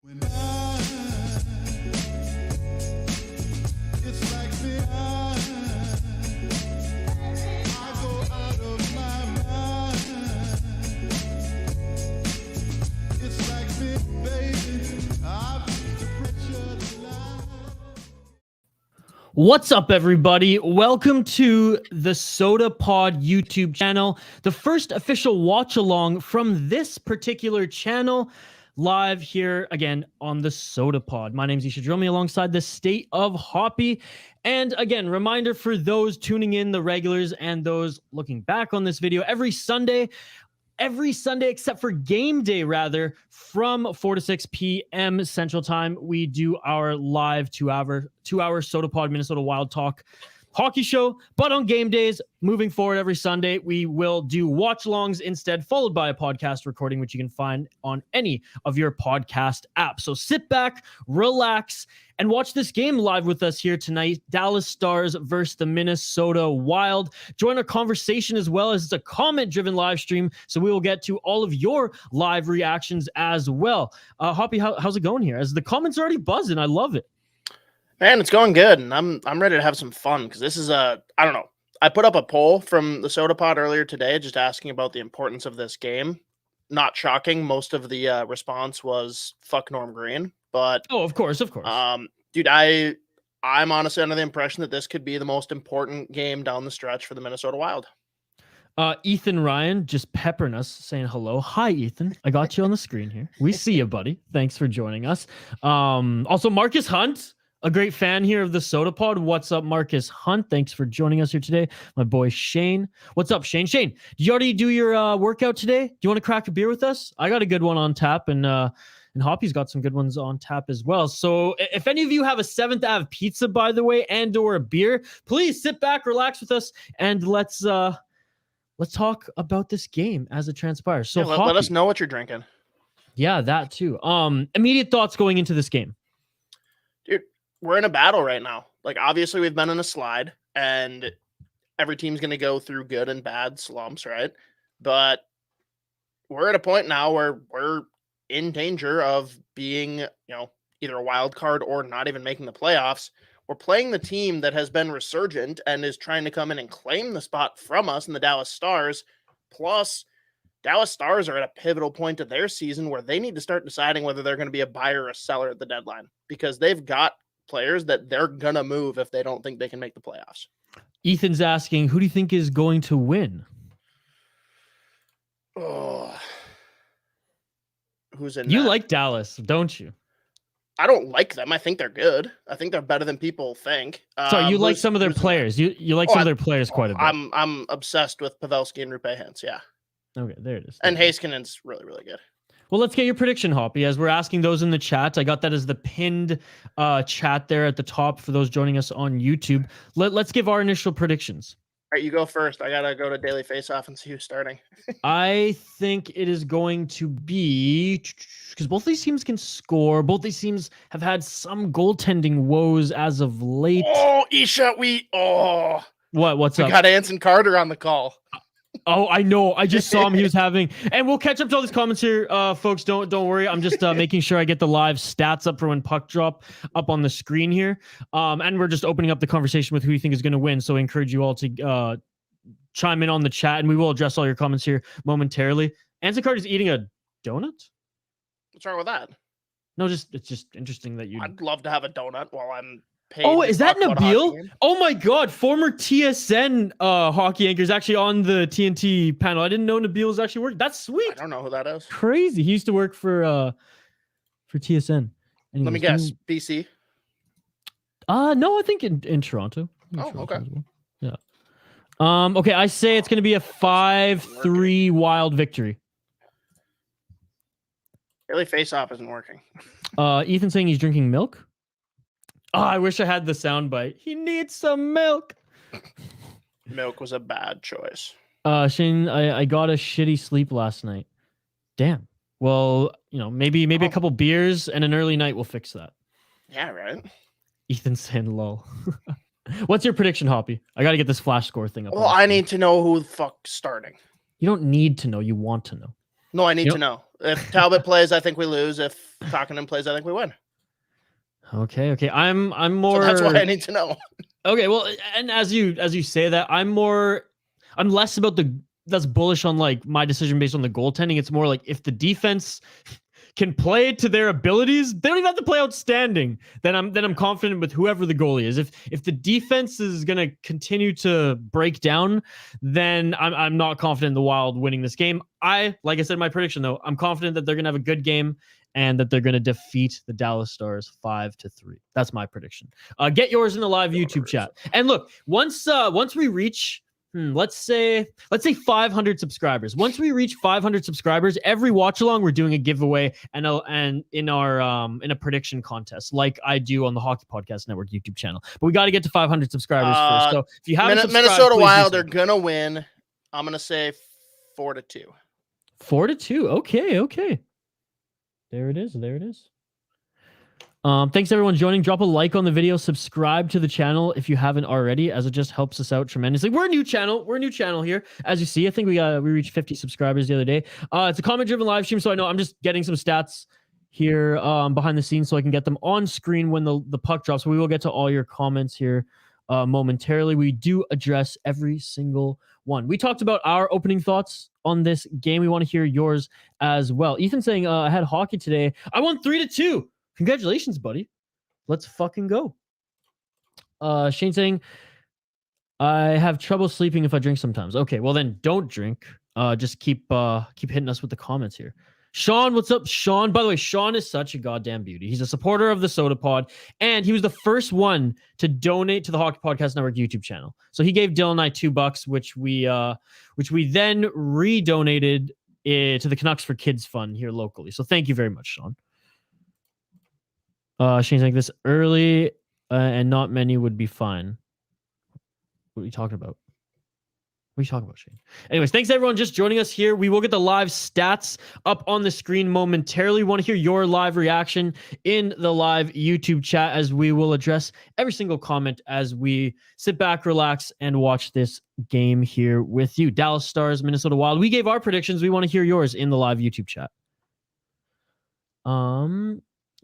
When it's like I go out of my mind. It's like me, baby, I've the picture line. What's up, everybody? Welcome to the Sota Pod YouTube channel, the first official watch along from this particular channel, live here again on the Sota Pod. My name is Isha Dromi alongside the State of Hoppy. And again, reminder for those tuning in, the regulars and those looking back on this video, every Sunday except for game day, rather, from 4 to 6 p.m. Central Time, we do our live two-hour Sota Pod Minnesota Wild Talk hockey show. But on game days, moving forward every Sunday, we will do watchalongs instead, followed by a podcast recording, which you can find on any of your podcast apps. So sit back, relax, and watch this game live with us here tonight. Dallas Stars versus the Minnesota Wild. Join our conversation as well, as it's a comment-driven live stream, so we will get to all of your live reactions as well. Hoppy, how's it going here? As the comments are already buzzing, I love it. Man, it's going good, and I'm ready to have some fun because this is I don't know. I put up a poll from the Sota Pod earlier today, just asking about the importance of this game. Not shocking, most of the response was "fuck Norm Green," but of course. Dude, I'm honestly under the impression that this could be the most important game down the stretch for the Minnesota Wild. Ethan Ryan just peppering us, saying hello. Hi, Ethan. I got you on the screen here. We see you, buddy. Thanks for joining us. Also, Marcus Hunt, a great fan here of the Sota Pod. What's up, Marcus Hunt? Thanks for joining us here today. My boy Shane. What's up, Shane? Shane, did you already do your workout today? Do you want to crack a beer with us? I got a good one on tap, and Hoppy's got some good ones on tap as well. So if any of you have a 7th Ave pizza, by the way, and or a beer, please sit back, relax with us, and let's talk about this game as it transpires. So yeah, let us know what you're drinking. Yeah, that too. Immediate thoughts going into this game. Dude, we're in a battle right now. Like, obviously we've been in a slide, and every team's going to go through good and bad slumps, right? But we're at a point now where we're in danger of being, either a wild card or not even making the playoffs. We're playing the team that has been resurgent and is trying to come in and claim the spot from us in the Dallas Stars. Plus, Dallas Stars are at a pivotal point of their season where they need to start deciding whether they're going to be a buyer or a seller at the deadline, because they've got players that they're going to move if they don't think they can make the playoffs. Ethan's asking, who do you think is going to win? Oh, who's in? You that? like Dallas, don't you? I don't like them. I think they're good. I think they're better than people think. Sorry, you like some of their players. You like some of their players quite a bit. I'm obsessed with Pavelski and Rupe Hintz. Yeah. Okay, there it is. And Heiskanen's really, really good. Well, let's get your prediction, Hoppy, as we're asking those in the chat. I got that as the pinned chat there at the top for those joining us on YouTube. Let's give our initial predictions. All right, you go first. I got to go to Daily Faceoff and see who's starting. I think it is going to be, because both these teams can score. Both these teams have had some goaltending woes as of late. Oh, Isha, What's up? We got Anson Carter on the call. Oh, I know. I just saw him. He was having, and we'll catch up to all these comments here, folks. Don't worry. I'm just making sure I get the live stats up for when puck drop up on the screen here. And we're just opening up the conversation with who you think is going to win. So I encourage you all to chime in on the chat, and we will address all your comments here momentarily. Anson Carter's eating a donut. What's wrong with that? No, it's just interesting that you. I'd love to have a donut while I'm. Oh, is that Nabil? Oh my God, former TSN hockey anchor is actually on the TNT panel. I didn't know Nabil was actually working. That's sweet. I don't know who that is. Crazy. He used to work for TSN. Anyways, let me guess. BC. No, I think in Toronto. Toronto okay. Well. Yeah. Okay, I say it's going to be a 5-3 Wild victory. Daily Faceoff isn't working. Ethan saying he's drinking milk. Oh, I wish I had the soundbite. He needs some milk. Milk was a bad choice. Shane, I got a shitty sleep last night. Damn. Well, maybe a couple beers and an early night will fix that. Yeah, right. Ethan saying lol. What's your prediction, Hoppy? I got to get this flash score thing up. Well, I need to know who the fuck's starting. You don't need to know. You want to know. No, I need to know. If Talbot plays, I think we lose. If Kokkinen plays, I think we win. Okay. I'm So more. that's why I need to know. Okay, well, and as you say that, I'm less about that's bullish on like my decision based on the goaltending. It's more like if the defense can play to their abilities, they don't even have to play outstanding. Then I'm confident with whoever the goalie is. If the defense is gonna continue to break down, then I'm not confident in the Wild winning this game. Like I said in my prediction though, I'm confident that they're gonna have a good game and that they're gonna defeat the Dallas Stars 5-3. That's my prediction. Get yours in the live YouTube chat. And look, once we reach let's say 500 subscribers. Once we reach 500 subscribers, every watch along we're doing a giveaway and in a prediction contest like I do on the Hockey Podcast Network YouTube channel. But we got to get to 500 subscribers first. So if you haven't subscribed, Minnesota Wild do are gonna win. I'm gonna say 4-2. 4-2. Okay. There it is. Thanks everyone joining. Drop a like on the video. Subscribe to the channel if you haven't already, as it just helps us out tremendously. We're a new channel here. As you see, I think we reached 50 subscribers the other day. It's a comment-driven live stream, so I know I'm just getting some stats here behind the scenes so I can get them on screen when the puck drops. So we will get to all your comments here momentarily. We do address every single one. We talked about our opening thoughts on this game. We want to hear yours as well. Ethan saying, I had hockey today. I won 3-2. Congratulations, buddy. Let's fucking go. Shane saying, I have trouble sleeping if I drink sometimes. Okay, well then don't drink. Just keep hitting us with the comments here. Sean, what's up, Sean? By the way, Sean is such a goddamn beauty. He's a supporter of the Sota Pod, and he was the first one to donate to the Hockey Podcast Network YouTube channel. So he gave Dylan and I $2, which we then redonated to the Canucks for Kids Fund here locally. So thank you very much, Sean. Shane's like this early, and not many would be fine. What are you talking about? What are you talking about, Shane? Anyways, thanks everyone just joining us here. We will get the live stats up on the screen momentarily. We want to hear your live reaction in the live YouTube chat as we will address every single comment as we sit back, relax, and watch this game here with you. Dallas Stars, Minnesota Wild. We gave our predictions. We want to hear yours in the live YouTube chat.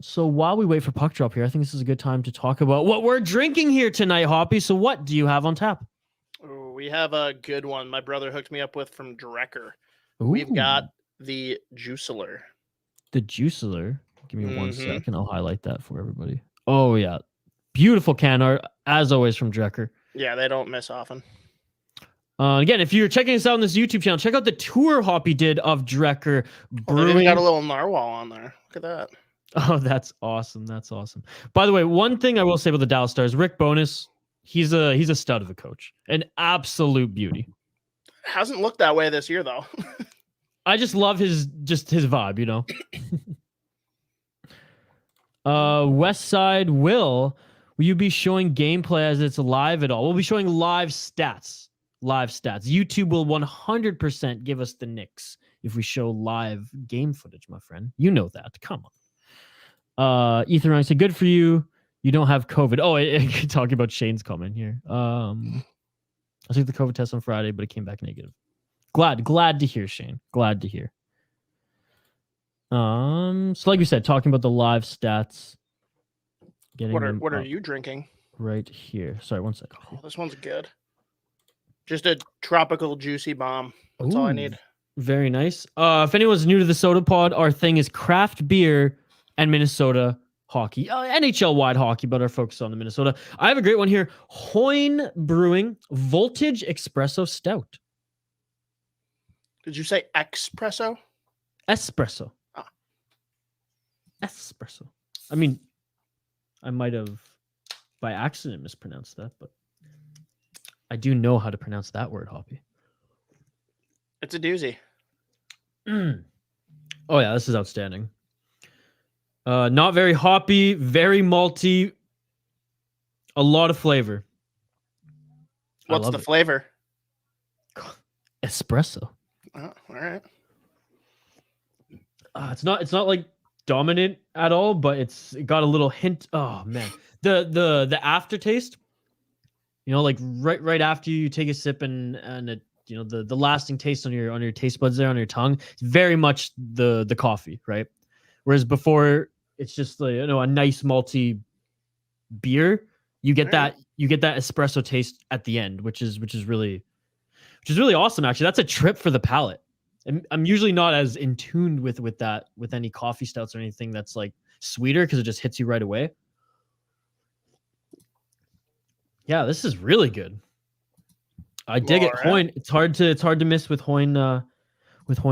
So while we wait for puck drop here, I think this is a good time to talk about what we're drinking here tonight, Hoppy. So what do you have on tap? Ooh, we have a good one my brother hooked me up with from Drecker. Ooh. We've got the Juiceler. The Juiceler. Give me 1 second. I'll highlight that for everybody. Oh, yeah. Beautiful can art, as always, from Drecker. Yeah, they don't miss often. Again, if you're checking us out on this YouTube channel, check out the tour Hoppy did of Drecker Brewing. They even got a little narwhal on there. Look at that. Oh, that's awesome. That's awesome. By the way, one thing I will say about the Dallas Stars, Rick Bowness, he's a stud of a coach. An absolute beauty. Hasn't looked that way this year, though. I just love his vibe, you know. West Side will you be showing gameplay as it's live at all? We'll be showing live stats. YouTube will 100% give us the nicks if we show live game footage, my friend. You know that. Come on. Ethan Ryan said, good for you. You don't have COVID. Oh, talking about Shane's comment here. I took the COVID test on Friday, but it came back negative. Glad to hear, Shane. Glad to hear. So like we said, talking about the live stats. What are you drinking? Right here. Sorry, 1 second. Oh, this one's good. Just a tropical juicy bomb. That's all I need. Very nice. If anyone's new to the Sota Pod, our thing is craft beer and Minnesota hockey. NHL wide hockey, but our focus on the Minnesota. I have a great one here. Hoyne Brewing Voltage Espresso Stout. Did you say espresso? Espresso. Ah. Espresso. I mean, I might have by accident mispronounced that, but I do know how to pronounce that word, Hoppy. It's a doozy. Oh, yeah, this is outstanding. Not very hoppy, very malty, a lot of flavor. What's the flavor? Espresso. Oh, all right. It's not like dominant at all, but it got a little hint. Oh man, the aftertaste. You know, like right after you take a sip and the lasting taste on your taste buds there on your tongue. It's very much the coffee, right? Whereas before it's just like, a nice malty beer. You get that espresso taste at the end, which is really awesome. Actually, that's a trip for the palate. And I'm usually not as in tune with any coffee stouts or anything that's like sweeter because it just hits you right away. Yeah, this is really good. I dig it. Hoyne. It's hard to miss with Hoyne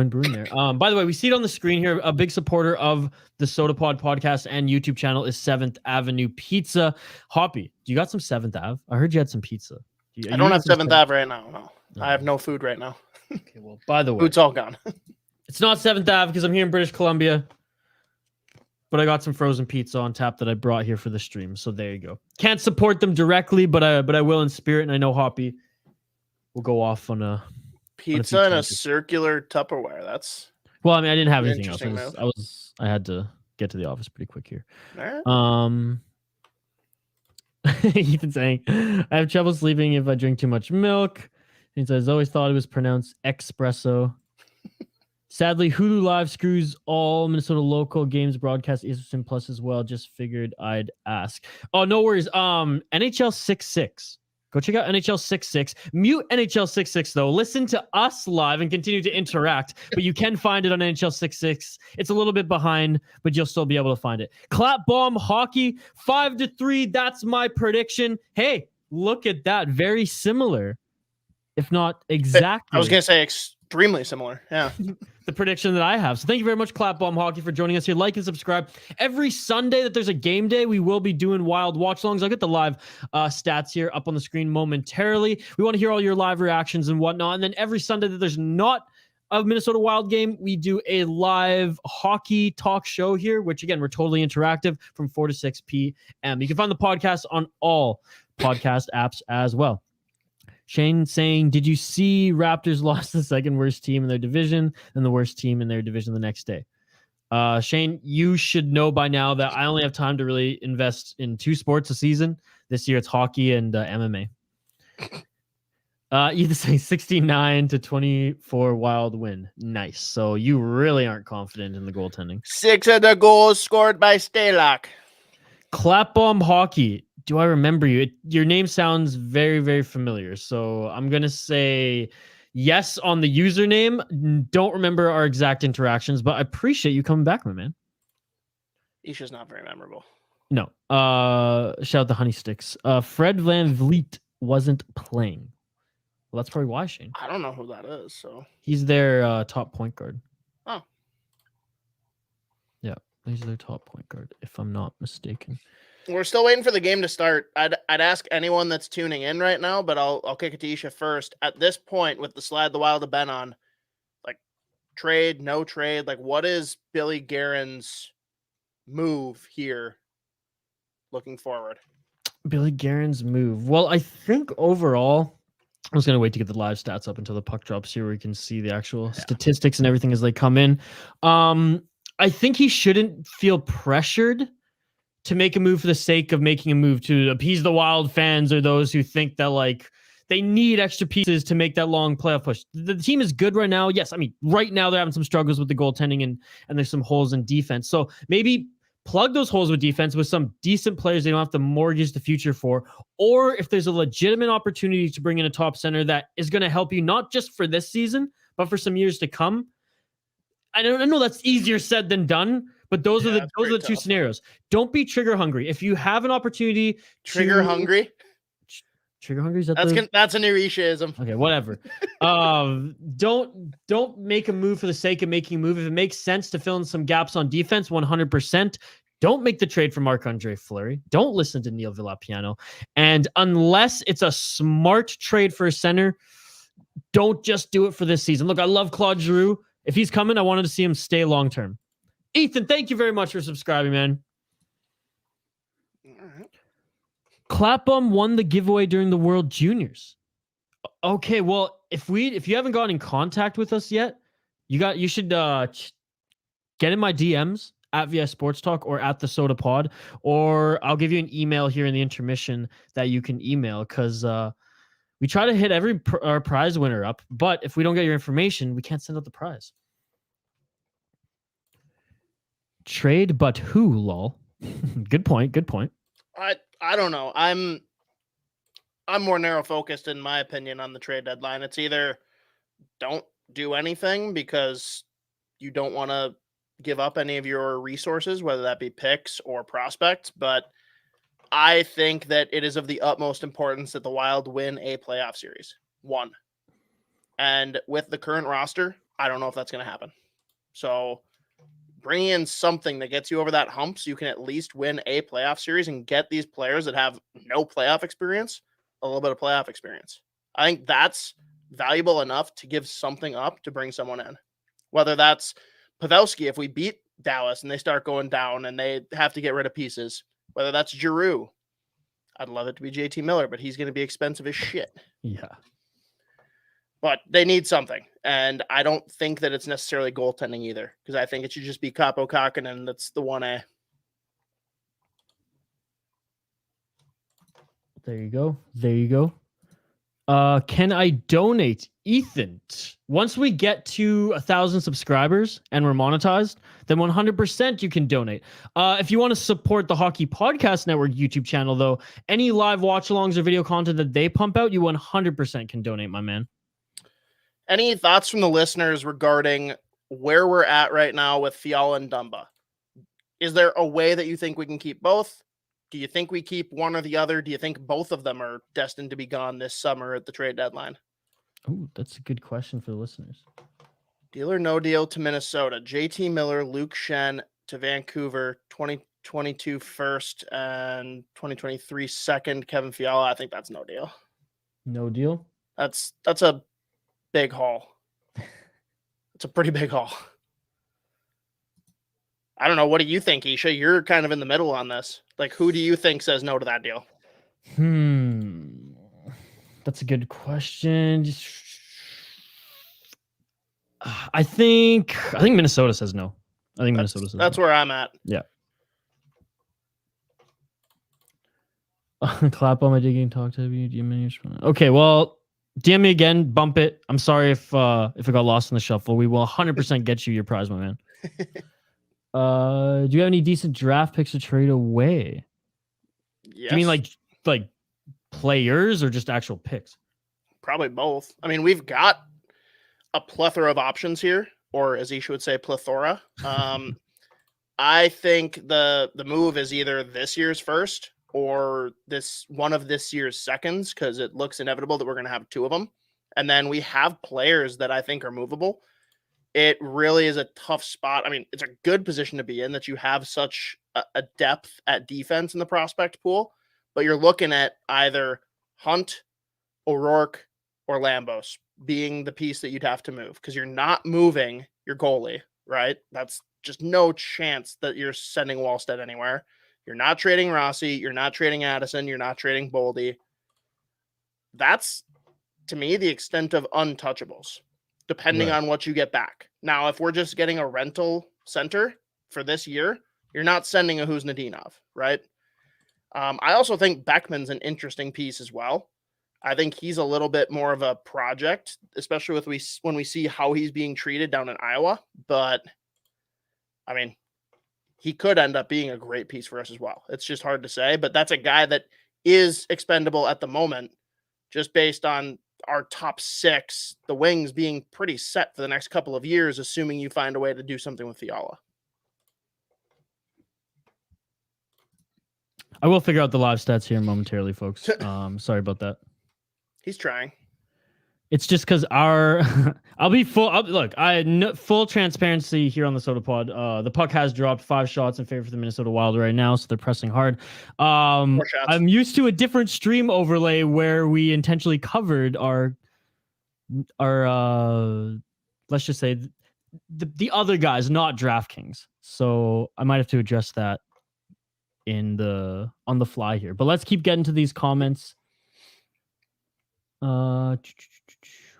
Brewing there. By the way, we see it on the screen here. A big supporter of the Sota Pod podcast and YouTube channel is 7th Avenue Pizza. Hoppy, do you got some 7th Ave? I heard you had some pizza. I don't have 7th Ave right now. No. I have no food right now. Okay, well, by the way, food's all gone. It's not 7th Ave because I'm here in British Columbia, but I got some frozen pizza on tap that I brought here for the stream. So there you go. Can't support them directly, but I will in spirit, and I know Hoppy will go off on a pizza in a circular Tupperware. That's well, I mean, I didn't have anything else. I had to get to the office pretty quick here. Right. Ethan saying, I have trouble sleeping if I drink too much milk. He says, always thought it was pronounced espresso. Sadly, Hulu Live screws all Minnesota local games broadcast ESPN Plus as well. Just figured I'd ask. Oh, no worries. NHL 6-6. Go check out NHL 6-6. Mute NHL 6-6 though. Listen to us live and continue to interact. But you can find it on NHL 6-6. It's a little bit behind, but you'll still be able to find it. Clap Bomb Hockey 5-3. That's my prediction. Hey, look at that. Very similar, if not exactly. I was gonna say extremely similar. Yeah. The prediction that I have. So thank you very much, Clap Bomb Hockey, for joining us here. Like and subscribe. Every Sunday that there's a game day, we will be doing wild watch-alongs. I'll get the live stats here up on the screen momentarily. We want to hear all your live reactions and whatnot. And then every Sunday that there's not a Minnesota Wild game, we do a live hockey talk show here, which again, we're totally interactive from 4 to 6 p.m. You can find the podcast on all podcast apps as well. Shane saying, did you see Raptors lost the second worst team in their division and the worst team in their division the next day? Shane, you should know by now that I only have time to really invest in 2 sports a season. This year it's hockey and MMA. Either say 69-24 Wild win. Nice. So you really aren't confident in the goaltending. 6 of the goals scored by Stalock. Clap Bomb Hockey. Do I remember you? Your name sounds very, very familiar. So I'm going to say yes on the username. Don't remember our exact interactions, but I appreciate you coming back, my man. Isha's not very memorable. No. Shout out the Honey Sticks. Fred Van Vliet wasn't playing. Well, that's probably why, Shane. I don't know who that is. So he's their top point guard. Oh. Yeah, he's their top point guard, if I'm not mistaken. We're still waiting for the game to start. I'd ask anyone that's tuning in right now, but I'll kick it to Isha first. At this point, with the slide the Wild have been on, like trade, no trade, like what is Billy Guerin's move here looking forward? Billy Guerin's move. Well, I think overall, I was going to wait to get the live stats up until the puck drops here where you can see the actual statistics and everything as they come in. I think he shouldn't feel pressured to make a move for the sake of making a move to appease the Wild fans or those who think that like they need extra pieces to make that long playoff push. The team is good right now. Yes, I mean, right now they're having some struggles with the goaltending and there's some holes in defense. So maybe plug those holes with defense with some decent players they don't have to mortgage the future for. Or if there's a legitimate opportunity to bring in a top center that is going to help you not just for this season, but for some years to come. I know that's easier said than done, but those are the two scenarios. Don't be trigger hungry. If you have an opportunity, trigger hungry. Trigger hungry, that's a new Ishaism. Okay, whatever. Don't make a move for the sake of making a move. If it makes sense to fill in some gaps on defense, 100%. Don't make the trade for Marc-Andre Fleury. Don't listen to Neil Villapiano. And unless it's a smart trade for a center, don't just do it for this season. Look, I love Claude Giroux. If he's coming, I wanted to see him stay long term. Ethan, thank you very much for subscribing, man. Clapham won the giveaway during the World Juniors. Okay, well, if you haven't gotten in contact with us yet, you should get in my DMs at VS Sports Talk or at the Sota Pod, or I'll give you an email here in the intermission that you can email because We try to hit our prize winner up, but if we don't get your information, we can't send out the prize. Trade, but who, lol. Good point. I don't know. I'm more narrow focused in my opinion on the trade deadline. It's either don't do anything because you don't want to give up any of your resources, whether that be picks or prospects. But I think that it is of the utmost importance that the Wild win a playoff series. One. And with the current roster, I don't know if that's going to happen. So bring in something that gets you over that hump so you can at least win a playoff series and get these players that have no playoff experience a little bit of playoff experience. I think that's valuable enough to give something up to bring someone in. Whether that's Pavelski, if we beat Dallas and they start going down and they have to get rid of pieces. Whether that's Giroux. I'd love it to be JT Miller, but he's going to be expensive as shit. Yeah. But they need something. And I don't think that it's necessarily goaltending either, because I think it should just be Kaapo Kakkonen. That's the 1A. There you go. Can I donate, Ethan? Once we get to 1,000 subscribers and we're monetized, then 100% you can donate. If you want to support the Hockey Podcast Network YouTube channel, though, any live watch-alongs or video content that they pump out, you 100% can donate, my man. Any thoughts from the listeners regarding where we're at right now with Fiala and Dumba? Is there a way that you think we can keep both? Do you think we keep one or the other? Do you think both of them are destined to be gone this summer at the trade deadline? Oh, that's a good question for the listeners. Deal or no deal to Minnesota. JT Miller, Luke Shen to Vancouver, 2022 first and 2023 second. Kevin Fiala, I think that's no deal. No deal? That's a big haul. It's a pretty big haul. I don't know. What do you think, Isha? You're kind of in the middle on this. Like, who do you think says no to that deal? That's a good question. I think Minnesota says no. I think Minnesota says that's no. where I'm at. Yeah. Clap on my digging talk to you. Okay, well, DM me again, bump it. I'm sorry if it got lost in the shuffle. We will 100% get you your prize, my man. Do you have any decent draft picks to trade away? Yes. Do you mean like players or just actual picks? Probably both. I mean, we've got a plethora of options here, or as Isha would say, plethora. I think the move is either this year's first or one of this year's seconds, because it looks inevitable that we're going to have two of them. And then we have players that I think are movable. It really is a tough spot. I mean, it's a good position to be in that you have such a depth at defense in the prospect pool, but you're looking at either Hunt, O'Rourke, or Lambos being the piece that you'd have to move, because you're not moving your goalie, right? That's just no chance that you're sending Wallstead anywhere. You're not trading Rossi. You're not trading Addison. You're not trading Boldy. That's, to me, the extent of untouchables, depending on what you get back. Now, if we're just getting a rental center for this year, you're not sending a Huznadinov, right? I also think Beckman's an interesting piece as well. I think he's a little bit more of a project, especially when we see how he's being treated down in Iowa. But, I mean, he could end up being a great piece for us as well. It's just hard to say, but that's a guy that is expendable at the moment, just based on our top six, the wings being pretty set for the next couple of years, assuming you find a way to do something with Fiala. I will figure out the live stats here momentarily, folks. Sorry about that. He's trying. It's just because I'll be full. Full transparency here on the Sota Pod. The puck has dropped 5 shots in favor of the Minnesota Wild right now, so they're pressing hard. I'm used to a different stream overlay where we intentionally covered our let's just say the other guys, not DraftKings. So I might have to address that on the fly here. But let's keep getting to these comments.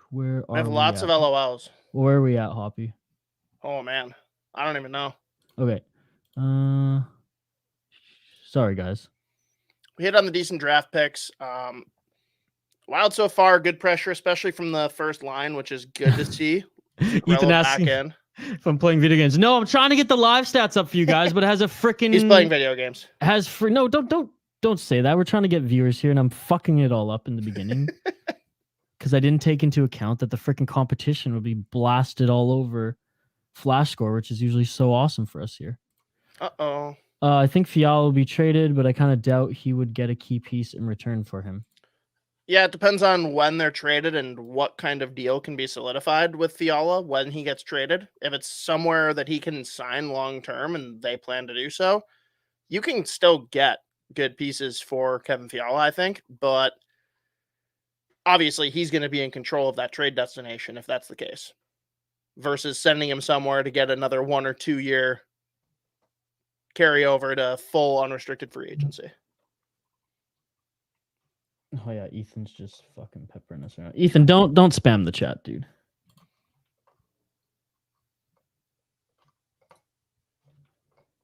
Where are I have lots of LOLs. Where are we at, Hoppy? Oh man, I don't even know. Okay. Sorry, guys. We hit on the decent draft picks. Wild so far, good pressure, especially from the first line, which is good to see. Ethan Zuccarello back asking in. if I'm playing video games. No, I'm trying to get the live stats up for you guys, but it has a freaking He's playing video games. No, don't say that. We're trying to get viewers here, and I'm fucking it all up in the beginning because I didn't take into account that the freaking competition would be blasted all over Flash Score, which is usually so awesome for us here. Uh-oh. I think Fiala will be traded, but I kind of doubt he would get a key piece in return for him. Yeah, it depends on when they're traded and what kind of deal can be solidified with Fiala when he gets traded. If it's somewhere that he can sign long-term and they plan to do so, you can still get good pieces for Kevin Fiala, I think, but obviously he's going to be in control of that trade destination if that's the case, versus sending him somewhere to get another 1 or 2 year carryover to full unrestricted free agency. Oh yeah, Ethan's just fucking peppering us around. Ethan, don't spam the chat, dude.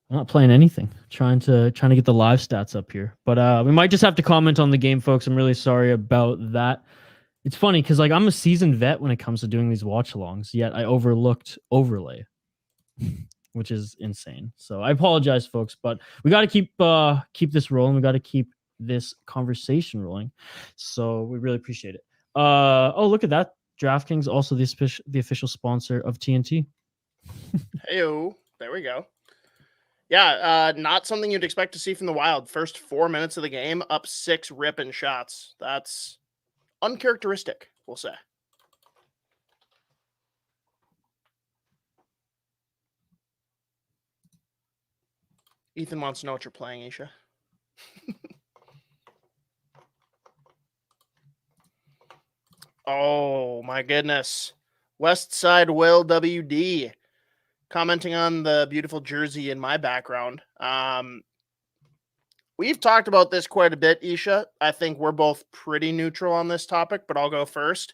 I'm not playing anything. Trying to get the live stats up here. But we might just have to comment on the game, folks. I'm really sorry about that. It's funny because like I'm a seasoned vet when it comes to doing these watch-alongs, yet I overlooked overlay, which is insane. So I apologize, folks, but we got to keep this rolling. We got to keep this conversation rolling. So we really appreciate it. Oh, look at that. DraftKings, also the official sponsor of TNT. Heyo, there we go. Yeah, not something you'd expect to see from the Wild. First 4 minutes of the game, up 6 ripping shots. That's uncharacteristic, we'll say. Ethan wants to know what you're playing, Isha. Oh, my goodness. West Side Will WD commenting on the beautiful jersey in my background. We've talked about this quite a bit, Isha. I think we're both pretty neutral on this topic, but I'll go first.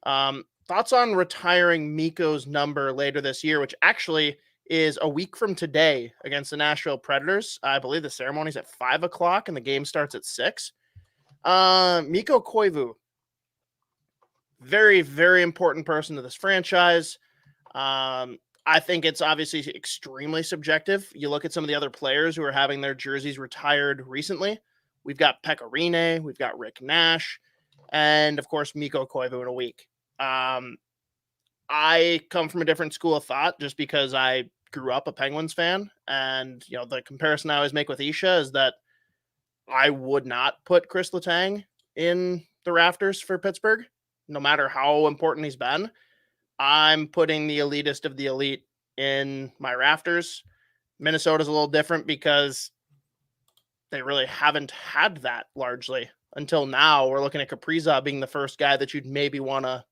Thoughts on retiring Mikko's number later this year, which actually is a week from today against the Nashville Predators. I believe the ceremony's at 5 o'clock and the game starts at 6. Mikko Koivu, very, very important person to this franchise. I think it's obviously extremely subjective. You look at some of the other players who are having their jerseys retired recently. We've got Pekka Rinne, we've got Rick Nash, and of course, Mikko Koivu in a week. I come from a different school of thought just because I grew up a Penguins fan. And, you know, the comparison I always make with Isha is that I would not put Chris Letang in the rafters for Pittsburgh, no matter how important he's been. I'm putting the elitist of the elite in my rafters. Minnesota's a little different because they really haven't had that largely until now. We're looking at Kaprizov being the first guy that you'd maybe want to,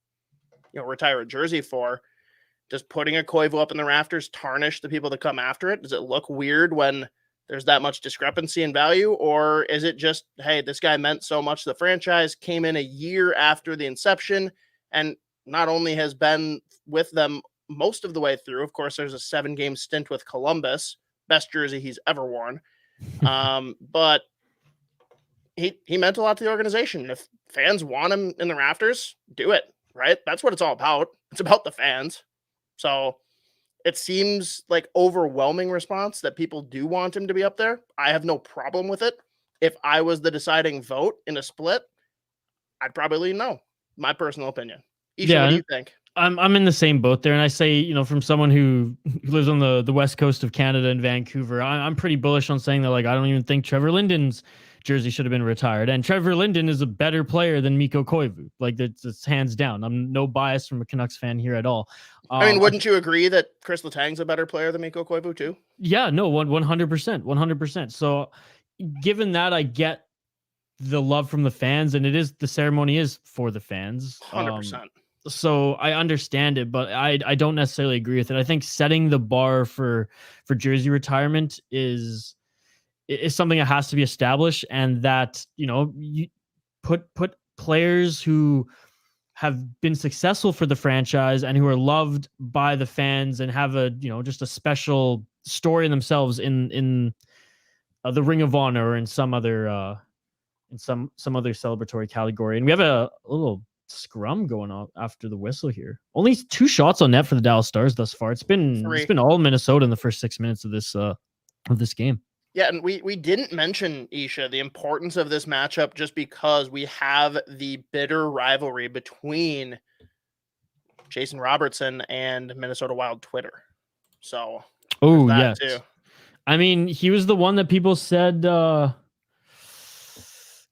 you know, retire a jersey for. Does putting a Koivu up in the rafters tarnish the people that come after it? Does it look weird when there's that much discrepancy in value? Or is it just, hey, this guy meant so much to the franchise, came in a year after the inception, and not only has been with them most of the way through. Of course, there's a 7-game stint with Columbus, best jersey he's ever worn. But he meant a lot to the organization. If fans want him in the rafters, do it, right? That's what it's all about. It's about the fans. So it seems like overwhelming response that people do want him to be up there. I have no problem with it. If I was the deciding vote in a split, I'd probably lean no. My personal opinion. Isha, what do you think? I'm in the same boat there, and I say, you know, from someone who lives on the west coast of Canada in Vancouver, I'm pretty bullish on saying that, like, I don't even think Trevor Linden's jersey should have been retired, and Trevor Linden is a better player than Mikko Koivu. Like, it's hands down. I'm no bias from a Canucks fan here at all. I mean, wouldn't you agree that Chris Letang's a better player than Mikko Koivu too? Yeah, no, 100%. So, given that, I get the love from the fans, and the ceremony is for the fans. 100%. So I understand it, but I don't necessarily agree with it. I think setting the bar for jersey retirement is something that has to be established, and that, you know, you put players who have been successful for the franchise and who are loved by the fans and have a, you know, just a special story in themselves in the Ring of Honor or in some other in some other celebratory category. And we have a little scrum going on after the whistle here. Only 2 shots on net for the Dallas Stars thus far. It's been all Minnesota in the first 6 minutes of this game. Yeah, and we didn't mention, Isha, the importance of this matchup just because we have the bitter rivalry between Jason Robertson and Minnesota Wild Twitter. So, yes. Too. I mean, he was the one that people said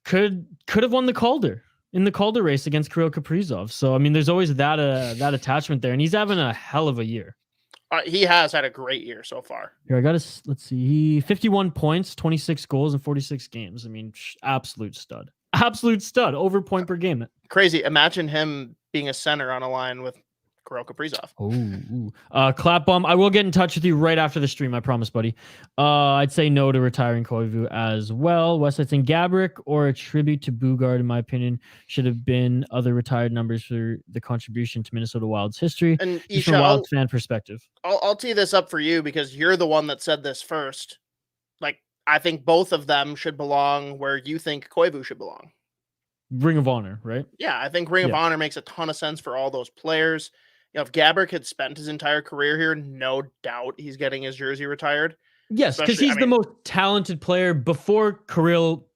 could have won the Calder in the Calder race against Kirill Kaprizov. So, I mean, there's always that attachment there, and he's having a hell of a year. He has had a great year so far. Here, let's see. 51 points, 26 goals in 46 games. I mean, absolute stud. Absolute stud. Over point per game. Crazy. Imagine him being a center on a line with Kirill Kaprizov. Clap bomb. I will get in touch with you right after the stream. I promise, buddy. I'd say no to retiring Koivu as well. Westside saying Gabrick or a tribute to Bugard, in my opinion, should have been other retired numbers for the contribution to Minnesota Wild's history. And Isha, from a Wild fan perspective. I'll tee this up for you because you're the one that said this first. Like, I think both of them should belong where you think Koivu should belong. Ring of Honor, right? Yeah, I think Ring of Honor makes a ton of sense for all those players. You know, if Gabrick had spent his entire career here, no doubt he's getting his jersey retired. Yes, because he's the most talented player before Kirill,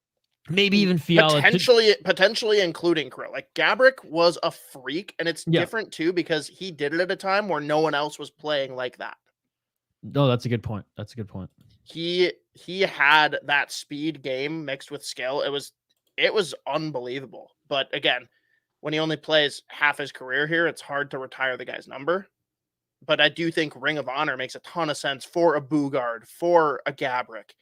maybe even Fiala. Potentially including Kirill. Like, Gabrick was a freak, and it's different too because he did it at a time where no one else was playing like that. No, that's a good point. He had that speed game mixed with skill. It was unbelievable. But again, when he only plays half his career here, it's hard to retire the guy's number. But I do think Ring of Honor makes a ton of sense for a Bugard, for a Gabrick.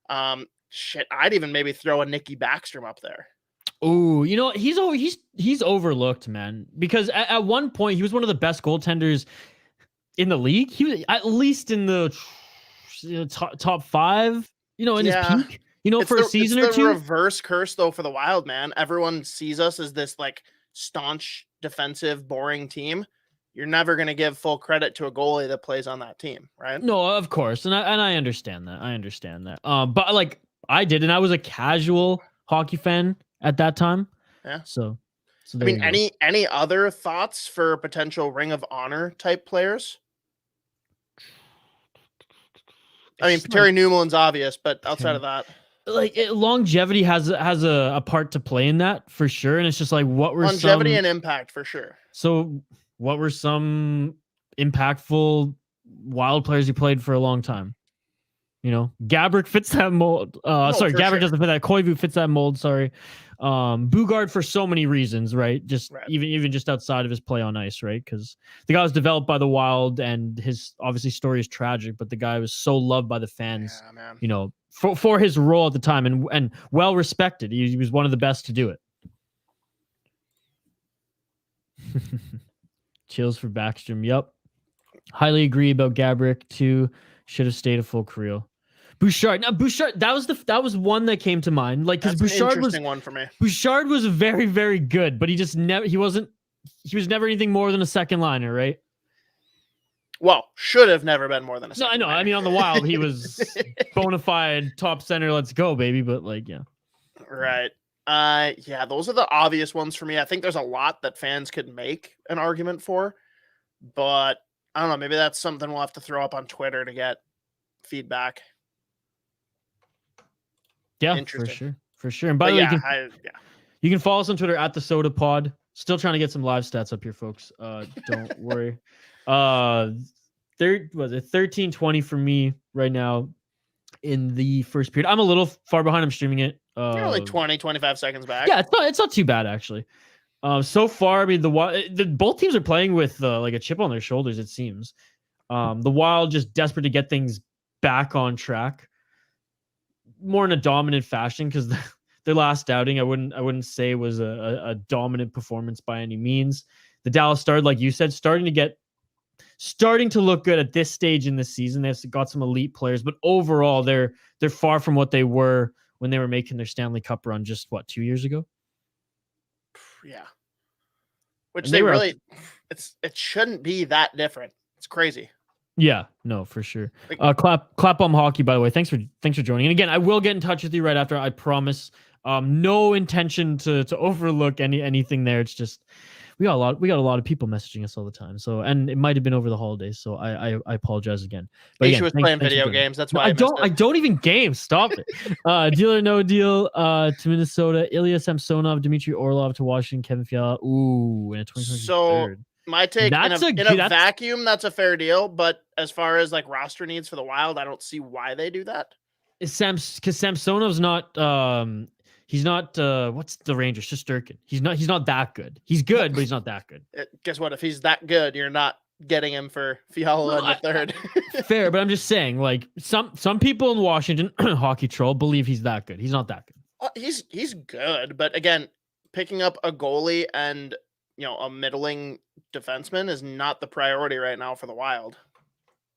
I'd even maybe throw a Nicky Backstrom up there. Oh, you know, he's overlooked, man. Because at one point he was one of the best goaltenders in the league. He was at least in the top 5, you know, in his peak. You know, for a season or two. It's the reverse curse, though, for the Wild, man. Everyone sees us as this, like, staunch, defensive, boring team. You're never going to give full credit to a goalie that plays on that team, right? No, of course. And I understand that. But, like, I did, and I was a casual hockey fan at that time. Yeah. So I mean, any other thoughts for potential Ring of Honor type players? I mean, Terry Newman's obvious, but outside of that, like, longevity has a part to play in that for sure. And it's just like, what were longevity and impact for sure. So what were some impactful Wild players who played for a long time? You know, Gabrick fits that mold. Gabrick doesn't fit that. Koivu fits that mold. Sorry. Bugard for so many reasons, right? Even just outside of his play on ice, right? Because the guy was developed by the Wild, and his obviously story is tragic, but the guy was so loved by the fans, you know, for his role at the time, and well respected. He was one of the best to do it. Chills for Backstrom. Yep. Highly agree about Gabrick too. Should have stayed a full career. Bouchard. Now Bouchard, that was one that came to mind. Like, because Bouchard was one for me. Bouchard was very, very good, but he was never anything more than a second liner, right? Well, should have never been more than a second. No, I know. I mean, on the Wild, he was bona fide top center. Let's go, baby. But like, yeah. Right. Yeah, those are the obvious ones for me. I think there's a lot that fans could make an argument for, but I don't know. Maybe that's something we'll have to throw up on Twitter to get feedback. Yeah, for sure. And by the way, you can follow us on Twitter at the Sota Pod. Still trying to get some live stats up here, folks. Don't worry. 13:20 for me right now in the first period. I'm a little far behind. I'm streaming it. You're only 25 seconds back. Yeah, it's not too bad actually. So far, I mean, both teams are playing with like a chip on their shoulders. It seems the Wild just desperate to get things back on track, more in a dominant fashion, because their last outing, I wouldn't say was a dominant performance by any means. The Dallas Stars, like you said, starting to look good at this stage in the season. They've got some elite players, but overall, they're far from what they were when they were making their Stanley Cup run just 2 years ago. Yeah. Which it shouldn't be that different. It's crazy. Yeah, no, for sure. Clap bomb hockey, by the way. Thanks for joining. And again, I will get in touch with you right after. I promise. No intention to overlook anything there. It's just we got a lot of people messaging us all the time. So, and it might have been over the holidays. So I apologize again. But Aisha again, was playing video games. That's why I don't even game. Stop it. Deal or no deal to Minnesota. Ilya Samsonov, Dmitry Orlov to Washington. Kevin Fiala. Ooh, in a 2023 So third. my take That's in a vacuum, that's a fair deal. But as far as like roster needs for the Wild, I don't see why they do that. Because Samsonov's not he's not what's the Rangers? Shesterkin. He's not that good. He's good, but he's not that good. Guess what? If he's that good, you're not getting him for Fiala in the third. Fair, but I'm just saying, like some people in Washington hockey troll believe he's that good. He's not that good. He's good, but again, picking up a goalie and a middling defenseman is not the priority right now for the Wild.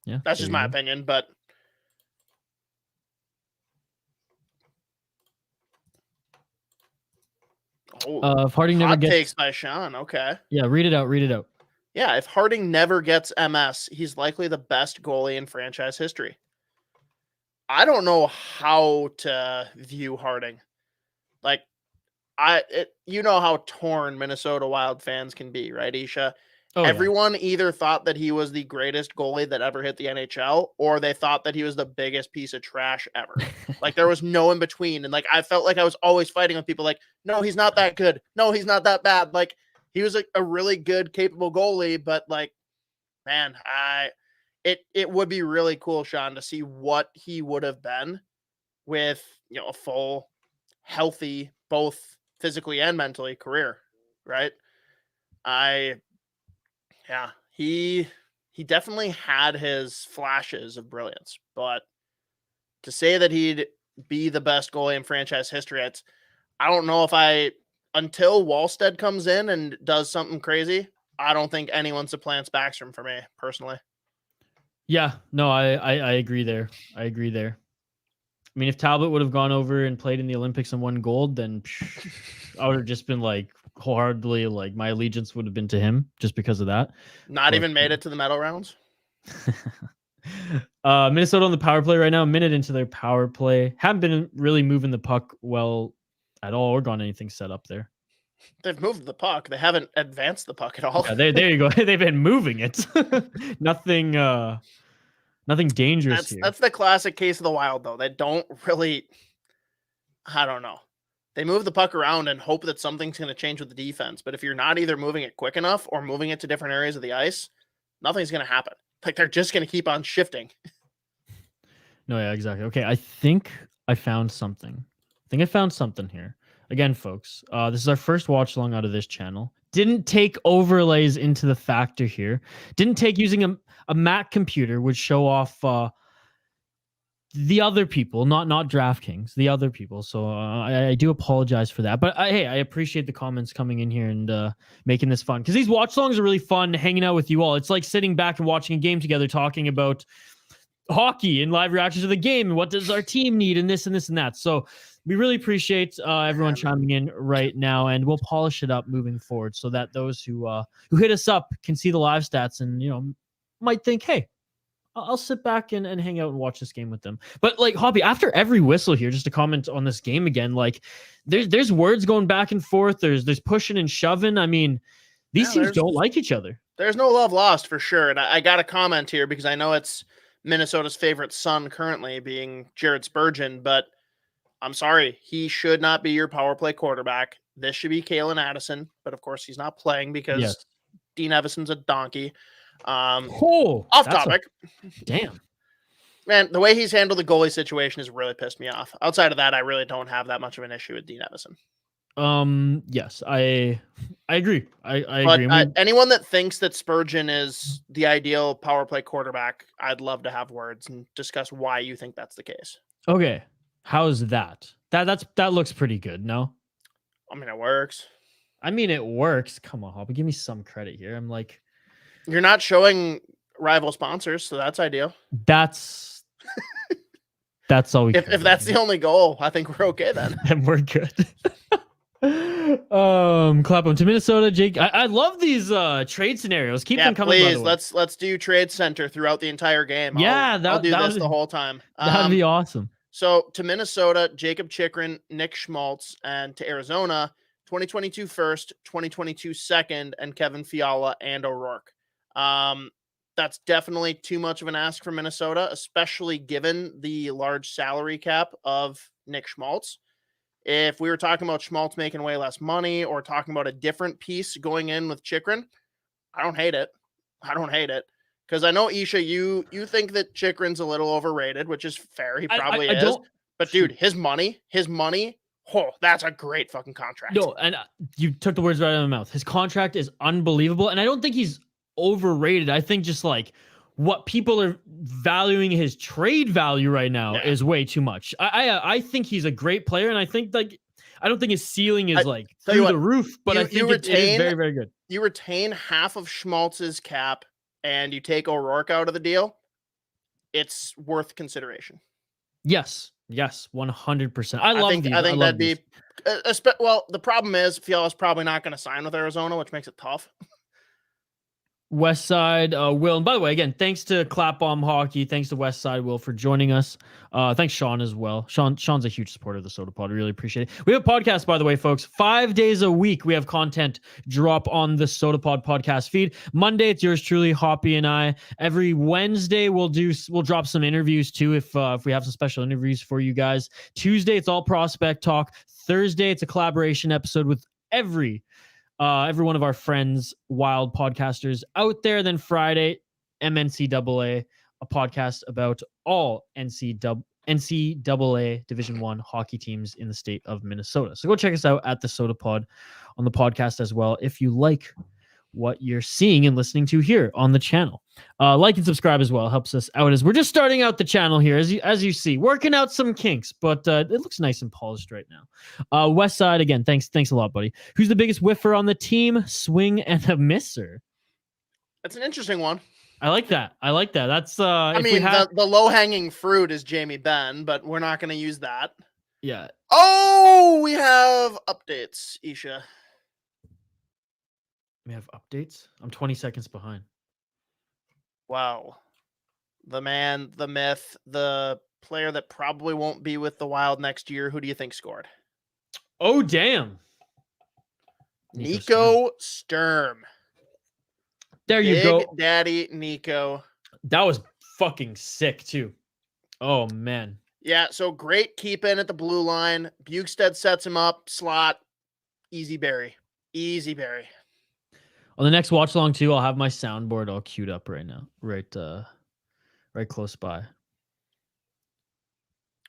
Yeah, that's just my opinion, but. If Harding never gets takes by Sean, okay. Yeah, read it out. Yeah, if Harding never gets MS, he's likely the best goalie in franchise history. I don't know how to view Harding. Like, you know how torn Minnesota Wild fans can be, right, Isha? Oh, everyone either thought that he was the greatest goalie that ever hit the NHL, or they thought that he was the biggest piece of trash ever. Like, there was no in between. And like, I felt like I was always fighting with people like, no, he's not that good. No, he's not that bad. Like, he was a really good, capable goalie, but like, man, it would be really cool, Sean, to see what he would have been with, a full, healthy, both physically and mentally career, right? Yeah, he definitely had his flashes of brilliance, but to say that he'd be the best goalie in franchise history, I don't know if until Wallstead comes in and does something crazy, I don't think anyone supplants Backstrom for me personally. Yeah, no, I agree there. I mean, if Talbot would have gone over and played in the Olympics and won gold, then I would have just been like wholeheartedly, like my allegiance would have been to him just because of that. Not even made it to the medal rounds. Minnesota on the power play right now, a minute into their power play. Haven't been really moving the puck well at all or gone anything set up there. They've moved the puck. They haven't advanced the puck at all. Yeah, there you go. They've been moving it. Nothing dangerous here. That's the classic case of the Wild, though. They don't really, I don't know. They move the puck around and hope that something's going to change with the defense. But if you're not either moving it quick enough or moving it to different areas of the ice, nothing's going to happen. Like, they're just going to keep on shifting. No, yeah, exactly. Okay, I think I found something. Here. Again, folks, this is our first watch along out of this channel. Didn't take overlays into the factor here. Didn't take using a Mac computer would show off the other people, not DraftKings, the other people. So I do apologize for that. But hey, I appreciate the comments coming in here and making this fun, because these watch longs are really fun hanging out with you all. It's like sitting back and watching a game together, talking about hockey and live reactions to the game and what does our team need and this and this and that. So we really appreciate everyone chiming in right now, and we'll polish it up moving forward so that those who hit us up can see the live stats and might think, hey, I'll sit back and hang out and watch this game with them. But like, Hoppy, after every whistle here, just to comment on this game again, like there's words going back and forth. There's pushing and shoving. I mean, these teams don't like each other. There's no love lost for sure. And I got a comment here because I know it's Minnesota's favorite son currently being Jared Spurgeon, but I'm sorry, he should not be your power play quarterback. This should be Kalen Addison, but of course he's not playing because Dean Evason's a donkey. Off topic. Damn. Man, the way he's handled the goalie situation has really pissed me off. Outside of that, I really don't have that much of an issue with Dean Evason. Yes, I agree. I agree. Anyone that thinks that Spurgeon is the ideal power play quarterback, I'd love to have words and discuss why you think that's the case. Okay. How's that? That looks pretty good, no? I mean, it works. Come on, Hoppy, give me some credit here. I'm like, you're not showing rival sponsors, so that's ideal. That's all we. If that's the only goal, I think we're okay then. And we're good. Clap them to Minnesota, Jake. I love these trade scenarios. Keep them coming. Please, let's do trade center throughout the entire game. Yeah, I'll do this the whole time. That'd be awesome. So to Minnesota, Jacob Chikrin, Nick Schmaltz, and to Arizona, 2022 first, 2022 second, and Kevin Fiala and O'Rourke. That's definitely too much of an ask for Minnesota, especially given the large salary cap of Nick Schmaltz. If we were talking about Schmaltz making way less money or talking about a different piece going in with Chikrin, I don't hate it. Because I know, Isha, you think that Chikrin's a little overrated, which is fair. He probably I is. don't. But dude, his money, oh, that's a great fucking contract. No, and you took the words right out of my mouth. His contract is unbelievable, and I don't think he's overrated. I think just like what people are valuing his trade value right now is way too much. I think he's a great player, and I think like I don't think his ceiling is like through the roof, but I think it is very, very good. You retain half of Schmaltz's cap and you take O'Rourke out of the deal, it's worth consideration. Yes, 100%. I think that'd be well, the problem is Fiala's probably not going to sign with Arizona, which makes it tough. West Side Will, and by the way, again, thanks to Clap Bomb Hockey, thanks to West Side Will for joining us. Thanks Sean as well. Sean's a huge supporter of the Sota Pod. I really appreciate it. We have a podcast, by the way, folks. 5 days a week we have content drop on the Sota Pod podcast feed. Monday it's yours truly, Hoppy and I. Every Wednesday we'll drop some interviews too if we have some special interviews for you guys. Tuesday it's all prospect talk. Thursday it's a collaboration episode with every one of our friends, wild podcasters out there. Then Friday, MNCAA, a podcast about all NCAA Division I hockey teams in the state of Minnesota. So go check us out at the Sota Pod on the podcast as well if you like what you're seeing and listening to here on the channel. Like and subscribe as well. Helps us out as we're just starting out the channel here, as you see, working out some kinks, but it looks nice and polished right now. West Side, again, thanks a lot, buddy. Who's the biggest whiffer on the team? Swing and a misser. That's an interesting one. I like that. That's the low-hanging fruit is Jamie Benn, but we're not going to use that. Yeah. Oh, we have updates, Isha. We have updates. I'm 20 seconds behind. Wow. The man, the myth, the player that probably won't be with the Wild next year. Who do you think scored? Oh, damn. Nico Sturm. There you go. Daddy Nico. That was fucking sick, too. Oh, man. Yeah, so great keep in at the blue line. Bukestad sets him up. Slot. Easy berry. On the next watch along too, I'll have my soundboard all queued up right now, right close by.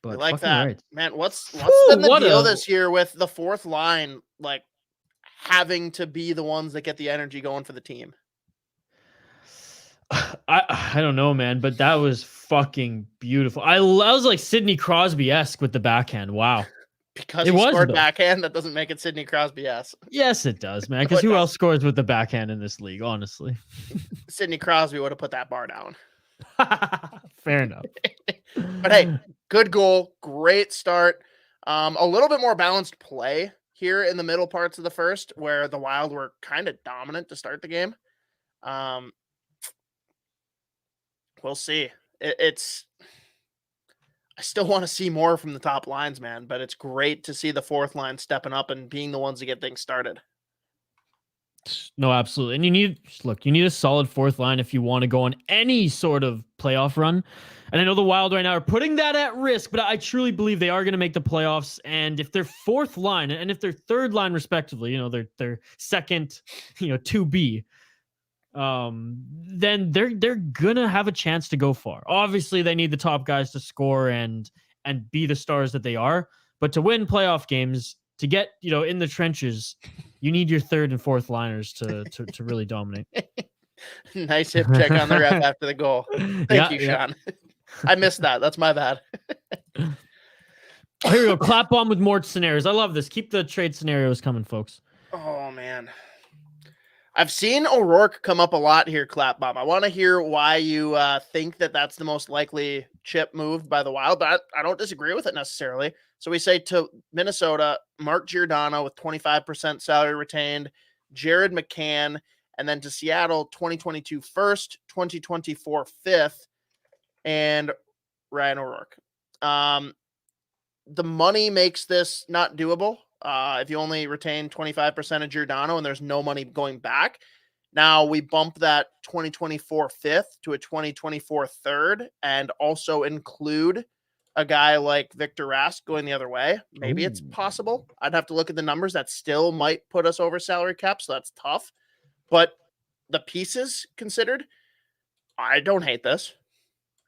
But I like that, right. Man. What's been the deal this year with the fourth line, like having to be the ones that get the energy going for the team? I don't know, man, but that was fucking beautiful. I was like Sidney Crosby-esque with the backhand. Wow. Because he scored backhand, that doesn't make it Sidney Crosby-esque. Yes, it does, man. Because who else scores with the backhand in this league, honestly? Sidney Crosby would have put that bar down. Fair enough. But hey, good goal. Great start. A little bit more balanced play here in the middle parts of the first, where the Wild were kind of dominant to start the game. We'll see. I still want to see more from the top lines, man, but it's great to see the fourth line stepping up and being the ones to get things started. No, absolutely. And you need a solid fourth line if you want to go on any sort of playoff run. And I know the Wild right now are putting that at risk, but I truly believe they are going to make the playoffs. And if their fourth line and if their third line respectively, their second, 2B, then they're gonna have a chance to go far. Obviously, they need the top guys to score and be the stars that they are. But to win playoff games, to get in the trenches, you need your third and fourth liners to really dominate. Nice hip check on the ref after the goal. Thank you, Sean. I missed that. That's my bad. Here we go. Clap on with more scenarios. I love this. Keep the trade scenarios coming, folks. Oh man. I've seen O'Rourke come up a lot here, Clap Bomb. I want to hear why you think that that's the most likely chip moved by the Wild, but I don't disagree with it necessarily. So we say to Minnesota, Mark Giordano with 25% salary retained, Jared McCann, and then to Seattle, 2022 first, 2024 fifth, and Ryan O'Rourke. the money makes this not doable. If you only retain 25% of Giordano and there's no money going back. Now we bump that 2024 fifth to a 2024 third and also include a guy like Victor Rask going the other way. Maybe it's possible. I'd have to look at the numbers. That still might put us over salary cap, so that's tough. But the pieces considered, I don't hate this.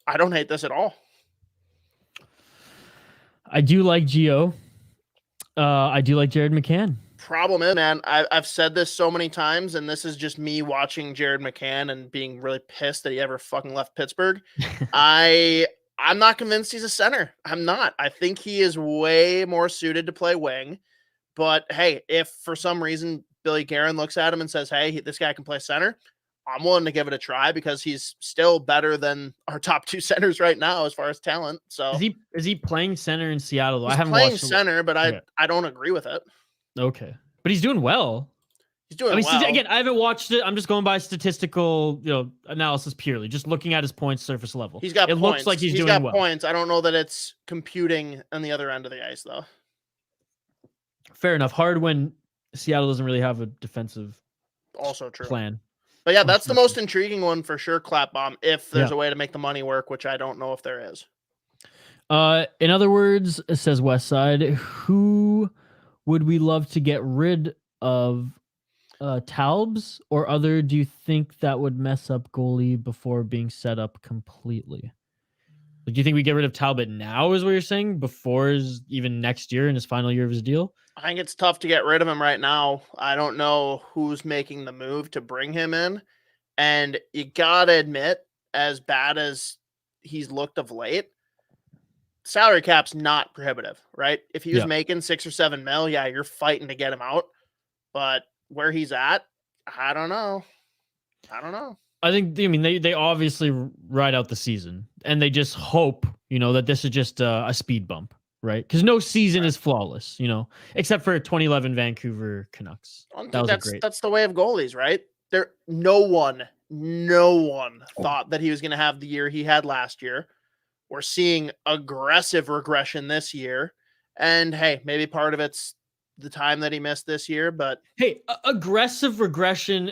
I don't hate this at all. I do like Gio. I do like Jared McCann. Problem is, man, I've said this so many times, and this is just me watching Jared McCann and being really pissed that he ever fucking left Pittsburgh. I'm not convinced he's a center. I'm not. I think he is way more suited to play wing. But hey, if for some reason Billy Guerin looks at him and says, hey, this guy can play center, I'm willing to give it a try because he's still better than our top two centers right now as far as talent. So is he playing center in Seattle? He's I haven't playing watched center, but I don't agree with it. Okay, but he's doing well. He's doing well. Again, I haven't watched it. I'm just going by statistical, analysis purely, just looking at his points surface level. He's got it points. Looks like he's doing got well. Points. I don't know that it's computing on the other end of the ice, though. Fair enough. Hard when Seattle doesn't really have a defensive also true plan. But yeah, that's the most intriguing one for sure, Clap Bomb, if there's a way to make the money work, which I don't know if there is. In other words, it says Westside, who would we love to get rid of? Talbs or other? Do you think that would mess up goalie before being set up completely? Do you think we get rid of Talbot now, is what you're saying, before even next year in his final year of his deal? I think it's tough to get rid of him right now. I don't know who's making the move to bring him in. And you got to admit, as bad as he's looked of late, salary cap's not prohibitive, right? If he was making 6 or 7 mil, yeah, you're fighting to get him out. But where he's at, I don't know. I think, they obviously ride out the season and they just hope, that this is just a speed bump, right? Because no season is flawless, except for 2011 Vancouver Canucks. That's the way of goalies, right? No one thought that he was going to have the year he had last year. We're seeing aggressive regression this year. And hey, maybe part of it's the time that he missed this year, but hey, aggressive regression,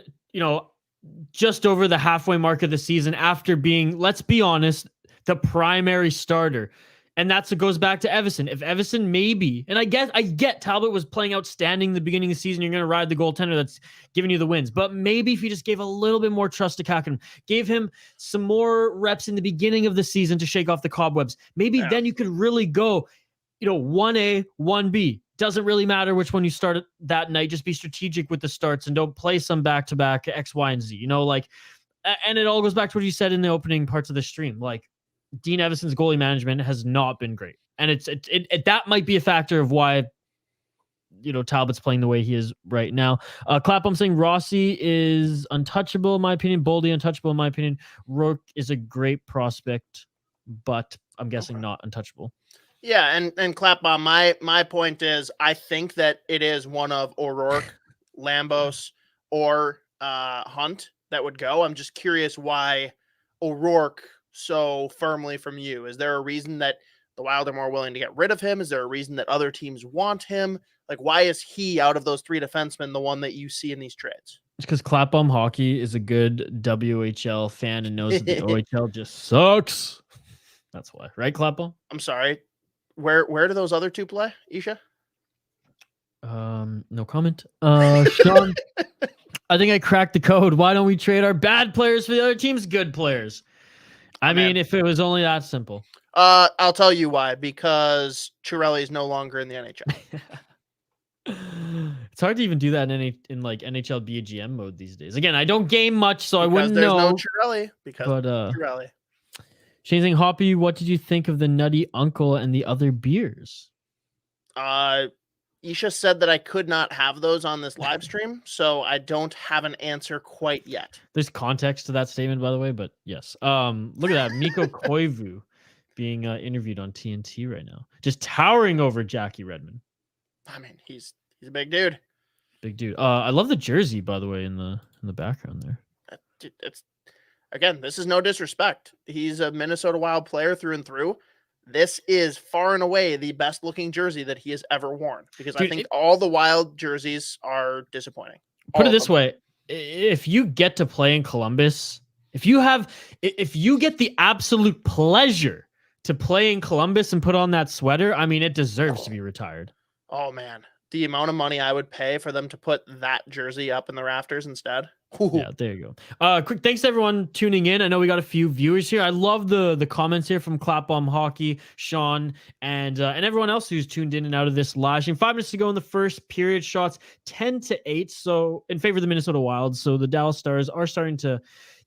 just over the halfway mark of the season after being, let's be honest, the primary starter. And that's what goes back to Evason. If Evason maybe, and I get Talbot was playing outstanding in the beginning of the season, you're going to ride the goaltender that's giving you the wins. But maybe if you just gave a little bit more trust to Kakinen, gave him some more reps in the beginning of the season to shake off the cobwebs, maybe then you could really go, 1A, 1B. Doesn't really matter which one you start that night. Just be strategic with the starts and don't play some back-to-back X, Y, and Z. And it all goes back to what you said in the opening parts of the stream. Like, Dean Evason's goalie management has not been great, and that might be a factor of why Talbot's playing the way he is right now. Clapham saying Rossi is untouchable in my opinion. Boldy untouchable in my opinion. Rourke is a great prospect, but I'm guessing not untouchable. Yeah, and Clapbomb, my point is I think that it is one of O'Rourke, Lambos, or Hunt that would go. I'm just curious why O'Rourke so firmly from you. Is there a reason that the Wild are more willing to get rid of him? Is there a reason that other teams want him? Like, why is he, out of those three defensemen, the one that you see in these trades? It's because Clapbomb Hockey is a good WHL fan and knows that the OHL just sucks. That's why. Right, Clapbomb? I'm sorry. Where do those other two play, Isha? No comment. Sean, I think I cracked the code. Why don't we trade our bad players for the other team's good players? I mean, if it was only that simple. I'll tell you why. Because Chiarelli is no longer in the NHL. It's hard to even do that in NHL BGM mode these days. Again, I don't game much, so I wouldn't there's know. No Chiarelli. Chiarelli. Shane Hoppy, what did you think of the Nutty Uncle and the other beers? Isha said that I could not have those on this live stream, so I don't have an answer quite yet. There's context to that statement, by the way, but yes. Look at that. Mikko Koivu being interviewed on TNT right now. Just towering over Jackie Redmond. I mean, he's a big dude. Big dude. I love the jersey, by the way, in the background there. It's again, this is no disrespect. He's a Minnesota Wild player through and through. this is far and away the best looking jersey that he has ever worn, because I Dude, think all the Wild jerseys are disappointing. Put All it of this them. way: if you get to play in Columbus, if you get the absolute pleasure to play in Columbus and put on that sweater, I mean, it deserves to be retired. Oh man, the amount of money I would pay for them to put that jersey up in the rafters instead. Ooh. Yeah, there you go. Quick thanks to everyone tuning in. I know we got a few viewers here. I love the comments here from Clapbomb Hockey, Sean, and everyone else who's tuned in and out of this live stream. 5 minutes to go in the first period. Shots 10-8, so in favor of the Minnesota Wild. So the Dallas Stars are starting to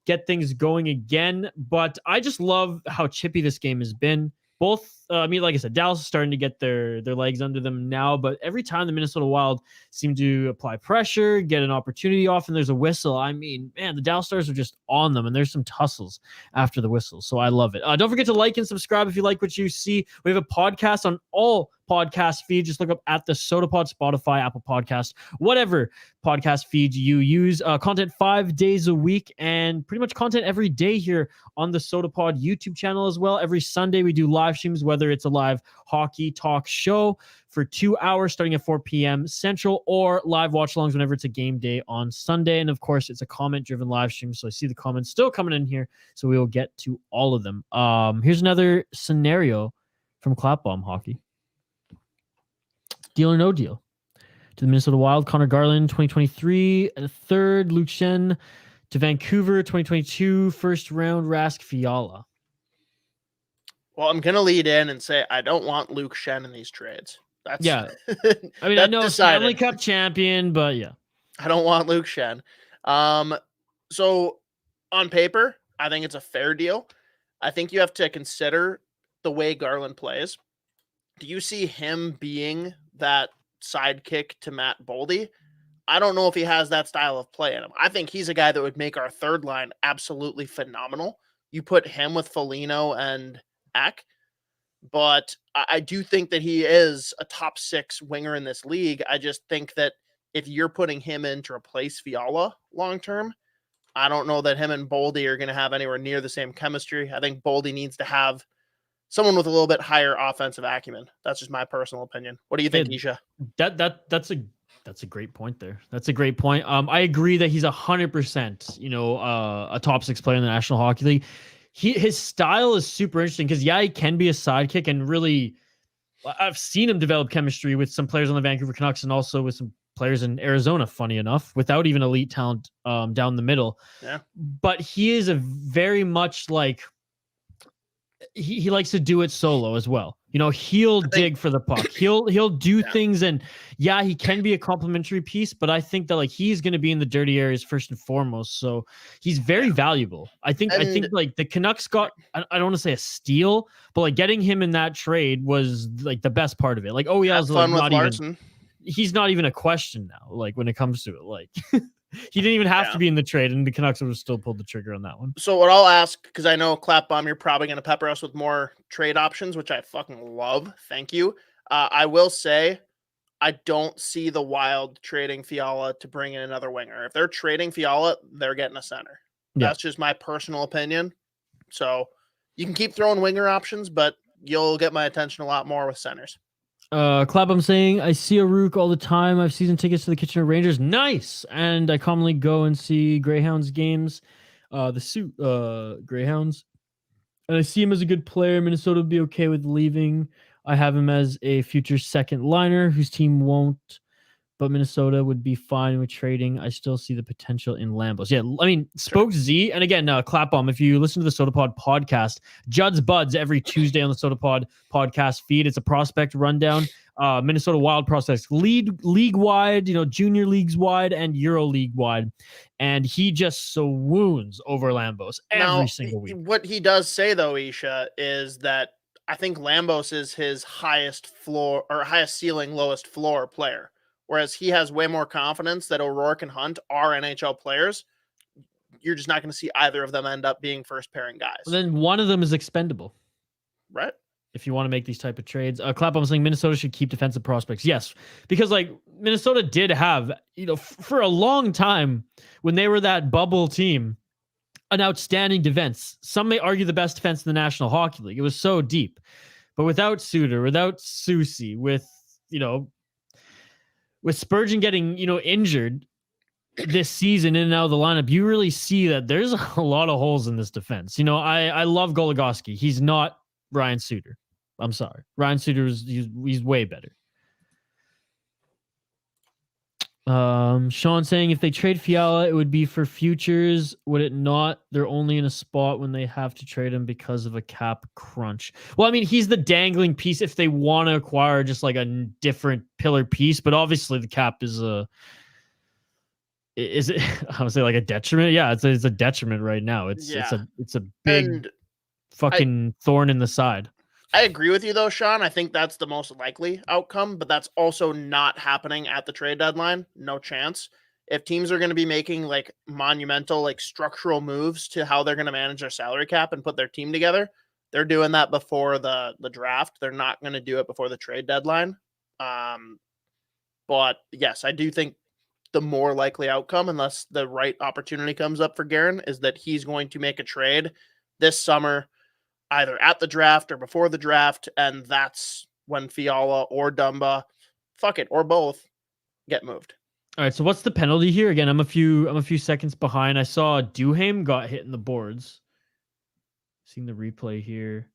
get things going again. But I just love how chippy this game has been. Both, like I said, Dallas is starting to get their legs under them now, but every time the Minnesota Wild seem to apply pressure, get an opportunity off, and there's a whistle, I mean, man, the Dallas Stars are just on them, and there's some tussles after the whistle, so I love it. Don't forget to like and subscribe if you like what you see. We have a podcast on all podcast feeds. Just look up at the Sota Pod, Spotify, Apple Podcast, whatever podcast feeds you use. Content 5 days a week, and pretty much content every day here on the Sota Pod YouTube channel as well. Every Sunday we do live streams, whether it's a live hockey talk show for 2 hours starting at 4 p.m. Central, or live watch-alongs whenever it's a game day on Sunday. And of course, it's a comment-driven live stream, so I see the comments still coming in here, so we will get to all of them. Here's another scenario from Clapbomb Hockey. Deal or no deal? To the Minnesota Wild, Connor Garland, 2023, and a third, Luke Shen. To Vancouver, 2022, first round, Rask Fiala. Well, I'm gonna lead in and say I don't want Luke Shen in these trades. That's Yeah. I mean, that's I know Stanley Cup champion, but yeah. I don't want Luke Shen. So on paper, I think it's a fair deal. I think you have to consider the way Garland plays. Do you see him being that sidekick to Matt Boldy? I don't know if he has that style of play in him. I think he's a guy that would make our third line absolutely phenomenal. You put him with Foligno and Eck, but I do think that he is a top 6 winger in this league. I just think that if you're putting him in to replace Fiala long term, I don't know that him and Boldy are going to have anywhere near the same chemistry. I think Boldy needs to have someone with a little bit higher offensive acumen. That's just my personal opinion. What do you think, Isha? That's a great point there. That's a great point. I agree that he's 100%, a top 6 player in the National Hockey League. His style is super interesting because, yeah, he can be a sidekick, and really, I've seen him develop chemistry with some players on the Vancouver Canucks and also with some players in Arizona, funny enough, without even elite talent down the middle. Yeah. But he is a very much like, he likes to do it solo as well. He'll dig for the puck. He'll do things, and yeah, he can be a complimentary piece, but I think that he's going to be in the dirty areas first and foremost. So he's very valuable. I think the Canucks got, I don't want to say a steal, but getting him in that trade was the best part of it. OEL's fun with not Larson. He's not even a question now. When it comes to it, he didn't even have to be in the trade, and the Canucks would have still pulled the trigger on that one. So what I'll ask, because I know Clapbomb, you're probably going to pepper us with more trade options, which I fucking love. Thank you. I will say I don't see the Wild trading Fiala to bring in another winger. If they're trading Fiala, they're getting a center. Yeah. That's just my personal opinion. So you can keep throwing winger options, but you'll get my attention a lot more with centers. I'm saying I see a Rook all the time. I have season tickets to the Kitchener Rangers. Nice. And I commonly go and see Greyhounds games. Greyhounds. And I see him as a good player. Minnesota would be okay with leaving. I have him as a future second liner whose team won't, but Minnesota would be fine with trading. I still see the potential in Lambos. Yeah, I mean, Spoke Z, and again, Clapbomb, if you listen to the Sota Pod podcast, Judd's Buds every Tuesday on the Sota Pod podcast feed. It's a prospect rundown. Minnesota Wild prospects league-wide, junior leagues-wide, and Euro League-wide. And he just swoons over Lambos every single week. What he does say, though, Isha, is that I think Lambos is his highest floor or highest ceiling, lowest floor player. Whereas he has way more confidence that O'Rourke and Hunt are NHL players. You're just not going to see either of them end up being first pairing guys. Well, then one of them is expendable. Right. If you want to make these type of trades. Clapbomb saying Minnesota should keep defensive prospects. Yes, because Minnesota did have, for a long time when they were that bubble team, an outstanding defense. Some may argue the best defense in the National Hockey League. It was so deep. But without Suter, without Susie, with Spurgeon getting injured this season in and out of the lineup, you really see that there's a lot of holes in this defense. I love Goligoski. He's not Ryan Suter. I'm sorry. Ryan Suter he's way better. Sean saying if they trade Fiala, it would be for futures. Would it not? They're only in a spot when they have to trade him because of a cap crunch. Well, I mean, he's the dangling piece if they want to acquire just like a different pillar piece, but obviously the cap is it I would say like a detriment? Yeah, it's a detriment right now. It's a big fucking thorn in the side. I agree with you though, Sean. I think that's the most likely outcome, but that's also not happening at the trade deadline. No chance. If teams are going to be making like monumental, like structural moves to how they're going to manage their salary cap and put their team together, they're doing that before the draft. They're not going to do it before the trade deadline. But yes, I do think the more likely outcome, unless the right opportunity comes up for Guerin, is that he's going to make a trade this summer, either at the draft or before the draft, and that's when Fiala or Dumba, or both, get moved. All right, so what's the penalty here? Again, I'm a few seconds behind. I saw Duhaime got hit in the boards. Seeing the replay here.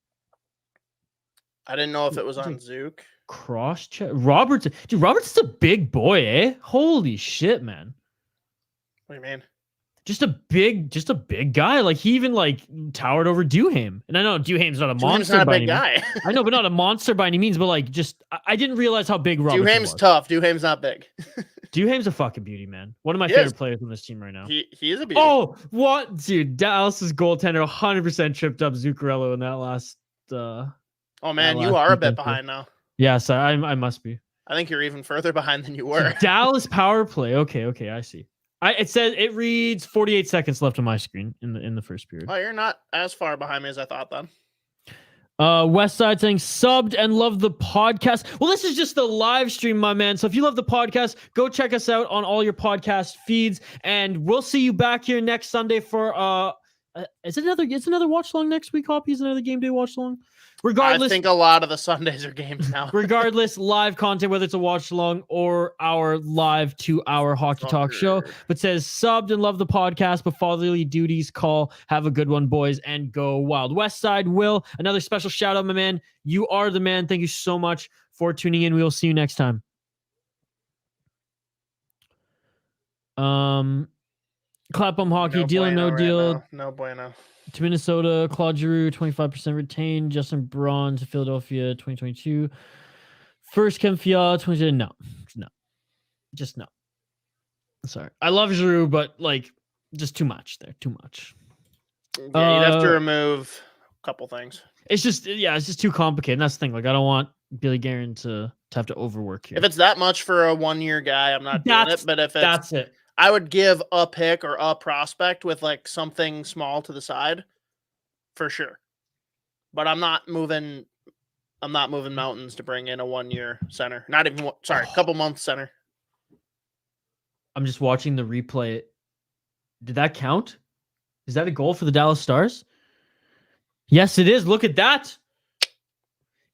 I didn't know if it was on Zook. Cross check. Roberts is a big boy, eh? Holy shit, man. What do you mean? Just a big guy. Like he even towered over Duhaime. And I know Duhaime's not a monster. Not a big guy. I know, but not a monster by any means. But I didn't realize how big Roberts was. Duhaime's tough. Duhaime's not big. Duhaime's a fucking beauty, man. One of my favorite players on this team right now. He is a beauty. Oh, what, dude? Dallas's goaltender 100% tripped up Zuccarello in that last. Oh man, you are a bit behind now. Yes, I must be. I think you're even further behind than you were. So Dallas power play. Okay, I see. It reads 48 seconds left on my screen in the first period. Oh, you're not as far behind me as I thought then. West Side saying subbed and love the podcast. Well, this is just the live stream, my man. So if you love the podcast, go check us out on all your podcast feeds, and we'll see you back here next Sunday for it's another watch long next week. Hoppy is another game day watch long. Regardless, I think a lot of the Sundays are games now. Regardless, live content, whether it's a watch along or our live 2-hour hockey talk show. But says subbed and love the podcast, but fatherly duties call. Have a good one, boys, and go wild. West Side Will, another special shout out, my man. You are the man. Thank you so much for tuning in. We will see you next time. Clap on hockey, no deal or no deal. Right, no bueno. To Minnesota, Claude Giroux, 25% retained. Justin Braun to Philadelphia, 2022. First, Ken Fiala, 2022. No. Just no. Sorry. I love Giroux, but just too much there. Too much. Yeah, you'd have to remove a couple things. It's just too complicated. And that's the thing. I don't want Billy Guerin to have to overwork here. If it's that much for a 1-year guy, I'm not doing it. But if that's it. I would give a pick or a prospect with something small to the side for sure. But I'm not moving mountains to bring in a 1-year center. Not even a couple months center. I'm just watching the replay. Did that count? Is that a goal for the Dallas Stars? Yes, it is. Look at that.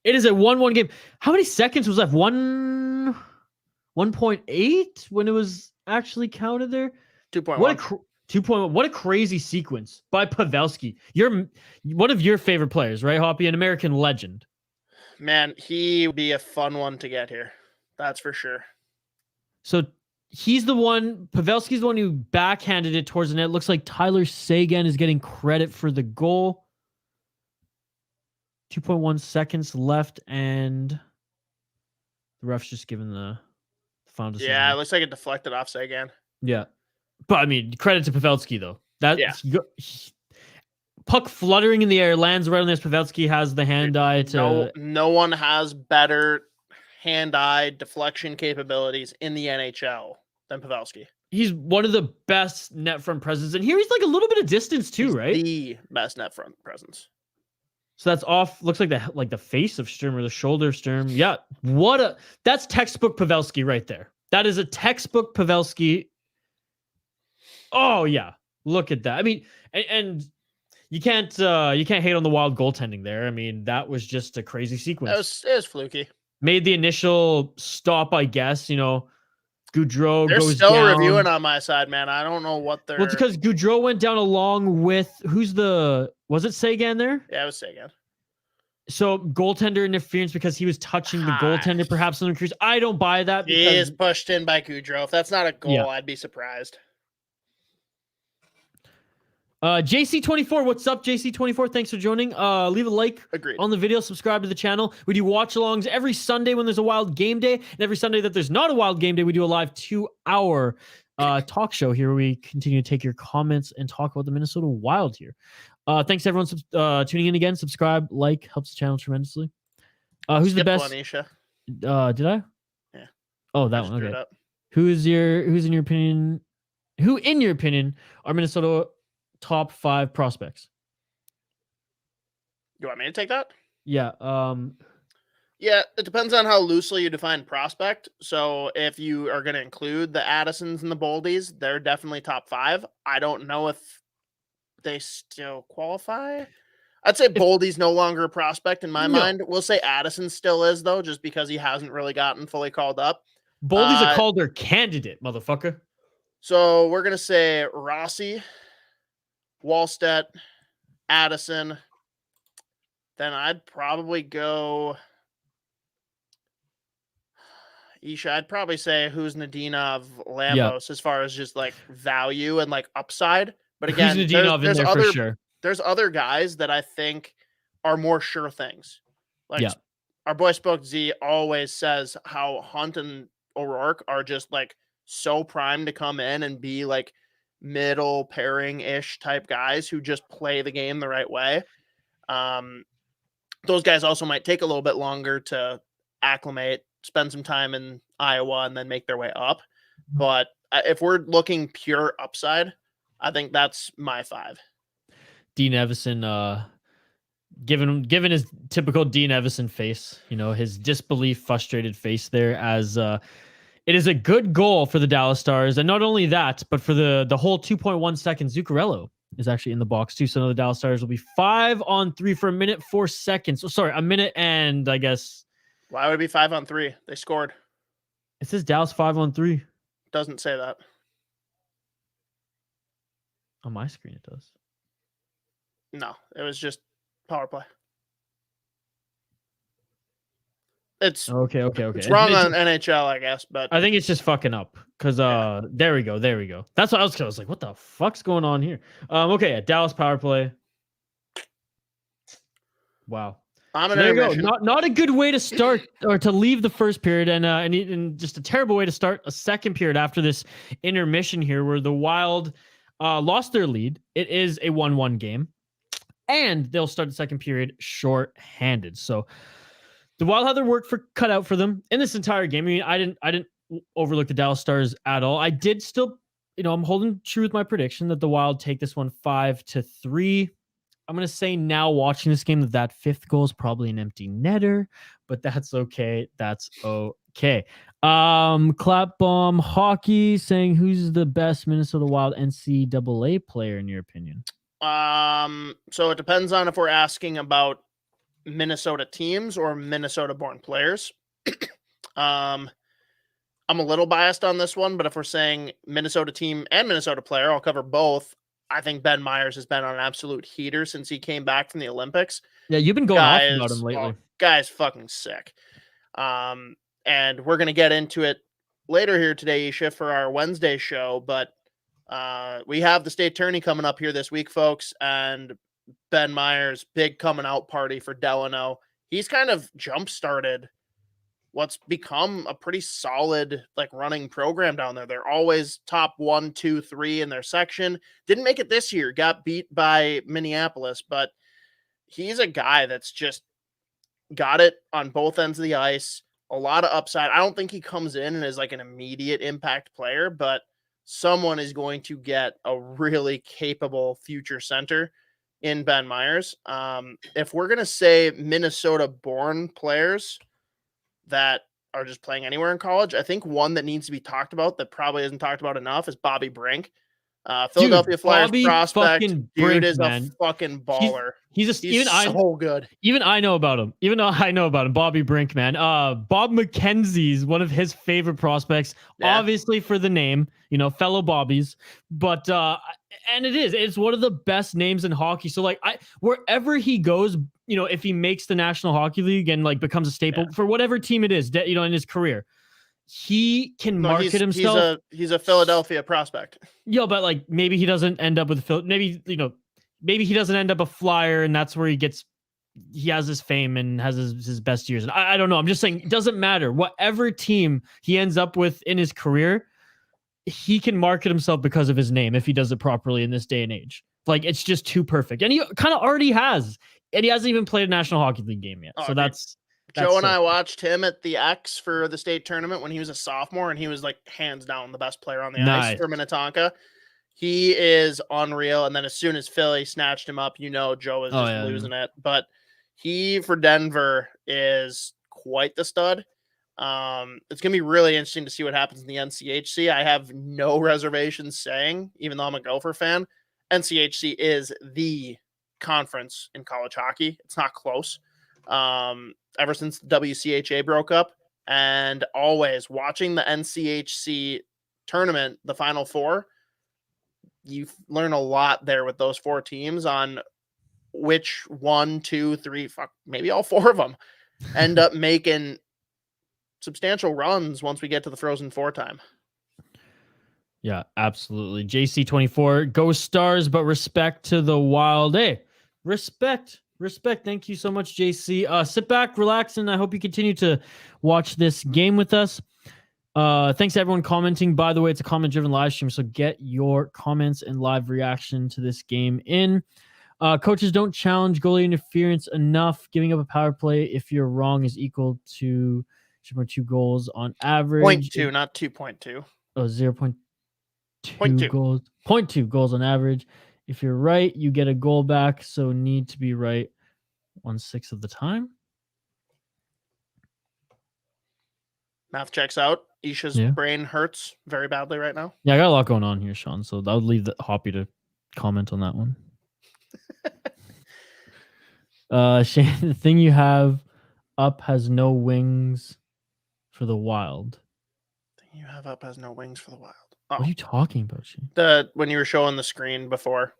It is a 1-1 game. How many seconds was left? 1.8 when it was actually counted there. 2.1. 2.1. What a crazy sequence by Pavelski. You're one of your favorite players, right, Hoppy? An American legend. Man, he would be a fun one to get here. That's for sure. So he's the one. Pavelski's the one who backhanded it towards the net. Looks like Tyler Seguin is getting credit for the goal. 2.1 seconds left, and the ref's just given the final decision. Yeah, it looks like it deflected off Seguin. Yeah. But, I mean, credit to Pavelski, though. Puck fluttering in the air, lands right on this. Pavelski has the hand-eye to... No one has better hand-eye deflection capabilities in the NHL than Pavelski. He's one of the best net front presence. And here he's a little bit of distance, too, right? The best net front presence. So that's off. Looks like the face of Sturm or the shoulder of Sturm. Yeah. That's textbook Pavelski right there. That is a textbook Pavelski. Oh, yeah. Look at that. I mean, and you can't hate on the Wild goaltending there. I mean, that was just a crazy sequence. It was fluky. Made the initial stop, I guess. You know, Goudreau They're goes still down. reviewing on my side, man. I don't know what they're. Well, it's because Goudreau went down along with was it Sagan there? Yeah, I was saying it. So goaltender interference because he was touching the goaltender, perhaps on the crease. I don't buy that. He is pushed in by Goudreau. If that's not a goal, I'd be surprised. JC24, what's up, JC24? Thanks for joining. Leave a like on the video, subscribe to the channel. We do watch-alongs every Sunday when there's a Wild game day, and every Sunday that there's not a Wild game day, we do a live 2-hour talk show here where we continue to take your comments and talk about the Minnesota Wild here. Thanks everyone tuning in again. Subscribe, like, helps the channel tremendously. Who's the best? Did I? Yeah. Oh, that one. Okay. Who's in your opinion? Who in your opinion are Minnesota top 5 prospects? You want me to take that? Yeah. Yeah, it depends on how loosely you define prospect. So if you are going to include the Addisons and the Boldies, they're definitely top 5. I don't know if they still qualify. I'd say Boldy's no longer a prospect in my mind. We'll say Addison still is, though, just because he hasn't really gotten fully called up. Boldy's a Calder candidate, motherfucker. So we're going to say Rossi, Wallstedt, Addison. Then I'd probably go Isha. I'd probably say who's Nadinov, Lambos as far as just like value and like upside. But again, there's other guys that I think are more sure things. Like our boy Spoke Z always says how Hunt and O'Rourke are just like so primed to come in and be like middle pairing-ish type guys who just play the game the right way. Those guys also might take a little bit longer to acclimate, spend some time in Iowa, and then make their way up. But if we're looking pure upside, I think that's my 5. Dean Evison, given his typical Dean Evison face, you know, his disbelief, frustrated face there, as it is a good goal for the Dallas Stars. And not only that, but for the whole 2.1 seconds, Zuccarello is actually in the box too. So the Dallas Stars will be 5-on-3 for 1 minute 4 seconds. Oh, sorry, 1 minute and I guess. Why would it be 5-on-3? They scored. It says Dallas 5-on-3. Doesn't say that. On my screen, it does. No, it was just power play. It's okay. It's wrong on NHL, I guess, but I think it's just fucking up because there we go. That's what I was like, what the fuck's going on here? Okay, Dallas power play. Wow. So there you go. Not a good way to start or to leave the first period, and just a terrible way to start a second period after this intermission here, where the Wild lost their lead. It is a 1-1 game, and they'll start the second period short-handed. So the Wild had their work cut out for them in this entire game. I mean, I didn't overlook the Dallas Stars at all. I did still, I'm holding true with my prediction that the Wild take this one 5-3. I'm going to say now, watching this game, that 5th goal is probably an empty netter, but that's okay. That's okay. Clap Bomb Hockey saying, who's the best Minnesota Wild NCAA player in your opinion? So it depends on if we're asking about Minnesota teams or Minnesota-born players. I'm a little biased on this one, but if we're saying Minnesota team and Minnesota player, I'll cover both. I think Ben Myers has been on an absolute heater since he came back from the Olympics. Yeah, you've been going off about him lately. Guy's fucking sick. And we're going to get into it later here today, Isha, for our Wednesday show. But we have the state tourney coming up here this week, folks. And Ben Myers' big coming out party for Delano. He's kind of jump-started what's become a pretty solid running program down there. They're always top 1, 2, 3 in their section. Didn't make it this year, got beat by Minneapolis, but he's a guy that's just got it on both ends of the ice. A lot of upside. I don't think he comes in and is an immediate impact player, but someone is going to get a really capable future center in Ben Myers. If we're going to say Minnesota-born players that are just playing anywhere in college, I think one that needs to be talked about that probably isn't talked about enough is Bobby Brink. Philadelphia Flyers Bobby prospect. fucking Dude Brink, is man. a fucking baller. He's He's so good. Even I know about him. Even though I know about him, Bobby Brink, man. Bob McKenzie's one of his favorite prospects, Yeah. obviously for the name, fellow Bobbies. But and it's one of the best names in hockey. So like wherever he goes, if he makes the National Hockey League and like becomes a staple for whatever team it is, in his career, he can market himself. He's a Philadelphia prospect. Yeah, but like maybe he doesn't end up with maybe he doesn't end up a Flyer, and that's where he has his fame and has his best years. And I don't know. I'm just saying it doesn't matter. Whatever team he ends up with in his career, he can market himself because of his name if he does it properly in this day and age. Like it's just too perfect. And he kind of already has. And he hasn't even played a National Hockey League game yet. So that's Joe and I watched him at the X for the state tournament when he was a sophomore, and he was like hands down the best player on the ice for Minnetonka. He is unreal. And then as soon as Philly snatched him up, Joe is just losing it. But he for Denver is quite the stud. It's going to be really interesting to see what happens in the NCHC. I have no reservations saying, even though I'm a Gopher fan, NCHC is the conference in college hockey. It's not close. Ever since the WCHA broke up, and always watching the NCHC tournament, the Final Four, you learn a lot there with those four teams on which 1, 2, 3, maybe all four of them end up making substantial runs once we get to the Frozen Four time. Yeah, absolutely. JC24, go Stars, but respect to the Wild. Hey, respect. Thank you so much, JC. Sit back, relax, and I hope you continue to watch this game with us. Thanks to everyone commenting. By the way, it's a comment-driven live stream, so get your comments and live reaction to this game in. Coaches don't challenge goalie interference enough. Giving up a power play if you're wrong is equal to 2 goals on average. 0.2, not 2.2. Oh, 0.2 goals. 0.2 goals on average. If you're right, you get a goal back, so need to be right 1/6 of the time. Math checks out. Isha's brain hurts very badly right now. Yeah, I got a lot going on here, Sean, so I would leave Hoppy to comment on that one. Shane, the thing you have up has no wings for the Wild. The thing you have up has no wings for the Wild. Oh. What are you talking about, Shane? When you were showing the screen before,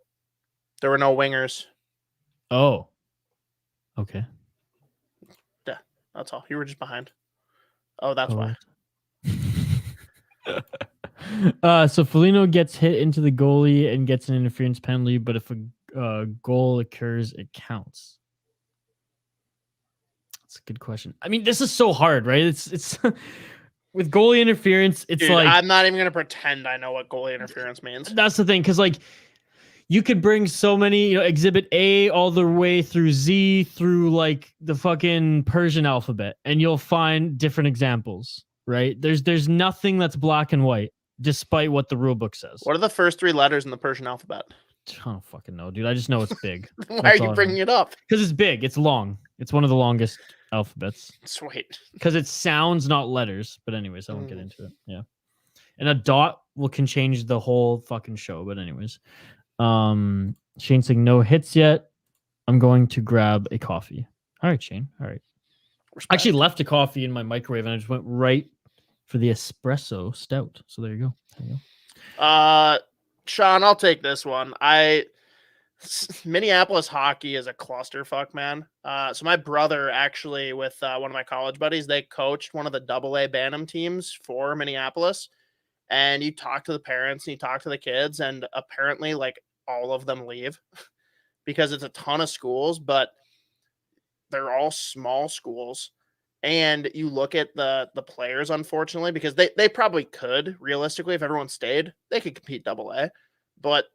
there were no wingers. Oh. Okay. Yeah, that's all. You were just behind. Oh, that's why. So Foligno gets hit into the goalie and gets an interference penalty, but if a goal occurs, it counts. That's a good question. I mean, this is so hard, right? It's with goalie interference, it's like I'm not even gonna pretend I know what goalie interference means. That's the thing, because like you could bring so many, Exhibit A all the way through Z through like the fucking Persian alphabet, and you'll find different examples, right? There's nothing that's black and white, despite what the rule book says. What are the first 3 letters in the Persian alphabet? I don't fucking know, dude. I just know it's big. Why are you bringing it up? Because it's big. It's long. It's one of the longest alphabets. Sweet. Because it's sounds, not letters. But anyways, I won't get into it. Yeah. And a dot can change the whole fucking show. But anyways. Shane saying no hits yet. I'm going to grab a coffee. All right, Shane. All right. I actually left a coffee in my microwave and I just went right for the espresso stout. So there you go. Sean, I'll take this one. Minneapolis hockey is a clusterfuck, man. So my brother actually with one of my college buddies, they coached one of the AA Bantam teams for Minneapolis. And you talk to the parents and you talk to the kids, and apparently like all of them leave because it's a ton of schools, but they're all small schools. And you look at the players, unfortunately, because they probably could realistically, if everyone stayed, they could compete AA, but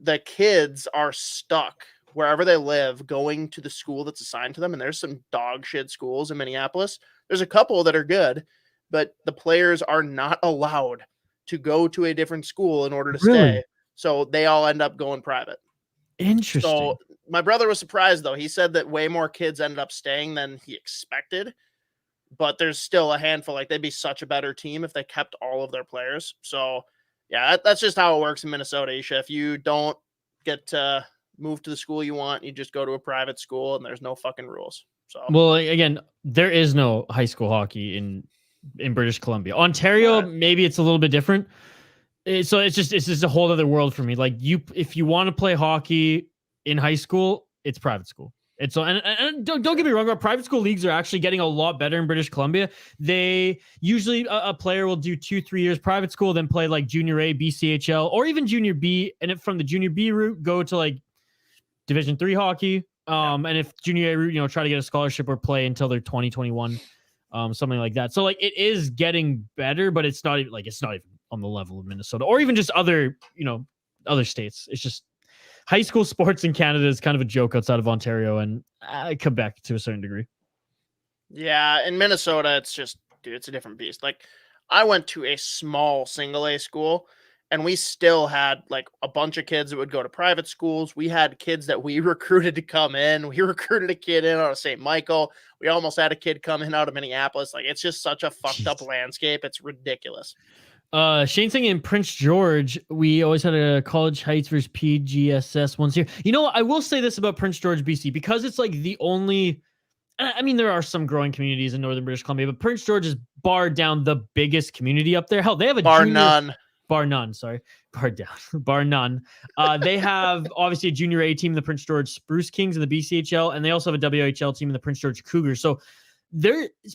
the kids are stuck wherever they live going to the school that's assigned to them. And there's some dog shit schools in Minneapolis. There's a couple that are good, but the players are not allowed to go to a different school in order to stay. So they all end up going private. Interesting. So my brother was surprised though. He said that way more kids ended up staying than he expected, but there's still a handful. Like they'd be such a better team if they kept all of their players. So Yeah, that's just how it works in Minnesota, Isha. If you don't get to move to the school you want, you just go to a private school and there's no fucking rules. So, Well, again, there is no high school hockey in British Columbia. Ontario, Right. maybe it's a little bit different. So it's just a whole other world for me. Like if you want to play hockey in high school, it's private school. It's so and don't get me wrong, our private school leagues are actually getting a lot better in British Columbia. They usually a player will do 2-3 years private school, then play like junior A, BCHL, or even junior B, and if from the junior B route go to like Division 3 hockey. And if junior A route, try to get a scholarship or play until they're 2021, something like that. So like it is getting better, but it's not even on the level of Minnesota or even just other states. It's just high school sports in Canada is kind of a joke outside of Ontario and Quebec to a certain degree. Yeah, in Minnesota, it's just, dude, it's a different beast. Like, I went to a small single A school, and we still had like a bunch of kids that would go to private schools. We had kids that we recruited to come in. We recruited a kid in out of St. Michael. We almost had a kid come in out of Minneapolis. Like, it's just such a fucked up landscape. It's ridiculous. Shane saying in Prince George, we always had a College Heights versus PGSS once a year. I will say this about Prince George, BC, because it's like the only. I mean, there are some growing communities in northern British Columbia, but Prince George is bar down the biggest community up there. Hell, they have a Bar junior, none. Bar none, sorry. Bar down. Bar none. They have obviously a junior A team, the Prince George Spruce Kings in the BCHL, and they also have a WHL team in the Prince George Cougars. So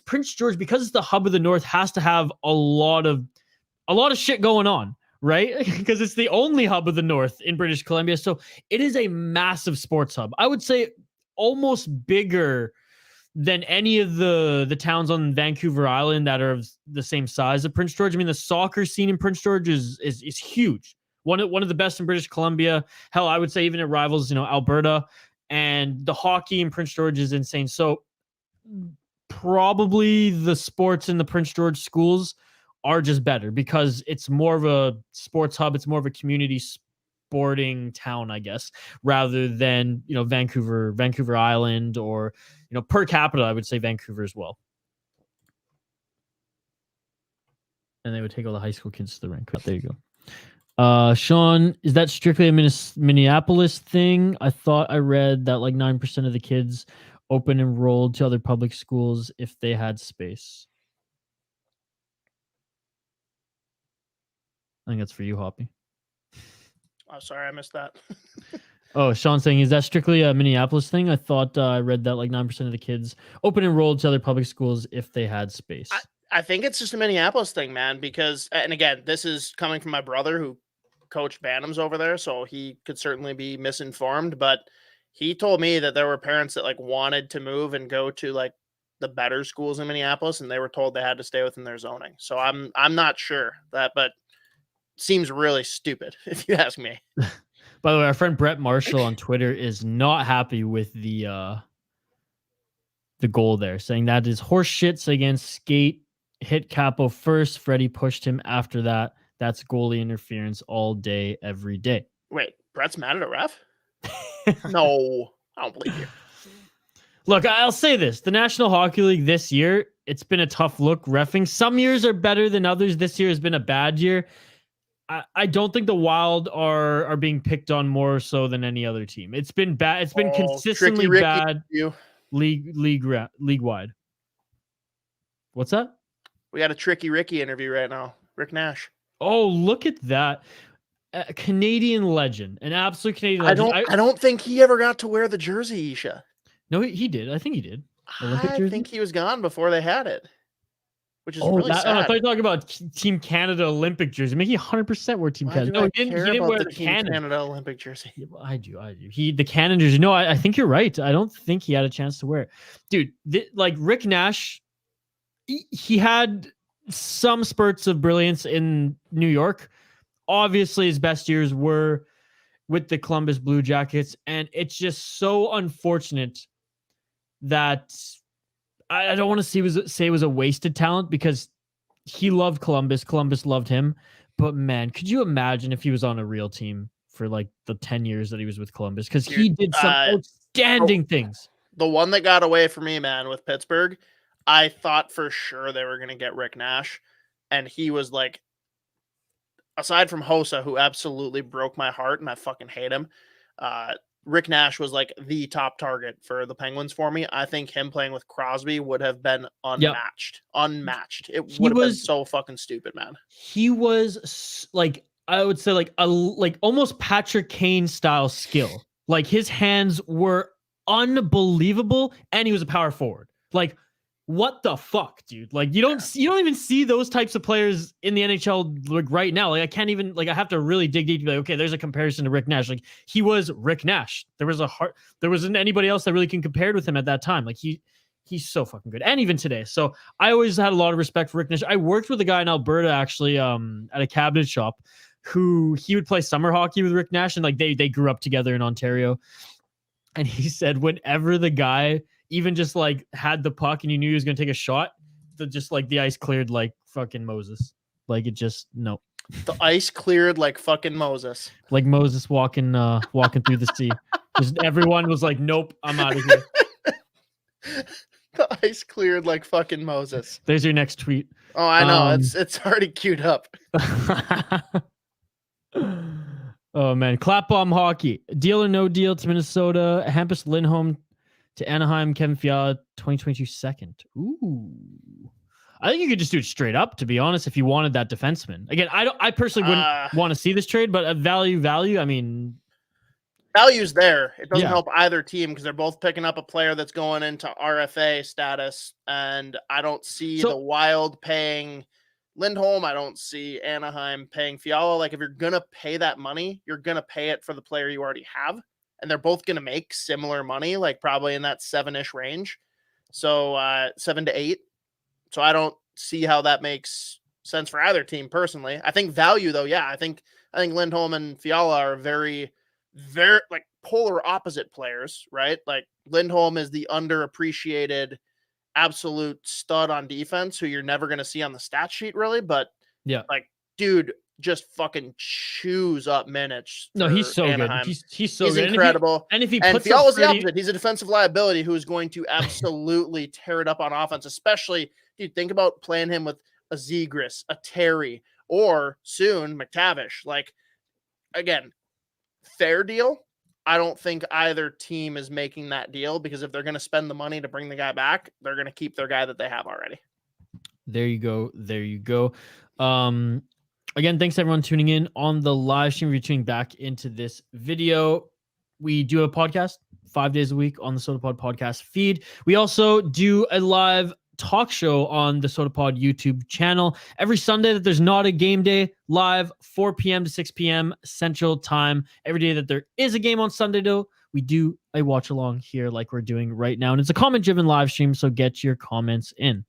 Prince George, because it's the hub of the North, has to have a lot of shit going on, right? Because it's the only hub of the North in British Columbia. So it is a massive sports hub. I would say almost bigger than any of the towns on Vancouver Island that are of the same size of Prince George. I mean, the soccer scene in Prince George is huge. One of the best in British Columbia. Hell, I would say even it rivals, Alberta. And the hockey in Prince George is insane. So probably the sports in the Prince George schools are just better because it's more of a sports hub. It's more of a community sporting town, I guess, rather than, Vancouver Island or, per capita, I would say Vancouver as well. And they would take all the high school kids to the rink. There you go. Sean, is that strictly a Minneapolis thing? I thought I read that like 9% of the kids open enrolled to other public schools if they had space. I think that's for you, Hoppy. Oh, sorry, I missed that. Oh, Sean saying, is that strictly a Minneapolis thing? I thought I read that like 9% of the kids open enrolled to other public schools if they had space. I think it's just a Minneapolis thing, man, because, and again, this is coming from my brother who coached Bantams over there, so he could certainly be misinformed, but he told me that there were parents that like wanted to move and go to like the better schools in Minneapolis, and they were told they had to stay within their zoning. So I'm not sure that, but seems really stupid if you ask me. By the way, our friend Brett Marshall on Twitter is not happy with the goal there, saying that is horse shits against Skate. Hit Capo first. Freddie pushed him after that. That's goalie interference all day, every day. Wait, Brett's mad at a ref? No, I don't believe you. Look, I'll say this. The National Hockey League this year, it's been a tough look reffing. Some years are better than others. This year has been a bad year. I don't think the Wild are being picked on more so than any other team. It's been bad. It's been consistently bad league wide. What's that? We got a Tricky Ricky interview right now. Rick Nash. Oh, look at that. A Canadian legend, an absolute Canadian legend. I don't think he ever got to wear the jersey, Isha. No, he did. I think he did. I think he was gone before they had it, which is really sad. I thought you were talking about Team Canada Olympic jersey. Making 100% wear Team Canada. No, he didn't wear the Canada Olympic jersey. Yeah, well, I do. The Canada jersey. No, I think you're right. I don't think he had a chance to wear it. Dude, like Rick Nash, he had some spurts of brilliance in New York. Obviously, his best years were with the Columbus Blue Jackets, and it's just so unfortunate that I don't want to say it was a wasted talent because he loved Columbus. Columbus loved him. But man, could you imagine if he was on a real team for like the 10 years that he was with Columbus? Because he did some outstanding things. The one that got away from me, man, with Pittsburgh, I thought for sure they were going to get Rick Nash. And he was like aside from Hossa, who absolutely broke my heart and I fucking hate him, Rick Nash was like the top target for the Penguins for me. I think him playing with Crosby would have been unmatched. Unmatched. It would have been so fucking stupid, man. He was like, I would say like almost Patrick Kane style skill. Like his hands were unbelievable, and he was a power forward. Like, what the fuck, dude? Like you don't even see those types of players in the NHL like right now. Like I can't even I have to really dig deep to be like, okay, there's a comparison to Rick Nash. Like he was Rick Nash. There wasn't anybody else that really can compare with him at that time. Like he's so fucking good. And even today. So I always had a lot of respect for Rick Nash. I worked with a guy in Alberta actually at a cabinet shop who he would play summer hockey with Rick Nash, and like they grew up together in Ontario. And he said whenever the guy even just like had the puck and you knew he was going to take a shot, the ice cleared like fucking Moses. Like it just, no. The ice cleared like fucking Moses. Like Moses walking through the sea. Just everyone was like, nope, I'm out of here. The ice cleared like fucking Moses. There's your next tweet. Oh, I know. It's already queued up. Oh man. Clap bomb hockey. Deal or no deal to Minnesota. Hampus Lindholm to Anaheim, Kevin Fiala, 2022 second. Ooh. I think you could just do it straight up, to be honest, if you wanted that defenseman. Again, I personally wouldn't want to see this trade, but value, I mean... Value's there. It doesn't help either team because they're both picking up a player that's going into RFA status, and I don't see the Wild paying Lindholm. I don't see Anaheim paying Fiala. Like, if you're going to pay that money, you're going to pay it for the player you already have. And they're both going to make similar money, like probably in that 7-ish range. So 7 to 8. So I don't see how that makes sense for either team personally. I think value though. Yeah. I think Lindholm and Fiala are very, very like polar opposite players, right? Like Lindholm is the underappreciated absolute stud on defense who you're never going to see on the stat sheet really. But yeah, like dude, just fucking chews up minutes. No, he's so Anaheim. Good. He's so good. Incredible. And if he Fiala's the opposite. He's a defensive liability who is going to absolutely tear it up on offense, especially, dude, think about playing him with a Zegras, a Terry, or soon McTavish. Like, again, fair deal. I don't think either team is making that deal because if they're going to spend the money to bring the guy back, they're going to keep their guy that they have already. There you go. Again, thanks everyone tuning in on the live stream. We're tuning back into this video. We do a podcast 5 days a week on the Sota Pod podcast feed. We also do a live talk show on the Sota Pod YouTube channel every Sunday that there's not a game day, live 4 p.m. to 6 p.m. Central Time. Every day that there is a game on Sunday, though, we do a watch along here like we're doing right now. And it's a comment-driven live stream, so get your comments in.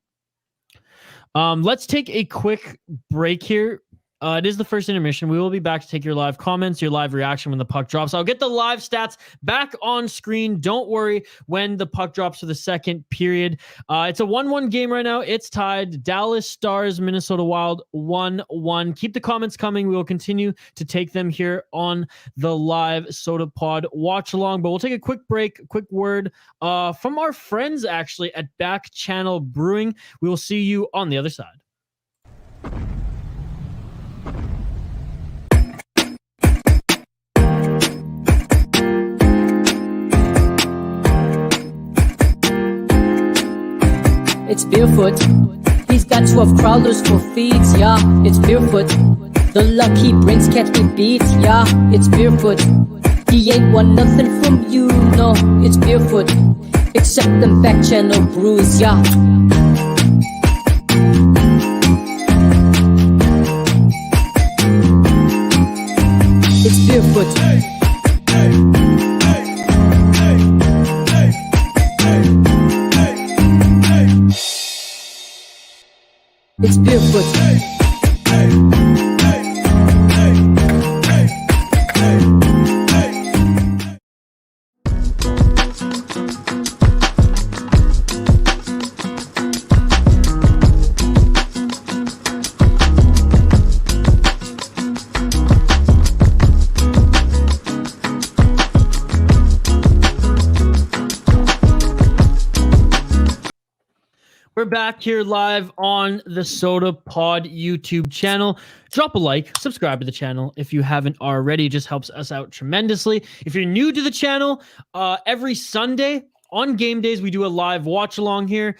Let's take a quick break here. It is the first intermission. We will be back to take your live comments, your live reaction when the puck drops. I'll get the live stats back on screen. Don't worry when the puck drops for the second period. It's a 1-1 game right now. It's tied. Dallas Stars, Minnesota Wild 1-1. Keep the comments coming. We will continue to take them here on the live Sota Pod watch along. But we'll take a quick break, quick word from our friends actually at Back Channel Brewing. We will see you on the other side. It's barefoot. He's got 12 crawlers for feeds, yeah. It's barefoot. The luck he brings can't be beat, yeah. It's barefoot. He ain't want nothing from you, no. It's barefoot. Except them back channel brews, yeah. It's barefoot. It's barefoot. We're back here live on the Sota Pod YouTube channel. Drop a like, subscribe to the channel if you haven't already. It just helps us out tremendously. If you're new to the channel, every Sunday on game days, we do a live watch along here.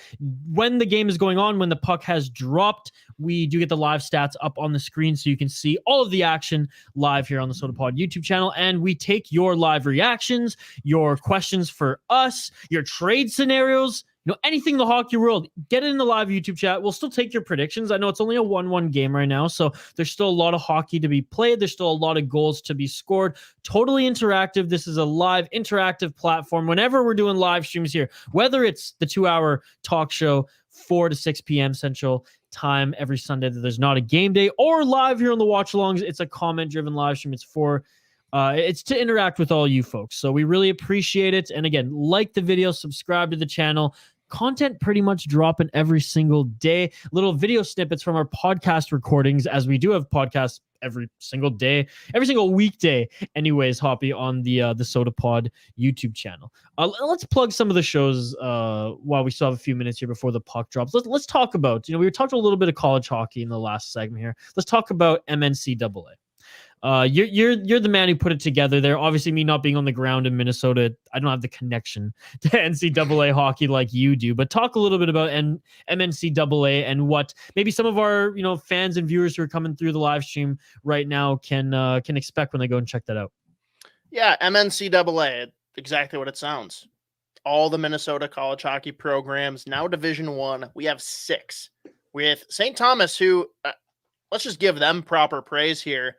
When the game is going on, when the puck has dropped, we do get the live stats up on the screen so you can see all of the action live here on the Sota Pod YouTube channel. And we take your live reactions, your questions for us, your trade scenarios, anything in the hockey world, get it in the live YouTube chat. We'll still take your predictions. I know it's only a 1-1 game right now, so there's still a lot of hockey to be played. There's still a lot of goals to be scored. Totally interactive. This is a live interactive platform. Whenever we're doing live streams here, whether it's the 2-hour talk show, 4 to 6 p.m. Central Time every Sunday that there's not a game day, or live here on the Watchalongs, it's a comment-driven live stream. It's to interact with all you folks. So we really appreciate it. And again, like the video, subscribe to the channel. Content pretty much dropping every single day. Little video snippets from our podcast recordings, as we do have podcasts every single day, every single weekday. Anyways, Hoppy, on the Sota Pod YouTube channel. Let's plug some of the shows while we still have a few minutes here before the puck drops. Let's talk about, we talked a little bit of college hockey in the last segment here. Let's talk about MNCAA. You're the man who put it together there. Obviously, me not being on the ground in Minnesota, I don't have the connection to NCAA hockey like you do. But talk a little bit about MNCAA and what maybe some of our fans and viewers who are coming through the live stream right now can expect when they go and check that out. Yeah, MNCAA, exactly what it sounds. All the Minnesota college hockey programs, now Division I. We have 6 with St. Thomas, who let's just give them proper praise here.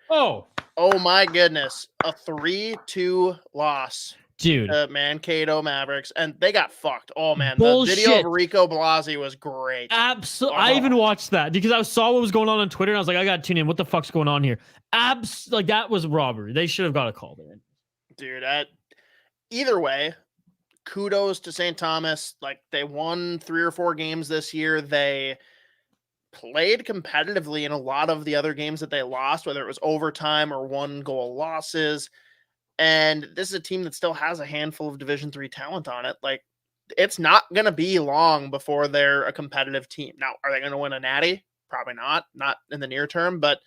Oh my goodness. A 3-2 loss. Dude. Mankato Mavericks. And they got fucked. Oh, man. Bullshit. The video of Rico Blasi was great. Absolutely. I even watched that because I saw what was going on Twitter. And I was like, I got to tune in. What the fuck's going on here? That was robbery. They should have got a call there. Dude, either way, kudos to St. Thomas. They won 3 or 4 games this year. They played competitively in a lot of the other games that they lost, whether it was overtime or 1-goal losses. And this is a team that still has a handful of Division III talent on it. It's not going to be long before they're a competitive team. Now, are they going to win a natty? Probably not in the near term, but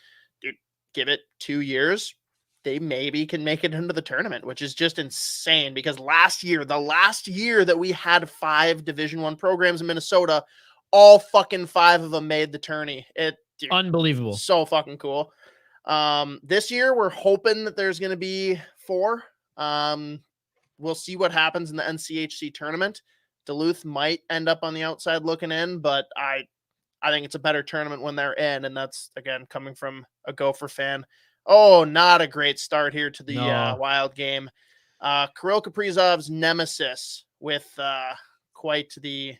dude, give it 2 years. They maybe can make it into the tournament, which is just insane because the last year that we had 5 Division I programs in Minnesota, all fucking 5 of them made the tourney. Dude, unbelievable. So fucking cool. This year we're hoping that there's going to be 4. We'll see what happens in the NCHC tournament. Duluth might end up on the outside looking in, but I think it's a better tournament when they're in. And that's, again, coming from a Gopher fan. Oh, not a great start here to the Wild game. Kirill Kaprizov's nemesis with quite the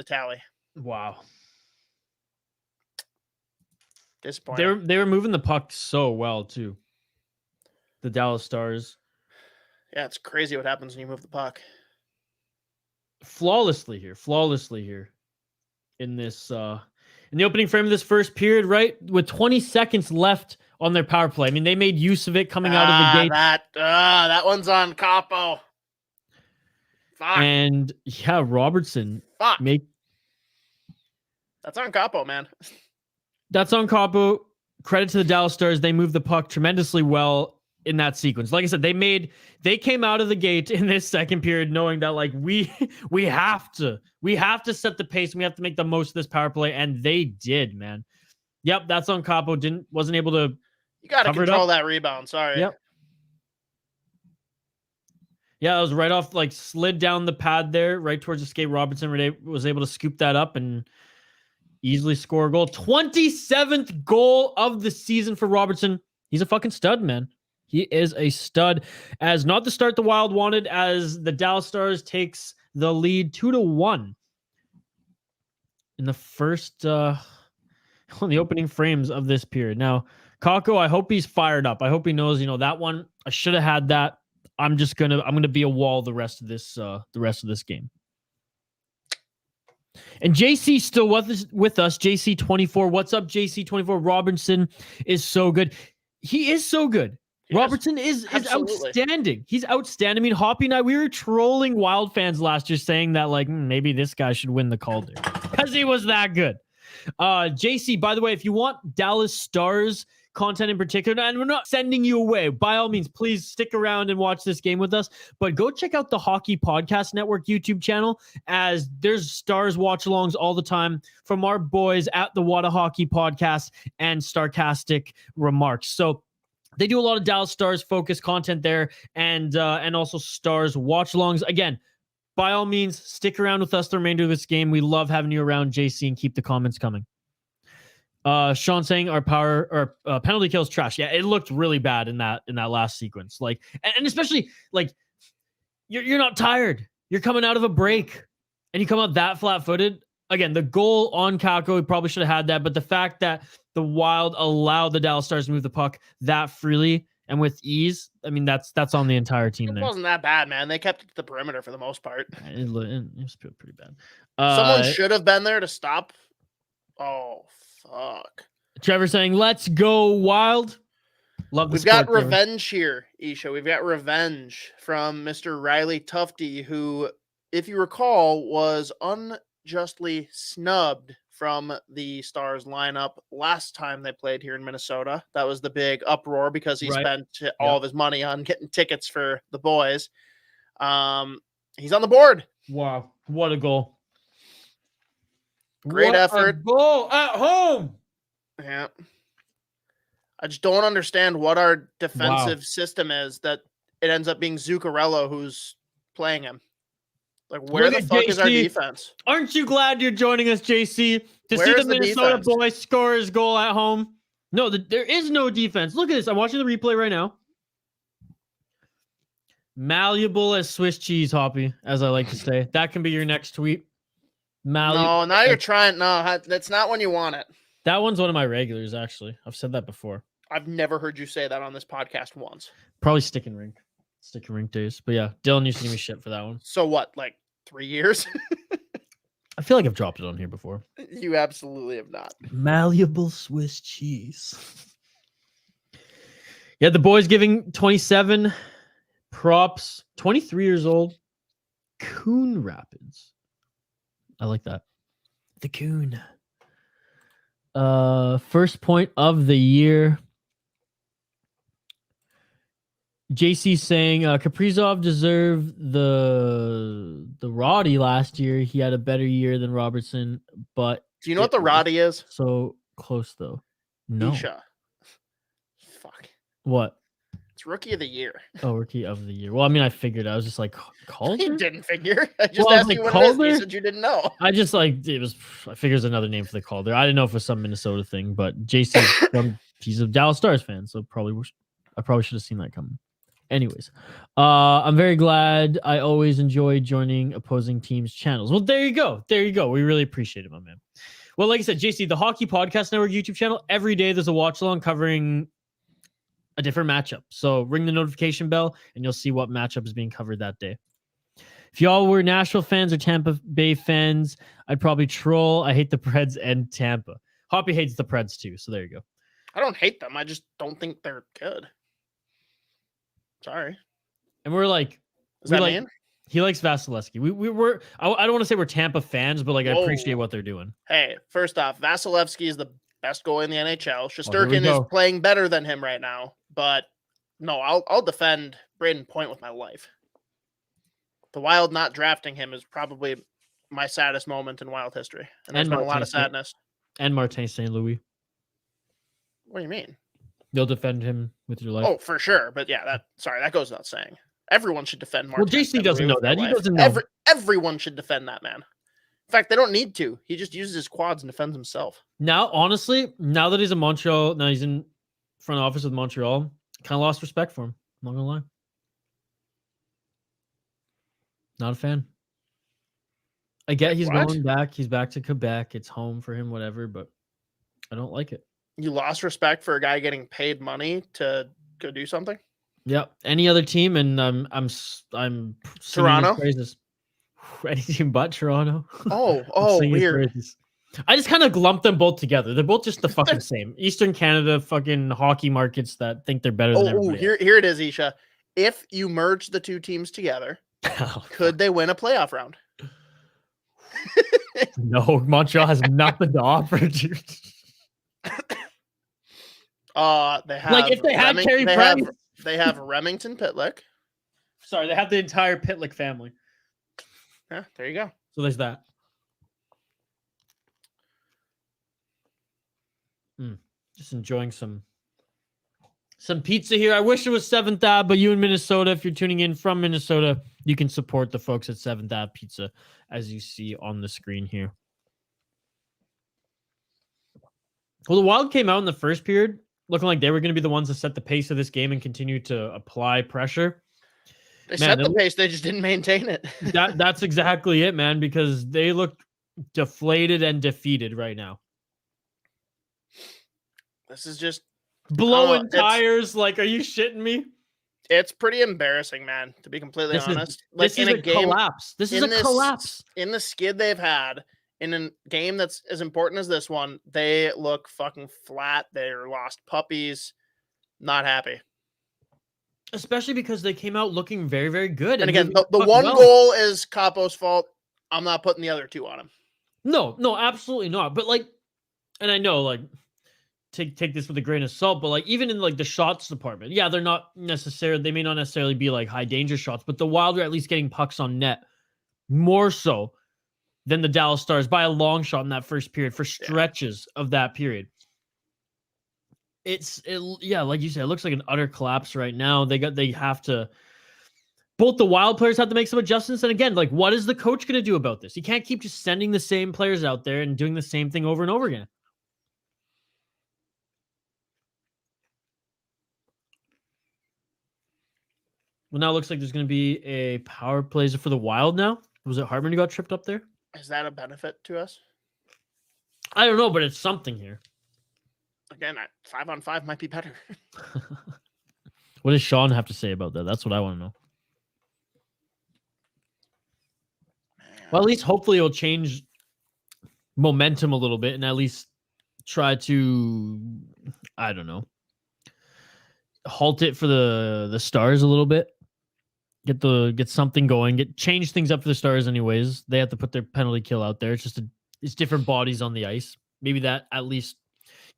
tally. Wow. Disappointing. They were moving the puck so well too. The Dallas Stars. Yeah, it's crazy what happens when you move the puck. Flawlessly here in this in the opening frame of this first period, right? With 20 seconds left on their power play. I mean, they made use of it coming out of the gate. That one's on Capo. Fuck. And yeah, Robertson. Fuck. That's on Capo, man. That's on Capo. Credit to the Dallas Stars. They moved the puck tremendously well in that sequence. Like I said, they came out of the gate in this second period knowing that we have to set the pace and we have to make the most of this power play, and they did, man. Yep, that's on Capo. Wasn't able to. You got to control that rebound. Sorry. Yep. Yeah, it was right off, slid down the pad there, right towards the skate. Robertson was able to scoop that up and easily score a goal. 27th goal of the season for Robertson. He's a fucking stud, man. He is a stud. As not the start the Wild wanted, as the Dallas Stars takes the lead 2-1 in the first, on the opening frames of this period. Now, Kako, I hope he's fired up. I hope he knows, that one, I should have had that. I'm going to be a wall the rest of this game. And JC still with us. JC24. What's up, JC24? Robertson is so good. He is so good. Yes, Robertson is outstanding. He's outstanding. I mean, Hoppy and I, we were trolling Wild fans last year saying that, maybe this guy should win the Calder. because he was that good. JC, by the way, if you want Dallas Stars content in particular, and we're not sending you away, by all means, please stick around and watch this game with us, but go check out the Hockey Podcast Network YouTube channel, as there's Stars watch-alongs all the time from our boys at the Wada Hockey Podcast and Starcastic Remarks. So they do a lot of Dallas Stars focused content there, and also Stars watch-alongs. Again, by all means, stick around with us the remainder of this game. We love having you around, JC, and keep the comments coming. Sean saying our penalty kills trash. Yeah, it looked really bad in that last sequence. Like, and especially like you're not tired. You're coming out of a break, and you come out that flat-footed. Again, the goal on Kako, we probably should have had that, but the fact that the Wild allowed the Dallas Stars to move the puck that freely and with ease, I mean, that's on the entire team there. It wasn't that bad, man. They kept it to the perimeter for the most part. It was pretty bad. Someone should have been there to stop. Oh, fuck. Trevor saying, let's go Wild. Love the We've got sport, revenge here, Isha. We've got revenge from Mr. Riley Tufte, who, if you recall, was unjustly snubbed from the Stars lineup last time they played here in Minnesota. That was the big uproar because he spent all of his money on getting tickets for the boys. He's on the board. Wow, what a goal. Great effort. Goal at home. Yeah. I just don't understand what our defensive system is that it ends up being Zuccarello who's playing him. Like, where the fuck is our defense? Aren't you glad you're joining us, JC, to see the Minnesota boys score his goal at home? No, there is no defense. Look at this. I'm watching the replay right now. Malleable as Swiss cheese, Hoppy, as I like to say. That can be your next tweet. No, now you're trying. No, that's not when you want it. That one's one of my regulars, actually. I've said that before. I've never heard you say that on this podcast once. Probably stick and rink days. But yeah, Dylan used to give me shit for that one. So what, like 3 years? I feel like I've dropped it on here before. You absolutely have not. Malleable Swiss cheese. Yeah, the boys giving 27 props, 23 years old. Coon Rapids. I like that. The Coon. First point of the year. JC saying Kaprizov deserved the Roddy last year. He had a better year than Robertson, but do you know what the Roddy is? So close though. No. Misha. Fuck. What? It's Rookie of the Year. Oh, Rookie of the Year. Well, I mean, I figured. I was just like, Calder? You didn't figure. I just asked you what it is. You said you didn't know. I just like it was. I figured it's another name for the Calder. I didn't know if it was some Minnesota thing, but JC, he's a Dallas Stars fan, so I probably should have seen that coming. Anyways, I'm very glad. I always enjoy joining opposing teams' channels. Well, there you go. We really appreciate it, my man. Well, like I said, JC, the Hockey Podcast Network YouTube channel, every day there's a watch along covering a different matchup. So ring the notification bell and you'll see what matchup is being covered that day. If y'all were Nashville fans or Tampa Bay fans, I'd probably troll. I hate the Preds and Tampa. Hoppy hates the Preds too. So there you go. I don't hate them. I just don't think they're good. Sorry. And we're like, he likes Vasilevsky. I don't want to say we're Tampa fans, but like, I appreciate what they're doing. Hey, first off, Vasilevsky is the best goalie in the NHL. Shesterkin is playing better than him right now, but no, I'll defend Braden Point with my life. The Wild not drafting him is probably my saddest moment in Wild history. And there's been a lot of sadness. And Martin St. Louis. What do you mean? You'll defend him with your life. Oh, for sure. But yeah, that goes without saying. Everyone should defend Martin. Well, JC doesn't know that. He doesn't know. Everyone should defend that man. In fact, they don't need to. He just uses his quads and defends himself. Now, honestly, now that he's in Montreal, now he's in front office with Montreal, kind of lost respect for him. I'm not gonna lie. Not a fan. I get he's going back. He's back to Quebec. It's home for him, whatever, but I don't like it. You lost respect for a guy getting paid money to go do something? Yeah. Any other team, and I'm Toronto? Praises. Any team but Toronto. Oh, weird. I just kind of lumped them both together. They're both just the fucking same. Eastern Canada fucking hockey markets that think they're better than everybody. Here it is, Isha. If you merge the two teams together, could they win a playoff round? No, Montreal has nothing to offer, dude. They have Like if they had Carey Price. They have Remington Pitlick. Sorry, they have the entire Pitlick family. Yeah, there you go. So there's that. Just enjoying some pizza here. I wish it was 7th Ave, but you in Minnesota, if you're tuning in from Minnesota, you can support the folks at 7th Ave Pizza, as you see on the screen here. Well, the Wild came out in the first period looking like they were going to be the ones to set the pace of this game and continue to apply pressure. They set the pace, they just didn't maintain it. That's exactly it, man, because they look deflated and defeated right now. This is just blowing tires. Like, are you shitting me? It's pretty embarrassing, man, to be completely honest. This is a collapse. This is a collapse. In the skid they've had, in a game that's as important as this one, they look fucking flat. They're lost puppies. Not happy. Especially because they came out looking very, very good. And again, the one goal is Capo's fault. I'm not putting the other two on him. No, absolutely not. But like, and I know, like, take this with a grain of salt, but like even in like the shots department, yeah, they may not necessarily be like high danger shots, but the Wild are at least getting pucks on net more so than the Dallas Stars by a long shot in that first period for stretches of that period. Yeah, like you said, it looks like an utter collapse right now. Both the Wild players have to make some adjustments. And again, like, what is the coach going to do about this? He can't keep just sending the same players out there and doing the same thing over and over again. Well, now it looks like there's going to be a power play for the Wild now. Was it Hartman who got tripped up there? Is that a benefit to us? I don't know, but it's something here. Again, 5-on-5 might be better. What does Sean have to say about that? That's what I want to know. Man. Well, at least hopefully it'll change momentum a little bit and at least try to, I don't know, halt it for the Stars a little bit. Get something going. Change things up for the Stars anyways. They have to put their penalty kill out there. It's different bodies on the ice. Maybe that at least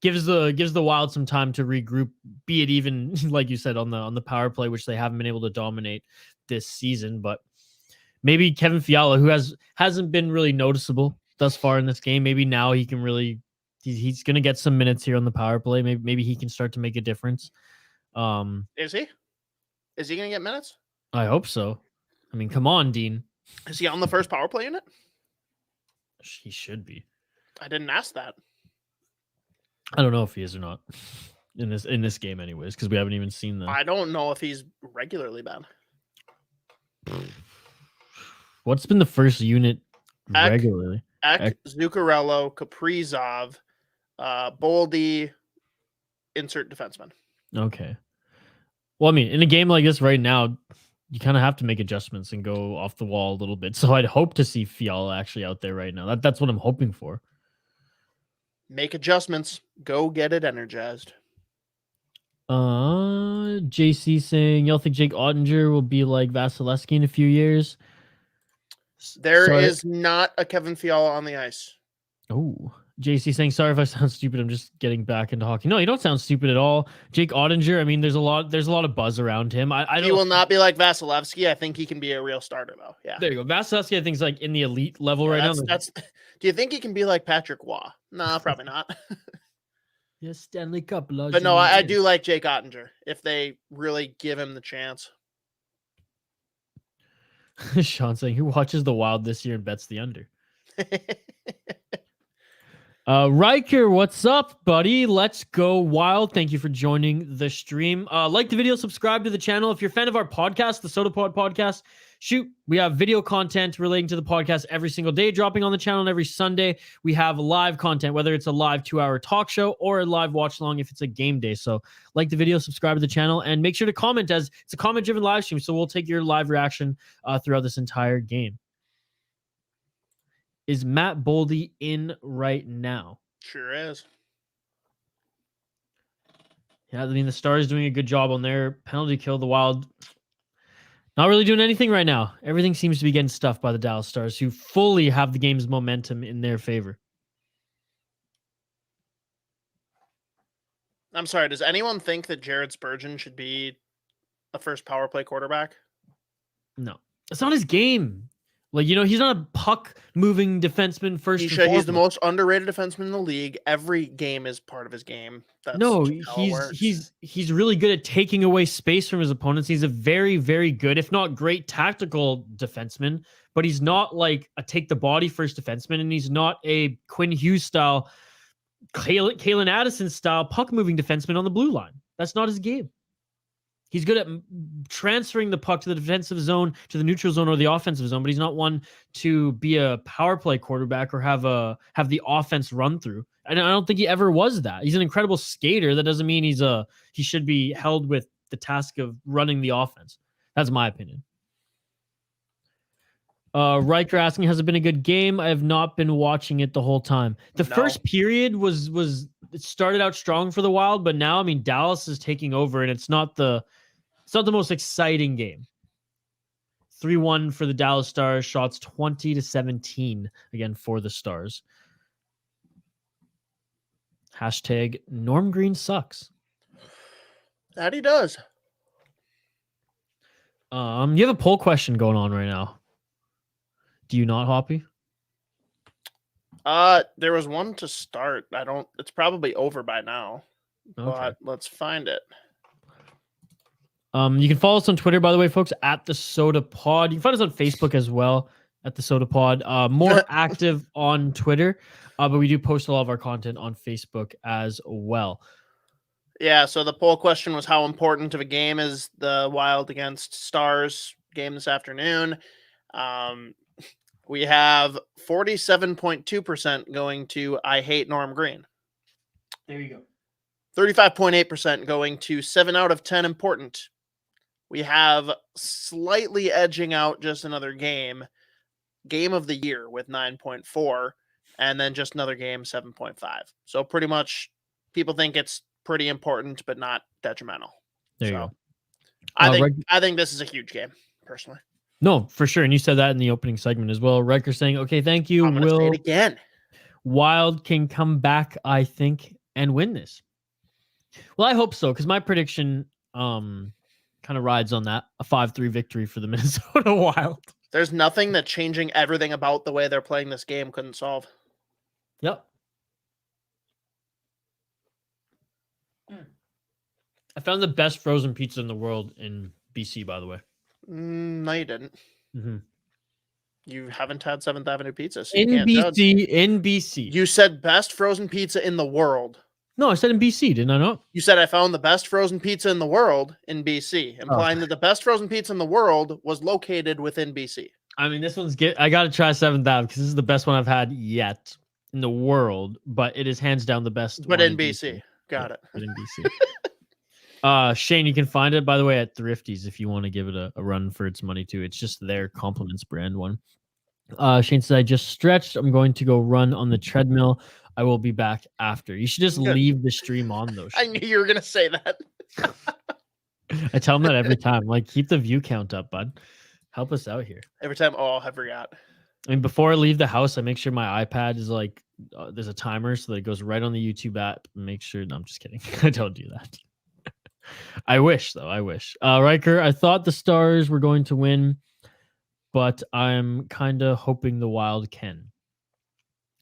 gives the Wild some time to regroup, be it even like you said on the power play, which they haven't been able to dominate this season. But maybe Kevin Fiala, who hasn't been really noticeable thus far in this game, maybe now he can really he's gonna get some minutes here on the power play. Maybe he can start to make a difference. Is he gonna get minutes? I hope so. I mean, come on, Dean. Is he on the first power play unit? He should be. I didn't ask that. I don't know if he is or not in this game, anyways, because we haven't even seen that. I don't know if he's regularly bad. What's been the first unit regularly? Zuccarello, Kaprizov, Boldy, insert defenseman. Okay. Well, I mean, in a game like this right now, you kind of have to make adjustments and go off the wall a little bit. So I'd hope to see Fiala actually out there right now. That's what I'm hoping for. Make adjustments. Go get it energized. JC saying, y'all think Jake Ottinger will be like Vasilevsky in a few years? There is not a Kevin Fiala on the ice. Oh, JC saying, sorry if I sound stupid. I'm just getting back into hockey. No, you don't sound stupid at all. Jake Ottinger, I mean, there's a lot of buzz around him. He will not be like Vasilevsky. I think he can be a real starter, though. Yeah. There you go. Vasilevsky, I think, is like in the elite level right now. Do you think he can be like Patrick Waugh? No, probably not. Yes, Stanley Cup. But no, I do like Jake Ottinger if they really give him the chance. Sean saying, who watches the Wild this year and bets the under? Riker, what's up, buddy? Let's go Wild. Thank you for joining the stream. Like the video, subscribe to the channel. If you're a fan of our podcast, the Sota Pod podcast, we have video content relating to the podcast every single day, dropping on the channel, and every Sunday we have live content, whether it's a live 2-hour talk show or a live watch along if it's a game day. So like the video, subscribe to the channel, and make sure to comment, as it's a comment-driven live stream, so we'll take your live reaction throughout this entire game. Is Matt Boldy in right now? Sure is. Yeah, I mean, the Stars doing a good job on their penalty kill. The Wild Not really doing anything right now. Everything seems to be getting stuffed by the Dallas Stars, who fully have the game's momentum in their favor. I'm sorry. Does anyone think that Jared Spurgeon should be a first power play quarterback? No, it's not his game. Like, he's not a puck-moving defenseman first and He's foremost. the most underrated defenseman in the league. Every game is part of his game. That's No, just how it works. he's really good at taking away space from his opponents. He's a very, very good, if not great, tactical defenseman, but he's not like a take the body first defenseman, and he's not a Quinn Hughes style, Kalen Addison style puck moving defenseman on the blue line. That's not his game. He's good at transferring the puck to the defensive zone, to the neutral zone, or the offensive zone, but he's not one to be a power play quarterback or have the offense run through. And I don't think he ever was that. He's an incredible skater. That doesn't mean he should be held with the task of running the offense. That's my opinion. Riker asking, has it been a good game? I have not been watching it the whole time. The first period was it started out strong for the Wild, but now, I mean, Dallas is taking over, and it's not the most exciting game. 3-1 for the Dallas Stars. Shots 20-17 again for the Stars. Hashtag Norm Green sucks. That he does. You have a poll question going on right now. Do you not, Hoppy? There was one to start. It's probably over by now. Okay. But let's find it. You can follow us on Twitter, by the way, folks, at the Sota Pod. You can find us on Facebook as well at the Sota Pod. More active on Twitter, but we do post a lot of our content on Facebook as well. Yeah, so the poll question was, how important of a game is the Wild against Stars game this afternoon? We have 47.2% going to I hate Norm Green. There you go. 35.8% going to 7 out of 10 important. We have slightly edging out just another game of the year with 9.4, and then just another game 7.5. So pretty much people think it's pretty important, but not detrimental. There you go. I think this is a huge game, personally. No, for sure. And you said that in the opening segment as well. Riker saying, okay, thank you. I'm going to say it again. Wild can come back, I think, and win this. Well, I hope so, because my prediction kind of rides on that. A 5-3 victory for the Minnesota Wild. There's nothing that changing everything about the way they're playing this game couldn't solve. Yep. I found the best frozen pizza in the world in BC, by the way. No, you didn't. Mm-hmm. You haven't had 7th Avenue pizza, so In you can't judge. in BC. You said best frozen pizza in the world. No, I said in BC, didn't I not? You said I found the best frozen pizza in the world in BC, implying that the best frozen pizza in the world was located within BC. I mean, this one's I got to try 7th Ave because this is the best one I've had yet in the world, but it is hands down the best. But one in BC. Got it. But in BC. Shane, you can find it, by the way, at Thrifties if you want to give it a run for its money, too. It's just their Compliments brand one. Shane says, I just stretched. I'm going to go run on the treadmill. I will be back after. You should just leave the stream on, though. I knew you were going to say that. I tell them that every time. Like, keep the view count up, bud. Help us out here. Every time. Oh, I forgot. I mean, before I leave the house, I make sure my iPad is like, there's a timer so that it goes right on the YouTube app. Make sure. No, I'm just kidding. I don't do that. I wish, though. I wish. Riker, I thought the Stars were going to win, but I'm kind of hoping the Wild can.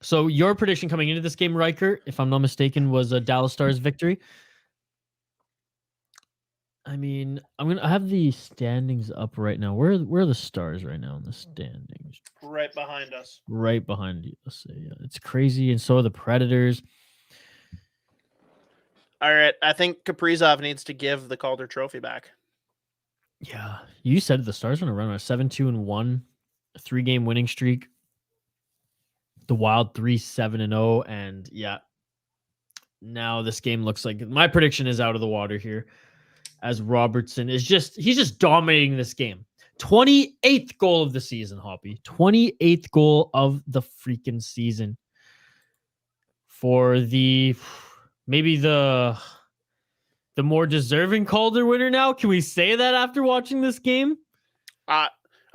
So your prediction coming into this game, Riker, if I'm not mistaken, was a Dallas Stars victory. I mean, I have the standings up right now. Where are the Stars right now in the standings? Right behind us. Right behind you. Let's say, yeah, it's crazy, and so are the Predators. All right, I think Kaprizov needs to give the Calder Trophy back. Yeah, you said the Stars are going to run a 7-2-1, a 3-game winning streak. The Wild 3-7-0, and yeah, now this game looks like my prediction is out of the water here, as Robertson is he's just dominating this game. 28th goal of the season, Hoppy. 28th goal of the freaking season for maybe the more deserving Calder winner now. Can we say that after watching this game? I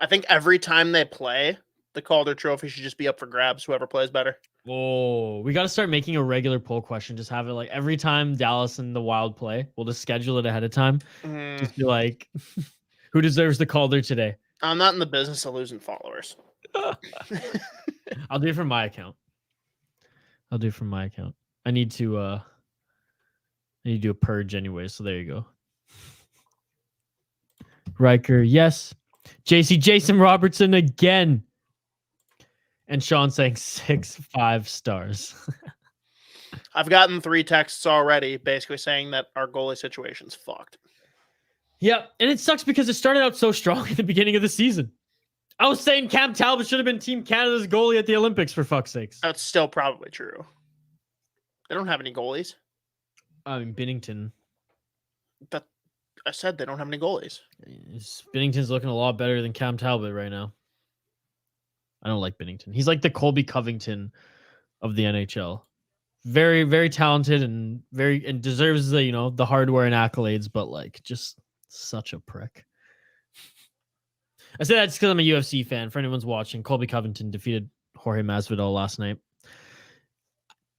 think every time they play, the Calder Trophy should just be up for grabs. Whoever plays better. Oh, we got to start making a regular poll question. Just have it like every time Dallas and the Wild play, we'll just schedule it ahead of time. Just be like, who deserves the Calder today? I'm not in the business of losing followers. I'll do it from my account. I need to do a purge anyway, so there you go. Riker, yes. Jason Robertson again. And Sean saying 5 stars. I've gotten 3 texts already basically saying that our goalie situation's fucked. Yeah, and it sucks because it started out so strong at the beginning of the season. I was saying Cam Talbot should have been Team Canada's goalie at the Olympics, for fuck's sakes. That's still probably true. They don't have any goalies. I mean, Binnington. I said they don't have any goalies. Binnington's looking a lot better than Cam Talbot right now. I don't like Binnington. He's like the Colby Covington of the NHL. Very, very talented and deserves the the hardware and accolades, but like just such a prick. I say that just because I'm a UFC fan. For anyone's watching, Colby Covington defeated Jorge Masvidal last night.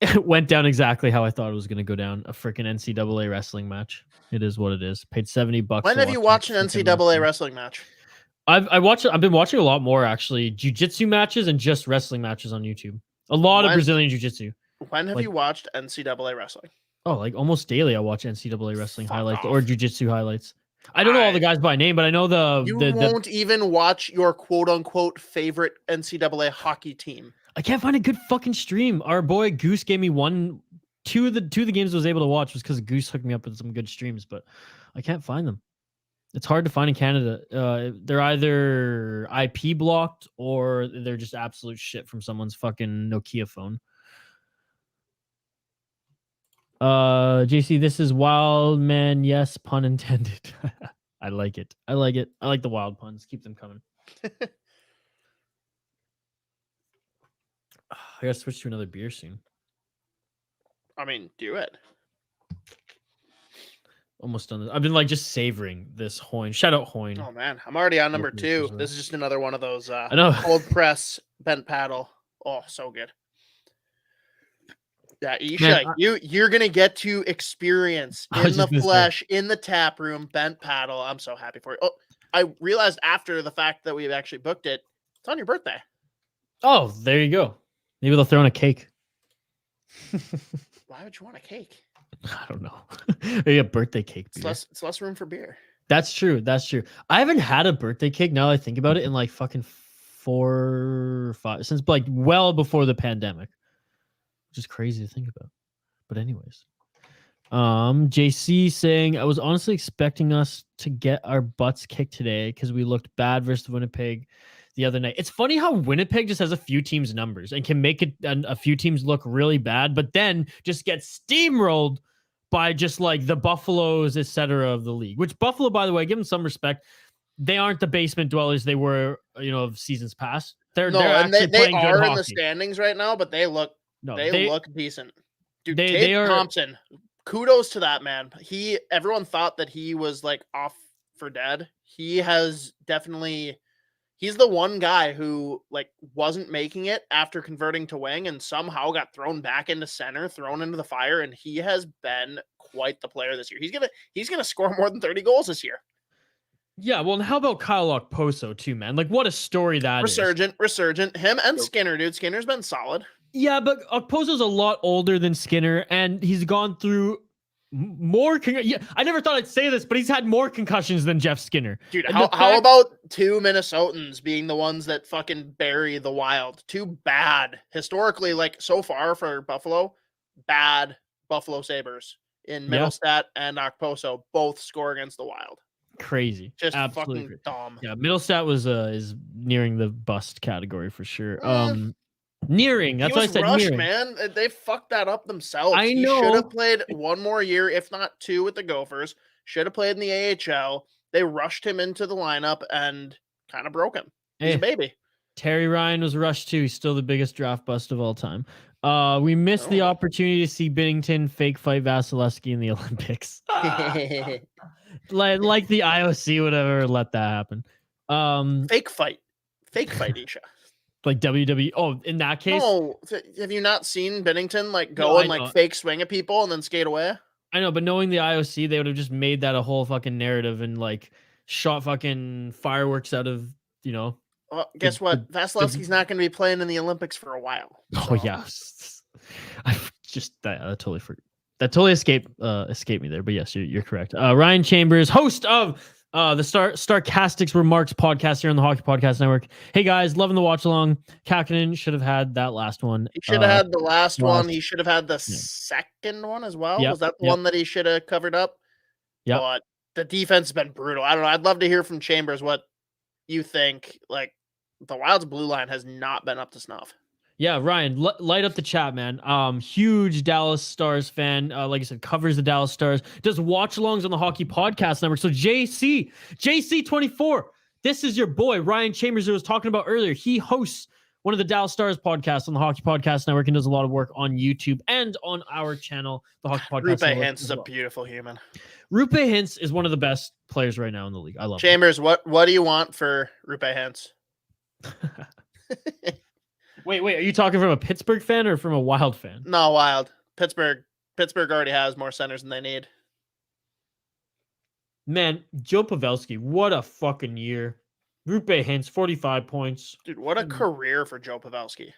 It went down exactly how I thought it was going to go down. A freaking NCAA wrestling match. It is what it is. Paid $70. When have you watched an NCAA wrestling match? I've been watching a lot more actually jiu-jitsu matches and just wrestling matches on YouTube. A lot of Brazilian jiu-jitsu. When have you watched NCAA wrestling? Oh, like almost daily I watch NCAA wrestling highlights off. or jiu-jitsu highlights. I don't know all the guys by name, but I know You won't even watch your quote-unquote favorite NCAA hockey team. I can't find a good fucking stream. Our boy Goose gave me two of the games I was able to watch was because Goose hooked me up with some good streams, but I can't find them. It's hard to find in Canada. They're either IP blocked or they're just absolute shit from someone's fucking Nokia phone. JC, this is wild, man. Yes, pun intended. I like it. I like the wild puns. Keep them coming. I gotta switch to another beer soon. I mean, do it. Almost done this. I've been like just savoring this Hoyne. Shout out Hoyne. Oh man, I'm already on number 2. This is just another one of those I know. cold press bent paddle. Oh, so good. Yeah, Isha, Man, you're gonna get to experience in the flesh, in the tap room, bent paddle. I'm so happy for you. Oh, I realized after the fact that we've actually booked it, it's on your birthday. Oh, there you go. Maybe they'll throw in a cake. Why would you want a cake? I don't know. Maybe a birthday cake. It's less room for beer. That's true. I haven't had a birthday cake now that I think about it in like fucking 4 or 5 since like well before the pandemic. Which is crazy to think about. But anyways. JC saying I was honestly expecting us to get our butts kicked today because we looked bad versus Winnipeg the other night. It's funny how Winnipeg just has a few teams' numbers and can make it a few teams look really bad, but then just get steamrolled by just like the Buffaloes, etc. of the league. Which Buffalo, by the way, give them some respect. They aren't the basement dwellers they were, of seasons past. They're actually playing good hockey. In the standings right now, but they look look decent. Dude, they are Thompson. Kudos to that man. Everyone thought that he was like off for dead. He's the one guy who like wasn't making it after converting to wing and somehow got thrown back into center, thrown into the fire, and he has been quite the player this year. He's gonna score more than 30 goals this year. Yeah, well, and how about Kyle Okposo too, man? Like, what a story that is. Resurgent. Him and Skinner, dude. Skinner's been solid. Yeah, but Okposo's a lot older than Skinner, and he's gone through more. I never thought I'd say this, but he's had more concussions than Jeff Skinner. Dude, how about 2 Minnesotans being the ones that fucking bury the Wild? Too bad. Historically, like so far for Buffalo, bad Buffalo Sabres in Middlestat and Okposo both score against the Wild. Crazy. Just absolutely fucking dumb. Yeah, Middlestat was is nearing the bust category for sure. Nearing. That's what I said. Rushed, nearing. Man. They fucked that up themselves. I know. He should have played one more year, if not 2, with the Gophers. Should have played in the AHL. They rushed him into the lineup and kind of broke him. He's a baby. Terry Ryan was rushed too. He's still the biggest draft bust of all time. We missed the opportunity to see Binnington fake fight Vasilevsky in the Olympics. like the IOC would ever let that happen. Fake fight, Isha. Like WWE. Oh, in that case, No, have you not seen Bennington like No, go I and like know. fake swing at people and then skate away? I know, but knowing the IOC, they would have just made that a whole fucking narrative and like shot fucking fireworks out of, you know. Well, guess what? Vasilevsky's not going to be playing in the Olympics for a while. Oh so- yeah, I just that totally forgot. That totally escaped me there. But yes, you're correct. Ryan Chambers, host of the Sarcastics Remarks podcast here on the Hockey Podcast Network. Hey guys, loving the watch along. Kakinen should have had that last one. He should have had the last one. last- He should have had the Yeah. second one as well. Yep, Was that the yep. one that he should have covered up? Yep. But the defense has been brutal. I don't know. I'd love to hear from Chambers what you think. Like the Wild's blue line has not been up to snuff. Yeah, Ryan, light up the chat, man. Huge Dallas Stars fan. Like I said, covers the Dallas Stars. Does watch-alongs on the Hockey Podcast Network. So JC24, this is your boy, Ryan Chambers, who was talking about earlier. He hosts one of the Dallas Stars podcasts on the Hockey Podcast Network and does a lot of work on YouTube and on our channel, the Hockey Podcast Rupe Network. Hintz as is a well. beautiful human. Rupe Hintz is one of the best players right now in the league. I love him. Chambers, what do you want for Rupe Hintz? Wait, are you talking from a Pittsburgh fan or from a Wild fan? No, Wild. Pittsburgh already has more centers than they need. Man, Joe Pavelski, what a fucking year. Rupe Hintz, 45 points. Dude, what a career for Joe Pavelski.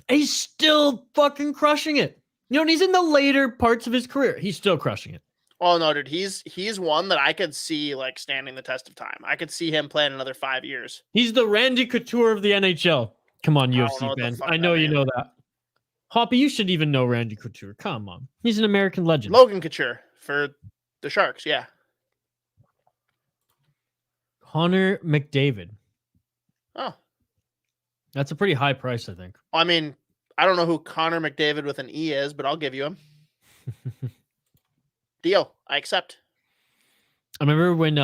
He's still fucking crushing it. You know, and he's in the later parts of his career. He's still crushing it. Oh no, dude, he's one that I could see like standing the test of time. I could see him playing another 5 years. He's the Randy Couture of the NHL. Come on, don't know UFC what the fans. fuck I know that you means. know that. Hoppy, you should even know Randy Couture. Come on. He's an American legend. Logan Couture for the Sharks, yeah. Connor McDavid. Oh, That's a pretty high price, I think. I mean, I don't know who Connor McDavid with an E is, but I'll give you him. Deal. I accept. I remember when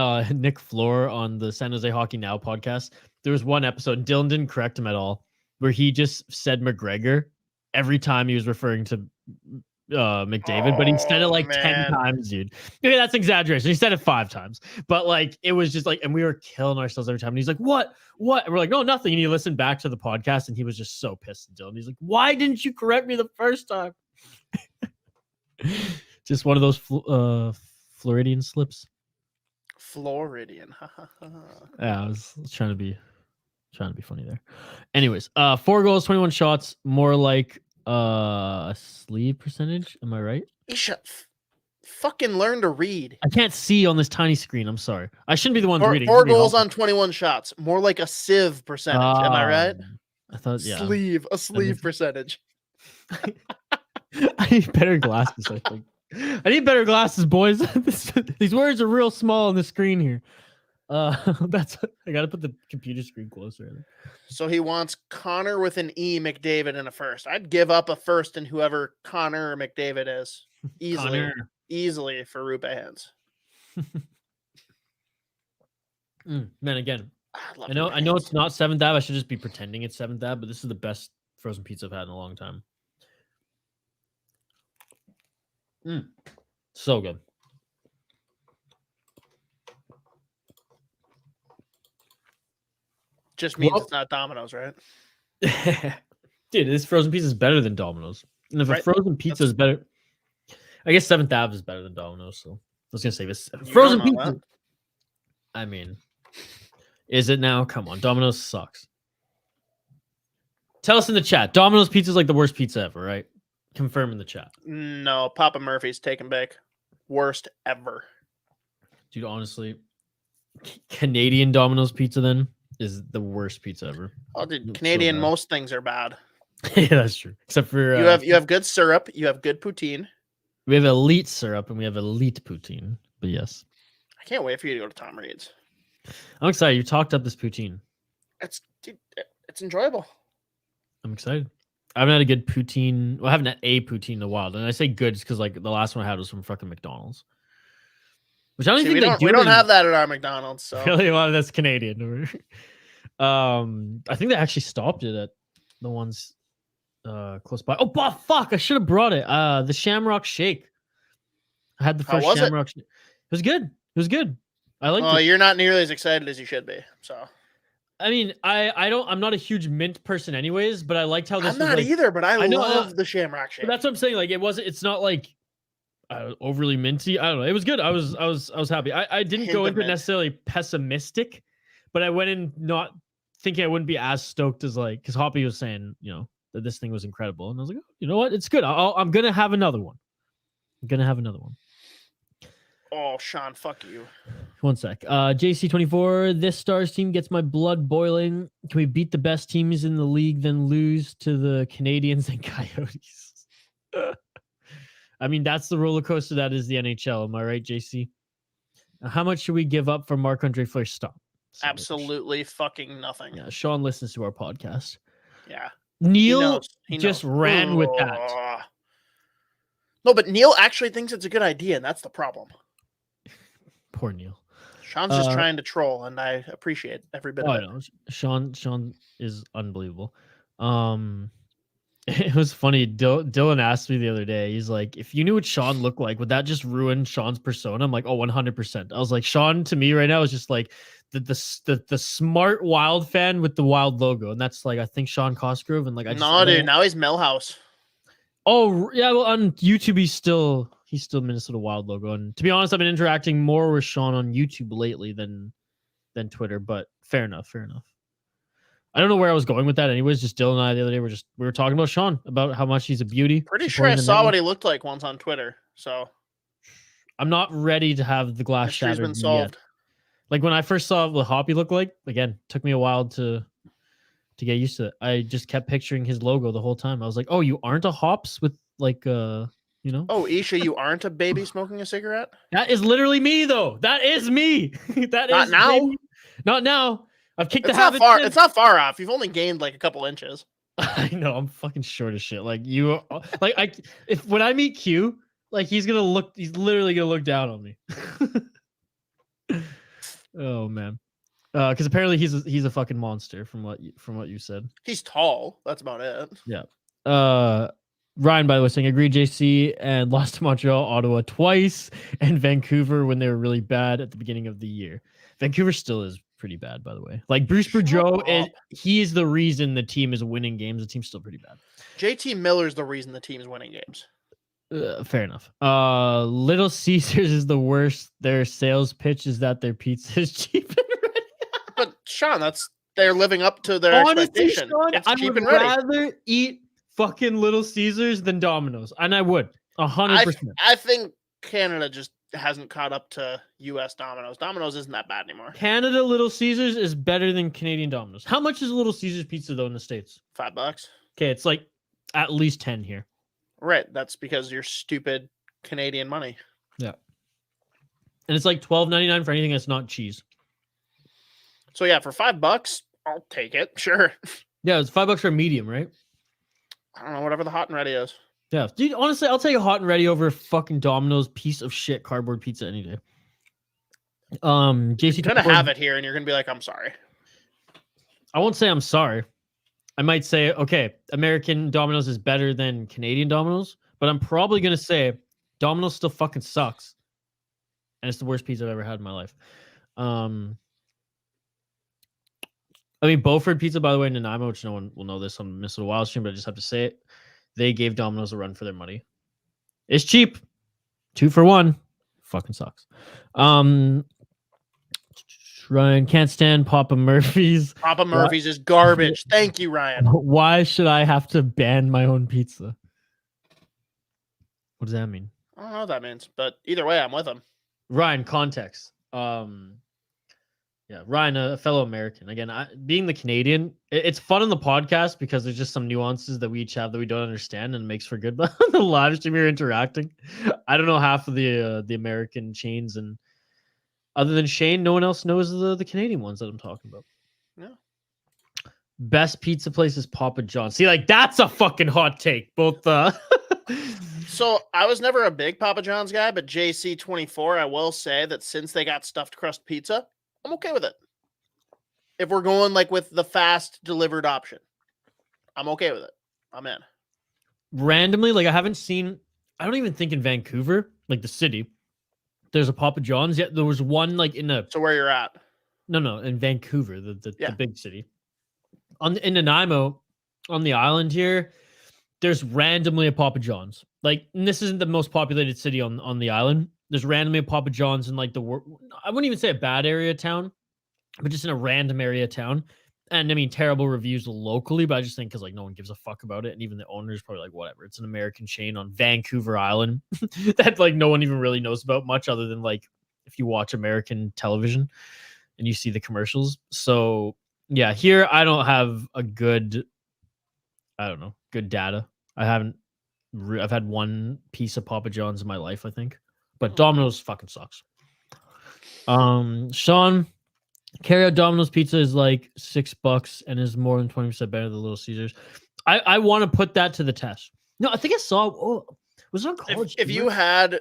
Nick Floor on the San Jose Hockey Now podcast, there was one episode, and Dylan didn't correct him at all, where he just said McGregor every time he was referring to McDavid, but he said it like 10 man. times, dude. Okay, that's exaggeration. He said it 5 times, but like it was just like, and we were killing ourselves every time. And he's like, what? And we're like, no, nothing. And he listened back to the podcast, and he was just so pissed at Dylan. He's like, why didn't you correct me the first time? Just one of those Floridian slips. Floridian. Yeah, I was trying to be funny there. Anyways, 4 goals, 21 shots, more like a sleeve percentage. Am I right? Isha, fucking learn to read. I can't see on this tiny screen. I'm sorry. I shouldn't be the one reading. Four Somebody goals help on 21 shots. More like a sieve percentage. Am I right? I thought, yeah. A sleeve percentage. I need better glasses, I think. I need better glasses, boys. These words are real small on the screen here. I gotta put the computer screen closer. So he wants Connor with an E, McDavid in a first. I'd give up a first in whoever Connor or McDavid is. Easily for Rupe Hintz. Man, again, love I know Rupe it's not 7th Ave. I should just be pretending it's 7th Ave, but this is the best frozen pizza I've had in a long time. So good. Just means Well- it's not Domino's, right? Dude, this frozen pizza is better than Domino's. And if a Right. frozen pizza is better, I guess 7th Ave is better than Domino's. So I was gonna say this You frozen don't know pizza. that. I mean, is it now? Come on, Domino's sucks. Tell us in the chat. Domino's pizza is like the worst pizza ever, right? Confirm in the chat, No, Papa Murphy's take and bake. Worst ever. dude. Honestly, Canadian Domino's pizza then is the worst pizza ever. Oh, dude, So Canadian, bad. most things are bad. Yeah, that's true. Except for You have good syrup. You have good poutine. we have elite syrup and we have elite poutine. But yes, I can't wait for you to go to Tom Reed's. I'm excited. You talked up this poutine. It's enjoyable. I'm excited. I haven't had a good poutine. Well, I haven't had a poutine in a while. And I say good because like the last one I had was from fucking McDonald's. Which I don't See, think we they don't, do. we don't in- have that at our McDonald's. So Really? Well, that's Canadian. I think they actually stopped it at the ones close by. Oh, fuck! I should have brought it. The Shamrock Shake. I had the How first was it? Shamrock. It was good. It was good. I like. Well, you're not nearly as excited as you should be. So I mean, I'm not a huge mint person, anyways. But I liked how this I'm was not like. either, but I know, love the Shamrock But shake. that's what I'm saying. Like, it's not like overly minty. I don't know. It was good. I was happy. I didn't Hint go of into it mint. necessarily pessimistic, but I went in not thinking I wouldn't be as stoked as like, because Hoppy was saying, that this thing was incredible, and I was like, oh, you know what? It's good. I'm gonna have another one. Oh, Sean, fuck you. One sec. JC24, this Stars team gets my blood boiling. Can we beat the best teams in the league, then lose to the Canadians and Coyotes? I mean, that's the roller coaster that is the NHL. Am I right, JC? How much should we give up for Marc-Andre Fleury? Stop. Absolutely fucking nothing. Yeah, Sean listens to our podcast. Yeah. Neil He just knows. ran with that. Ugh. No, but Neil actually thinks it's a good idea, and that's the problem. Poor Neil. Sean's just trying to troll, and I appreciate every bit of it. No. Sean is unbelievable. It was funny. Dylan asked me the other day. He's like, if you knew what Sean looked like, would that just ruin Sean's persona? I'm like, oh, 100%. I was like, Sean to me right now is just like the smart Wild fan with the Wild logo, and that's like I think Sean Cosgrove, and like Dude, now he's Millhouse. Oh yeah, well on YouTube he's still Minnesota Wild logo, and to be honest, I've been interacting more with Sean on YouTube lately than Twitter, but fair enough. I don't know where I was going with that. Anyways, just Dylan and I the other day we were talking about Sean, about how much he's a beauty. Pretty sure I saw what he looked like once on Twitter. So I'm not ready to have the glass mystery's shattered been solved. yet. Like when I first saw what Hoppy looked like, again, took me a while to get used to it. I just kept picturing his logo the whole time. I was like, oh, you aren't a Hops with like Oh, Isha, you aren't a baby smoking a cigarette? That is literally me, though. That is me. That Not is now. me. Not now. I've kicked It's the not habit. far. It's not far off. You've only gained like a couple inches. I know. I'm fucking short as shit. Like you, like when I meet Q, like he's literally gonna look down on me. Oh man. Because apparently he's a fucking monster from what you said. He's tall. That's about it. Yeah. Ryan, by the way, saying agree, JC, and lost to Montreal, Ottawa twice, and Vancouver when they were really bad at the beginning of the year. Vancouver still is pretty bad, by the way. Like Bruce Boudreau, he's the reason the team is winning games. The team's still pretty bad. JT Miller's the reason the team's winning games. Fair enough. Little Caesars is the worst. Their sales pitch is that their pizza is cheap and ready. But Sean, they're living up to their expectation. Sean, it's I cheap would and ready. rather eat fucking Little Caesars than Domino's, and I would 100%. I think Canada just hasn't caught up to U.S. Domino's. Domino's isn't that bad anymore. Canada Little Caesars is better than Canadian Domino's. How much is a Little Caesars pizza though in the States? $5. Okay, it's like at least 10 here. Right. That's because you're stupid Canadian money. Yeah. And it's like $12.99 for anything that's not cheese. So yeah, for $5, I'll take it. Sure. Yeah, it's $5 for a medium, right? I don't know, whatever the hot and ready is. Yeah. Dude, honestly, I'll take a hot and ready over a fucking Domino's piece of shit cardboard pizza any day. JC, You're gonna have it here, and you're gonna be like, "I'm sorry." I won't say I'm sorry. I might say, okay, American Domino's is better than Canadian Domino's, but I'm probably gonna say Domino's still fucking sucks, and it's the worst pizza I've ever had in my life. I mean, Beaufort Pizza, by the way, in Nanaimo, which no one will know this on Minnesota Wild Stream, but I just have to say it. They gave Domino's a run for their money. It's cheap. 2 for 1. Fucking sucks. Ryan, can't stand Papa Murphy's. Papa Murphy's is garbage. Thank you, Ryan. Why should I have to ban my own pizza? What does that mean? I don't know what that means, but either way, I'm with him. Ryan, context. Yeah, Ryan, a fellow American. Again, being the Canadian, it's fun on the podcast because there's just some nuances that we each have that we don't understand, and it makes for good. But on the live stream, we're interacting. I don't know half of the American chains, and other than Shane, no one else knows the Canadian ones that I'm talking about. Yeah. Best pizza place is Papa John's. See, like that's a fucking hot take. Both. So I was never a big Papa John's guy, but JC24, I will say that since they got stuffed crust pizza, I'm okay with it. If we're going like with the fast delivered option, I'm okay with it. I'm in. Randomly, like I don't even think in Vancouver, like the city, There's a Papa John's. Yeah, there was one like in a So where you're at? no in Vancouver, the Yeah. big city. In Nanaimo, on the island here, there's randomly a Papa John's. Like, and this isn't the most populated city on the island. There's randomly a Papa John's in like I wouldn't even say a bad area of town, but just in a random area of town. And I mean, terrible reviews locally, but I just think because like no one gives a fuck about it, and even the owner is probably like, whatever. It's an American chain on Vancouver Island that like no one even really knows about much, other than like if you watch American television and you see the commercials. So yeah, here I don't have a good, I don't know, good data. I've had one piece of Papa John's in my life, I think, but Domino's fucking sucks. Sean. Carryout Domino's pizza is like $6 and is more than 20% better than Little Caesars. I want to put that to the test. No, I think I saw. Oh, was it on College? If you had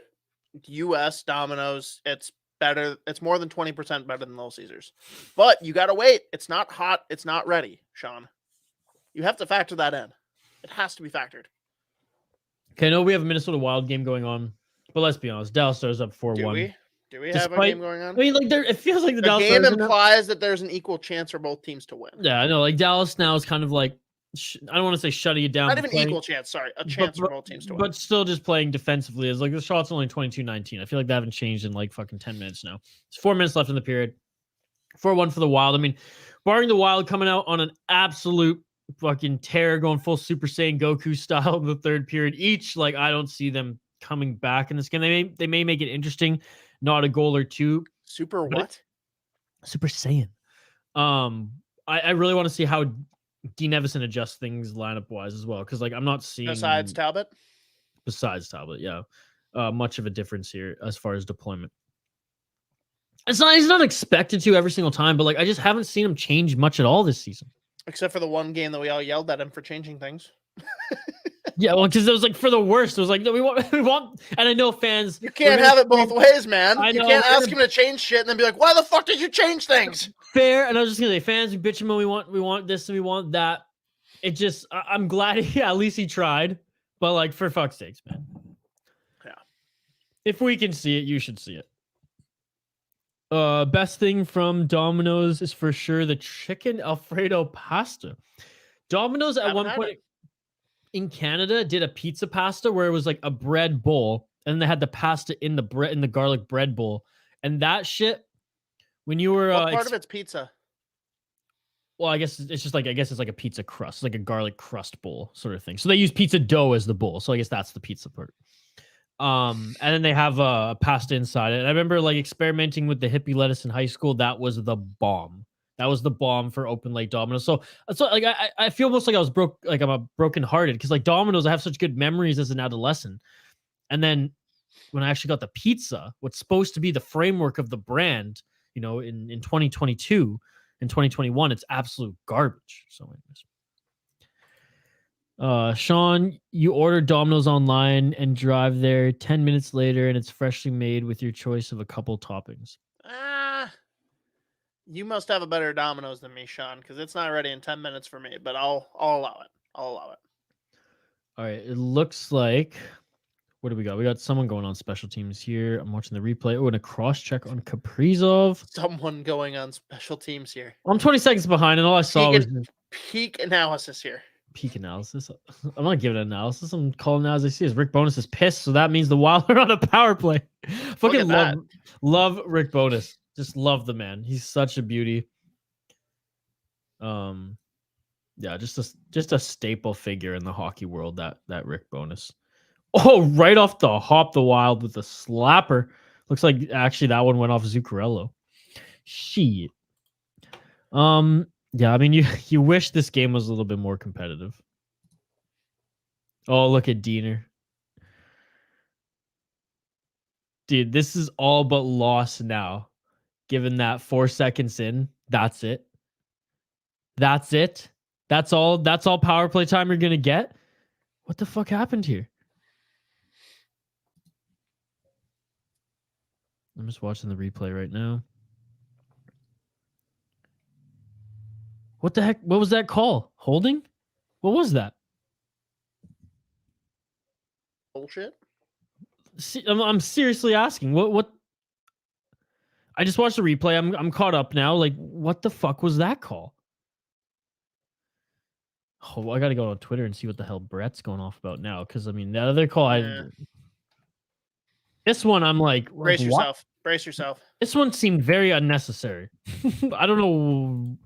U.S. Domino's, it's better. It's more than 20% better than Little Caesars. But you gotta wait. It's not hot. It's not ready, Sean. You have to factor that in. It has to be factored. Okay, I know we have a Minnesota Wild game going on, but let's be honest. Dallas Stars up 4-1. Do we have a game going on? I mean, like it feels like the Dallas game Stars implies that there's an equal chance for both teams to win. Yeah, I know. Like Dallas now is kind of like I don't want to say shutting it down. Not even equal chance. Sorry, a chance for both teams to win. But still, just playing defensively is like the shot's only 22-19. I feel like they haven't changed in like fucking 10 minutes now. It's 4 minutes left in the period. 4-1 for the Wild. I mean, barring the Wild coming out on an absolute fucking tear, going full Super Saiyan Goku style in the third period each. Like I don't see them coming back in this game. They may make it interesting. Not a goal or two. Super what? Super Saiyan. I really want to see how Dean Evison adjusts things lineup wise as well, because like I'm not seeing Besides Talbot, yeah, much of a difference here as far as deployment. He's not expected to every single time, but like I just haven't seen him change much at all this season. Except for the one game that we all yelled at him for changing things. Yeah, well, because it was like for the worst. It was like, no, we want, and I know fans. You can't have it both ways, man. I know, you can't ask him to change shit and then be like, "Why the fuck did you change things?" Fair, and I was just gonna say, fans, we bitch him when we want this and we want that. It just, I'm glad at least he tried, but like for fuck's sakes, man. Yeah. If we can see it, you should see it. Best thing from Domino's is for sure the chicken Alfredo pasta. Domino's at one point in Canada did a pizza pasta where it was like a bread bowl and they had the pasta in the bread, in the garlic bread bowl. And that shit, when you were what part of it's pizza? Well, I guess it's like a pizza crust, like a garlic crust bowl sort of thing. So they use pizza dough as the bowl. So I guess that's the pizza part. And then they have a pasta inside it. And I remember like experimenting with the hippie lettuce in high school. That was the bomb. That was the bomb for open late Domino's. So like I feel almost like I'm a broken hearted because like Domino's, I have such good memories as an adolescent. And then when I actually got the pizza, what's supposed to be the framework of the brand, you know, in 2022 and 2021, it's absolute garbage. So anyways. Sean, you order Domino's online and drive there 10 minutes later and it's freshly made with your choice of a couple toppings. You must have a better Domino's than me, Sean, because it's not ready in 10 minutes for me, but I'll allow it. I'll allow it. All right. It looks like, what do we got? We got someone going on special teams here. I'm watching the replay. Oh, and a cross check on Kaprizov. Someone going on special teams here. I'm 20 seconds behind, and all I saw was peak analysis here. Peak analysis. I'm not giving an analysis. I'm calling out as I see as Rick Bowness is pissed, so that means the Wild are on a power play. Fucking love Rick Bowness. Just love the man. He's such a beauty. Yeah, just a staple figure in the hockey world, that Rick Bowness. Oh, right off the hop, the Wild with the slapper. Looks like actually that one went off Zuccarello. Shit. Yeah, I mean you wish this game was a little bit more competitive. Oh, look at Diener. Dude, this is all but lost now. Given that 4 seconds in, that's it. That's it. That's all power play time you're gonna get. What the fuck happened here? I'm just watching the replay right now. What the heck? What was that call? Holding? What was that? Bullshit. I'm seriously asking. What? I just watched the replay. I'm caught up now. Like, what the fuck was that call? Oh, I got to go on Twitter and see what the hell Brett's going off about now. Because, I mean, the other call, Yeah. this one, I'm like, Brace what? yourself. Brace yourself. This one seemed very unnecessary. I don't know.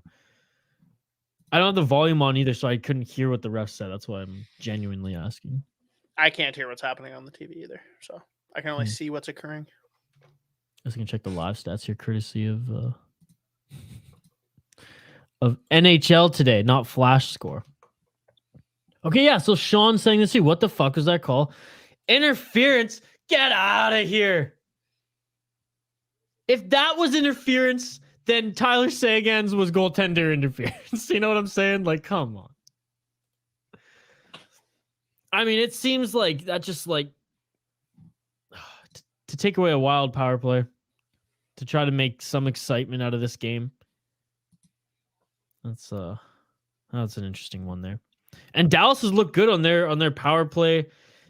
I don't have the volume on either, so I couldn't hear what the ref said. That's why I'm genuinely asking. I can't hear what's happening on the TV either, so I can only see what's occurring. I was gonna check the live stats here, courtesy of NHL today, not Flash Score. Okay, yeah. So Sean saying this too. What the fuck was that call? Interference. Get out of here. If that was interference, then Tyler Sagan's was goaltender interference. You know what I'm saying? Like, come on. I mean, it seems like that just like to take away a Wild power play, to try to make some excitement out of this game. That's an interesting one there. And Dallas has looked good on their power play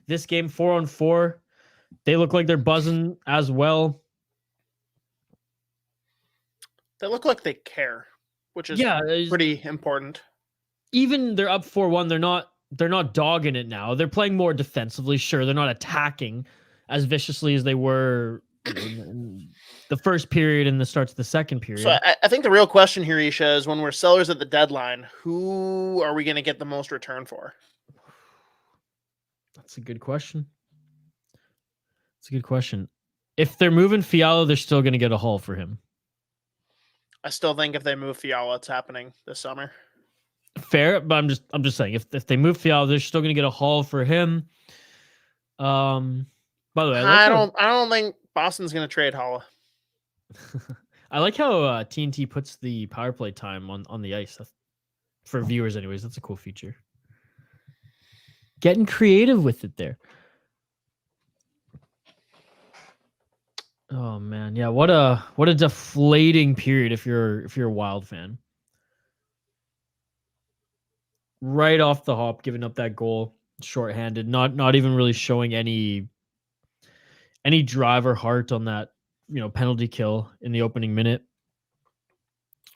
this game, 4-on-4. They look like they're buzzing as well. They look like they care, which is pretty important. Even they're up 4-1, they're not dogging it now. They're playing more defensively. Sure, they're not attacking as viciously as they were in the first period and the starts of the second period. So I think the real question here, Isha, is when we're sellers at the deadline, who are we going to get the most return for? That's a good question. It's a good question. If they're moving Fiala, they're still going to get a haul for him. I still think if they move Fiala, it's happening this summer. Fair, but I'm just saying if they move Fiala, they're still going to get a haul for him. By the way, I don't think Boston's going to trade Holla. I like how TNT puts the power play time on the ice for viewers. Anyways, that's a cool feature. Getting creative with it there. Oh man, yeah. What a deflating period if you're a Wild fan. Right off the hop, giving up that goal, shorthanded, not even really showing any drive or heart on that, penalty kill in the opening minute.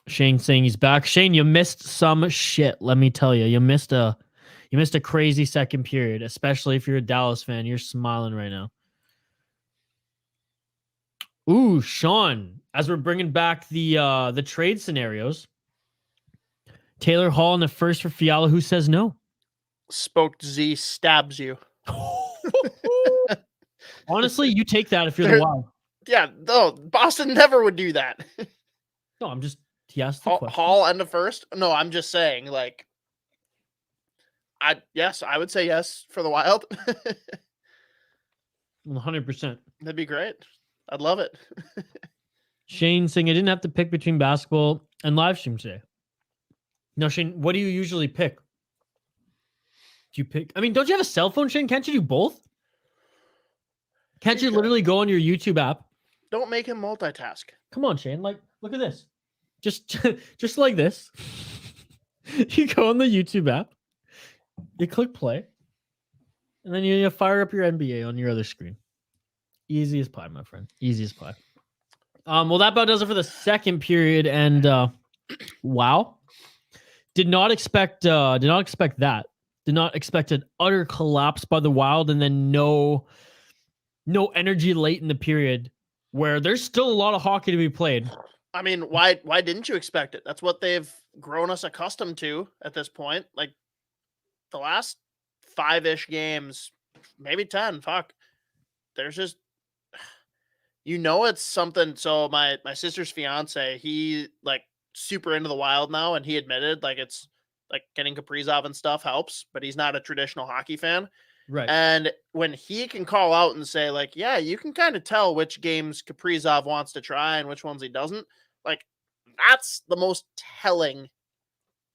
Shane saying he's back. Shane, you missed some shit. Let me tell you, you missed a crazy second period, especially if you're a Dallas fan. You're smiling right now. Ooh, Sean, as we're bringing back the trade scenarios, Taylor Hall in the first for Fiala. Who says no? Spoke Z stabs you. Honestly, you take that if you're the Wild. Yeah, no, Boston never would do that. No, he asked the question. Hall and the first? No, I'm just saying, like, I would say yes for the Wild. 100%. That'd be great. I'd love it. Shane saying I didn't have to pick between basketball and live stream today. No, Shane, what do you usually pick? Do you pick? I mean, don't you have a cell phone, Shane? Can't you do both? Can't you literally go on your YouTube app? Don't make him multitask. Come on, Shane. Like, look at this. Just like this. You go on the YouTube app, you click play, and then you fire up your NBA on your other screen. Easy as pie, my friend. Easy as pie. Well, that about does it for the second period, and wow. Did not expect that. Did not expect an utter collapse by the Wild, and then no energy late in the period where there's still a lot of hockey to be played. I mean, why didn't you expect it? That's what they've grown us accustomed to at this point. Like the last 5-ish games, maybe 10. Fuck. There's just it's something. So my sister's fiance, he like super into the Wild now, and he admitted like it's like getting Kaprizov and stuff helps, but he's not a traditional hockey fan. Right. And when he can call out and say like, yeah, you can kind of tell which games Kaprizov wants to try and which ones he doesn't, like that's the most telling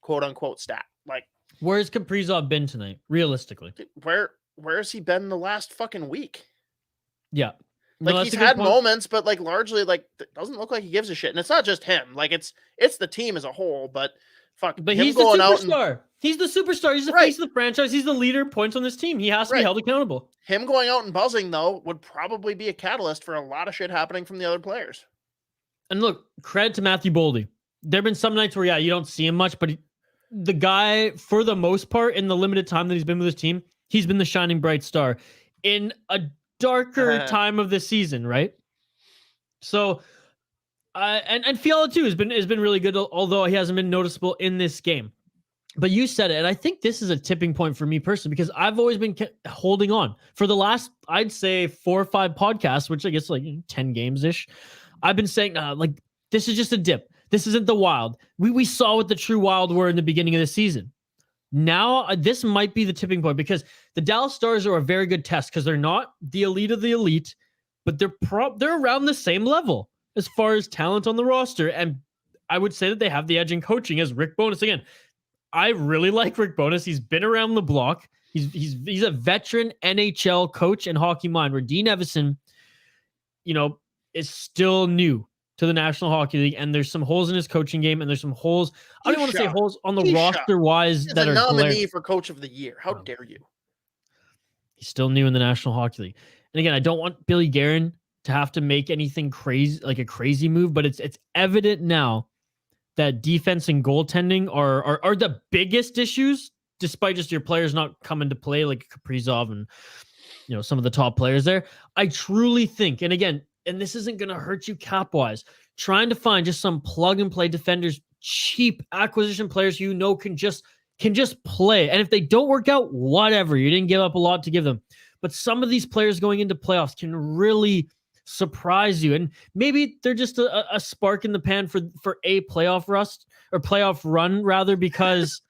quote unquote stat. Like, where's Kaprizov been tonight? Realistically, where has he been the last fucking week? Yeah. Like No, he's had moments, but like largely like it doesn't look like he gives a shit. And it's not just him. Like it's the team as a whole, but fuck. But him he's the going out superstar. He's the superstar. He's the face of the franchise. He's the leader of points on this team. He has to be held accountable. Him going out and buzzing though would probably be a catalyst for a lot of shit happening from the other players. And look, credit to Matthew Boldy. There have been some nights where, yeah, you don't see him much, but the guy, for the most part, in the limited time that he's been with his team, he's been the shining bright star in a darker time of the season, right? So, and Fiala too has been really good, although he hasn't been noticeable in this game. But you said it, and I think this is a tipping point for me personally, because I've always been holding on for the last, I'd say, 4 or 5 podcasts, which I guess like 10 games-ish. I've been saying, like, this is just a dip. This isn't the Wild. We saw what the true Wild were in the beginning of the season. Now, this might be the tipping point, because the Dallas Stars are a very good test, because they're not the elite of the elite, but they're around the same level as far as talent on the roster. And I would say that they have the edge in coaching as Rick Bowness. Again, I really like Rick Bowness. He's been around the block. He's a veteran NHL coach and hockey mind, where Dean Evison, is still new to the National Hockey League, and there's some holes in his coaching game, and there's some holes. I don't want to say holes on the roster wise that are nominee for Coach of the Year. How dare you? He's still new in the National Hockey League. And again, I don't want Billy Guerin to have to make anything crazy, like a crazy move, but it's evident now that defense and goaltending are the biggest issues, despite just your players not coming to play, like Kaprizov and some of the top players there. I truly think, and again, and this isn't going to hurt you cap-wise, trying to find just some plug-and-play defenders, cheap acquisition players can just play. And if they don't work out, whatever. You didn't give up a lot to give them. But some of these players going into playoffs can really surprise you. And maybe they're just a spark in the pan for a playoff run, rather, because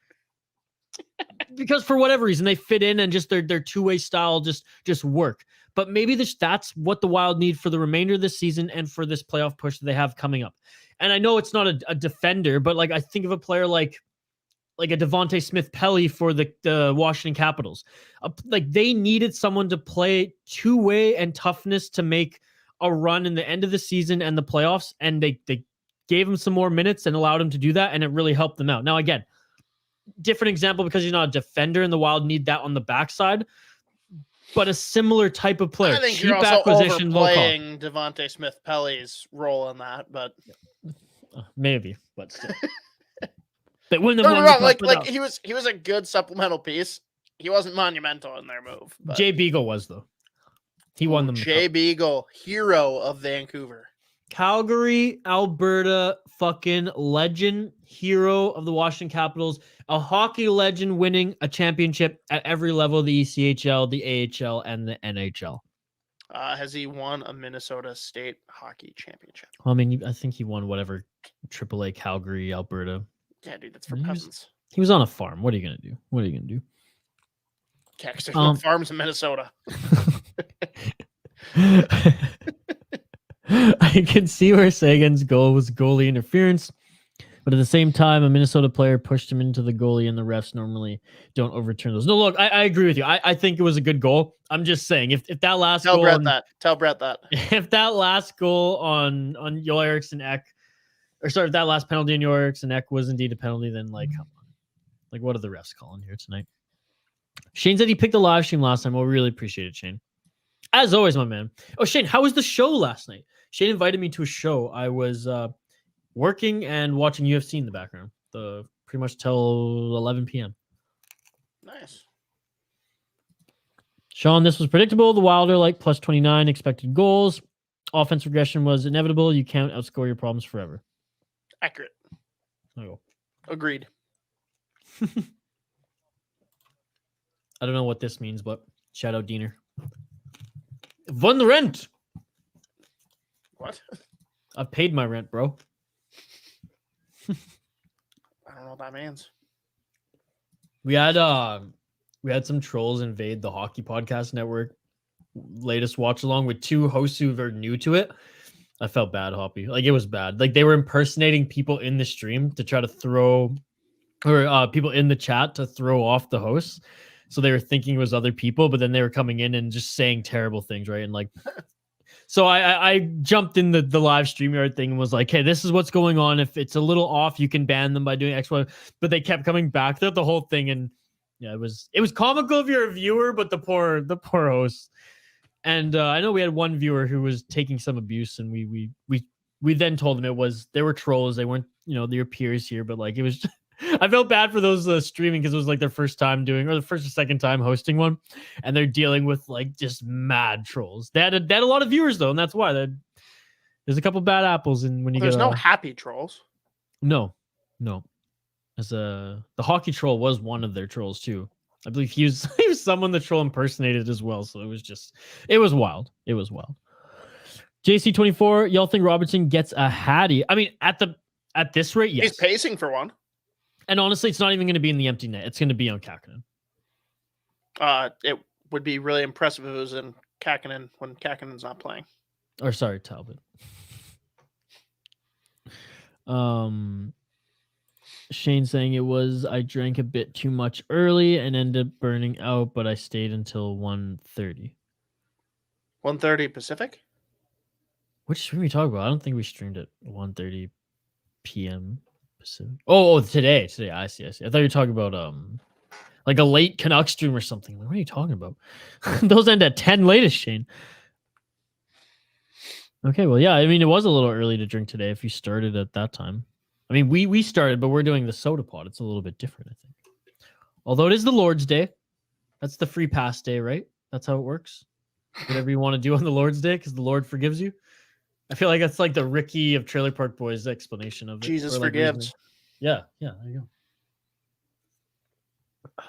for whatever reason they fit in and just their two-way style just work. But maybe that's what the Wild need for the remainder of this season and for this playoff push that they have coming up. And I know it's not a defender, but like I think of a player like a Devontae Smith-Pelly for the Washington Capitals. Like they needed someone to play two-way and toughness to make a run in the end of the season and the playoffs, and they gave him some more minutes and allowed him to do that, and it really helped them out. Now, again, different example because he's not a defender, and the Wild need that on the backside, but a similar type of player. I think cheap you're also acquisition, overplaying Devontae Smith-Pelly's role in that, but maybe, but still. They wouldn't no, have won like he was a good supplemental piece. He wasn't monumental in their move. But Jay Beagle was, though. He won them. Jay Beagle, hero of Vancouver. Calgary, Alberta, fucking legend, hero of the Washington Capitals, a hockey legend winning a championship at every level, the ECHL, the AHL, and the NHL. Has he won a Minnesota State hockey championship? Well, I mean, I think he won whatever AAA Calgary, Alberta. Yeah, dude, that's for peasants. He was on a farm. What are you going to do? There's no farms in Minnesota. I can see where Sagan's goal was goalie interference, but at the same time, a Minnesota player pushed him into the goalie, and the refs normally don't overturn those. No, look, I agree with you. I think it was a good goal. I'm just saying, if that last Tell goal... Tell Brett that. If that last goal on Joel Eriksson Ek, or sorry, if that last penalty on Joel Eriksson Ek was indeed a penalty, then like, come on. Like, what are the refs calling here tonight? Shane said he picked the live stream last time. Well, we really appreciate it, Shane. As always, my man. Oh, Shane, how was the show last night? Shane invited me to a show. I was working and watching UFC in the background, pretty much till 11 p.m. Nice. Sean, this was predictable. The Wild are like plus 29 expected goals. Offense regression was inevitable. You can't outscore your problems forever. Accurate. Oh. Agreed. I don't know what this means, but shout out Diener. Won the rent. What? I've paid my rent, bro. I don't know what that means. We had some trolls invade the Hockey Podcast Network latest watch along with two hosts who are new to it. I felt bad, Hoppy. Like, it was bad. Like, they were impersonating people in the stream to try to throw, or people in the chat to throw off the hosts. So they were thinking it was other people, but then they were coming in and just saying terrible things, right? And like, so I jumped in the live StreamYard thing and was like, hey, this is what's going on. If it's a little off, you can ban them by doing X, Y. But they kept coming back throughout the whole thing. And yeah, it was comical if you're a viewer, but the poor host. And I know we had one viewer who was taking some abuse, and we we then told them they were trolls. They weren't, your peers here, but like it was. I felt bad for those streaming because it was like their first time doing, or the first or second time hosting one, and they're dealing with like just mad trolls. They had a lot of viewers though, and that's why there's a couple bad apples. And when you There's get no happy trolls. no, as the hockey troll was one of their trolls too. I believe he was someone the troll impersonated as well. So it was wild. It was wild. JC24, y'all think Robertson gets a Hattie? I mean, at this rate, yes. He's pacing for one. And honestly, it's not even going to be in the empty net. It's going to be on Kakkonen. It would be really impressive if it was in Kakkonen when Kakkonen's not playing. Or sorry, Talbot. Shane saying I drank a bit too much early and ended up burning out, but I stayed until 1:30. 1:30 Pacific? Which stream are we talking about? I don't think we streamed at 1:30 p.m. Pacific. Oh, today. I see. I thought you were talking about like a late Canucks stream or something. What are you talking about? Those end at 10 latest, Shane. Okay, well, yeah. I mean, it was a little early to drink today if you started at that time. I mean, we started, but we're doing the soda pod. It's a little bit different, I think. Although it is the Lord's Day. That's the free pass day, right? That's how it works. Whatever you want to do on the Lord's Day, because the Lord forgives you. I feel like that's like the Ricky of Trailer Park Boys explanation of it. Jesus like forgives. Yeah, there you go.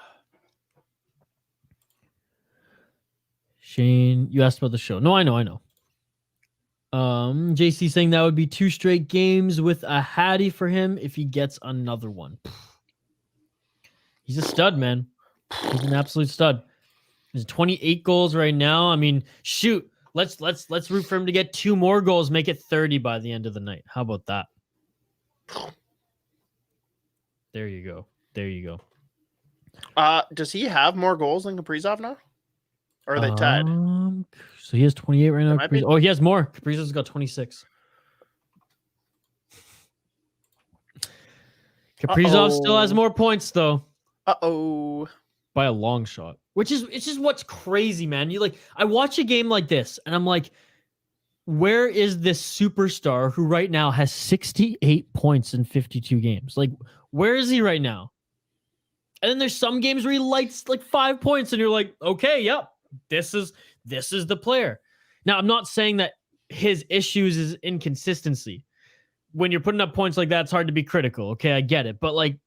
Shane, you asked about the show. No, I know. JC saying that would be 2 straight games with a Hattie for him if he gets another one. He's a stud, man. He's an absolute stud. He's 28 goals right now. I mean, shoot. Let's root for him to get 2 more goals, make it 30 by the end of the night. How about that? There you go. Does he have more goals than Kaprizov now? Or are they tied? So he has 28 right now. Be... Oh, he has more. Kaprizov's got 26. Kaprizov still has more points though. By a long shot. It's just what's crazy, man. I watch a game like this and I'm like, where is this superstar who right now has 68 points in 52 games? Like, where is he right now? And then there's some games where he lights like 5 points and you're like, okay, yep, this is the player. Now, I'm not saying that his issues is inconsistency. When you're putting up points like that, it's hard to be critical. Okay, I get it. But like,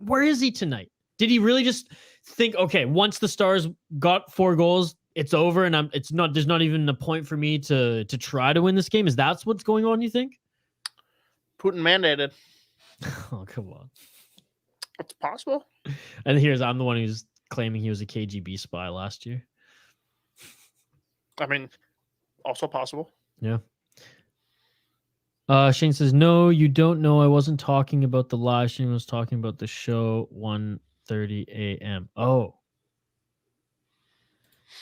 where is he tonight? Did he really just think, okay, once the Stars got 4 goals, it's over and there's not even a point for me to try to win this game? Is that what's going on, you think? Putin mandated. Oh, come on. It's possible. And I'm the one who's claiming he was a KGB spy last year. I mean, also possible. Yeah. Shane says, no, you don't know. I wasn't talking about the live stream. I was talking about the show 1:30 a.m. Oh.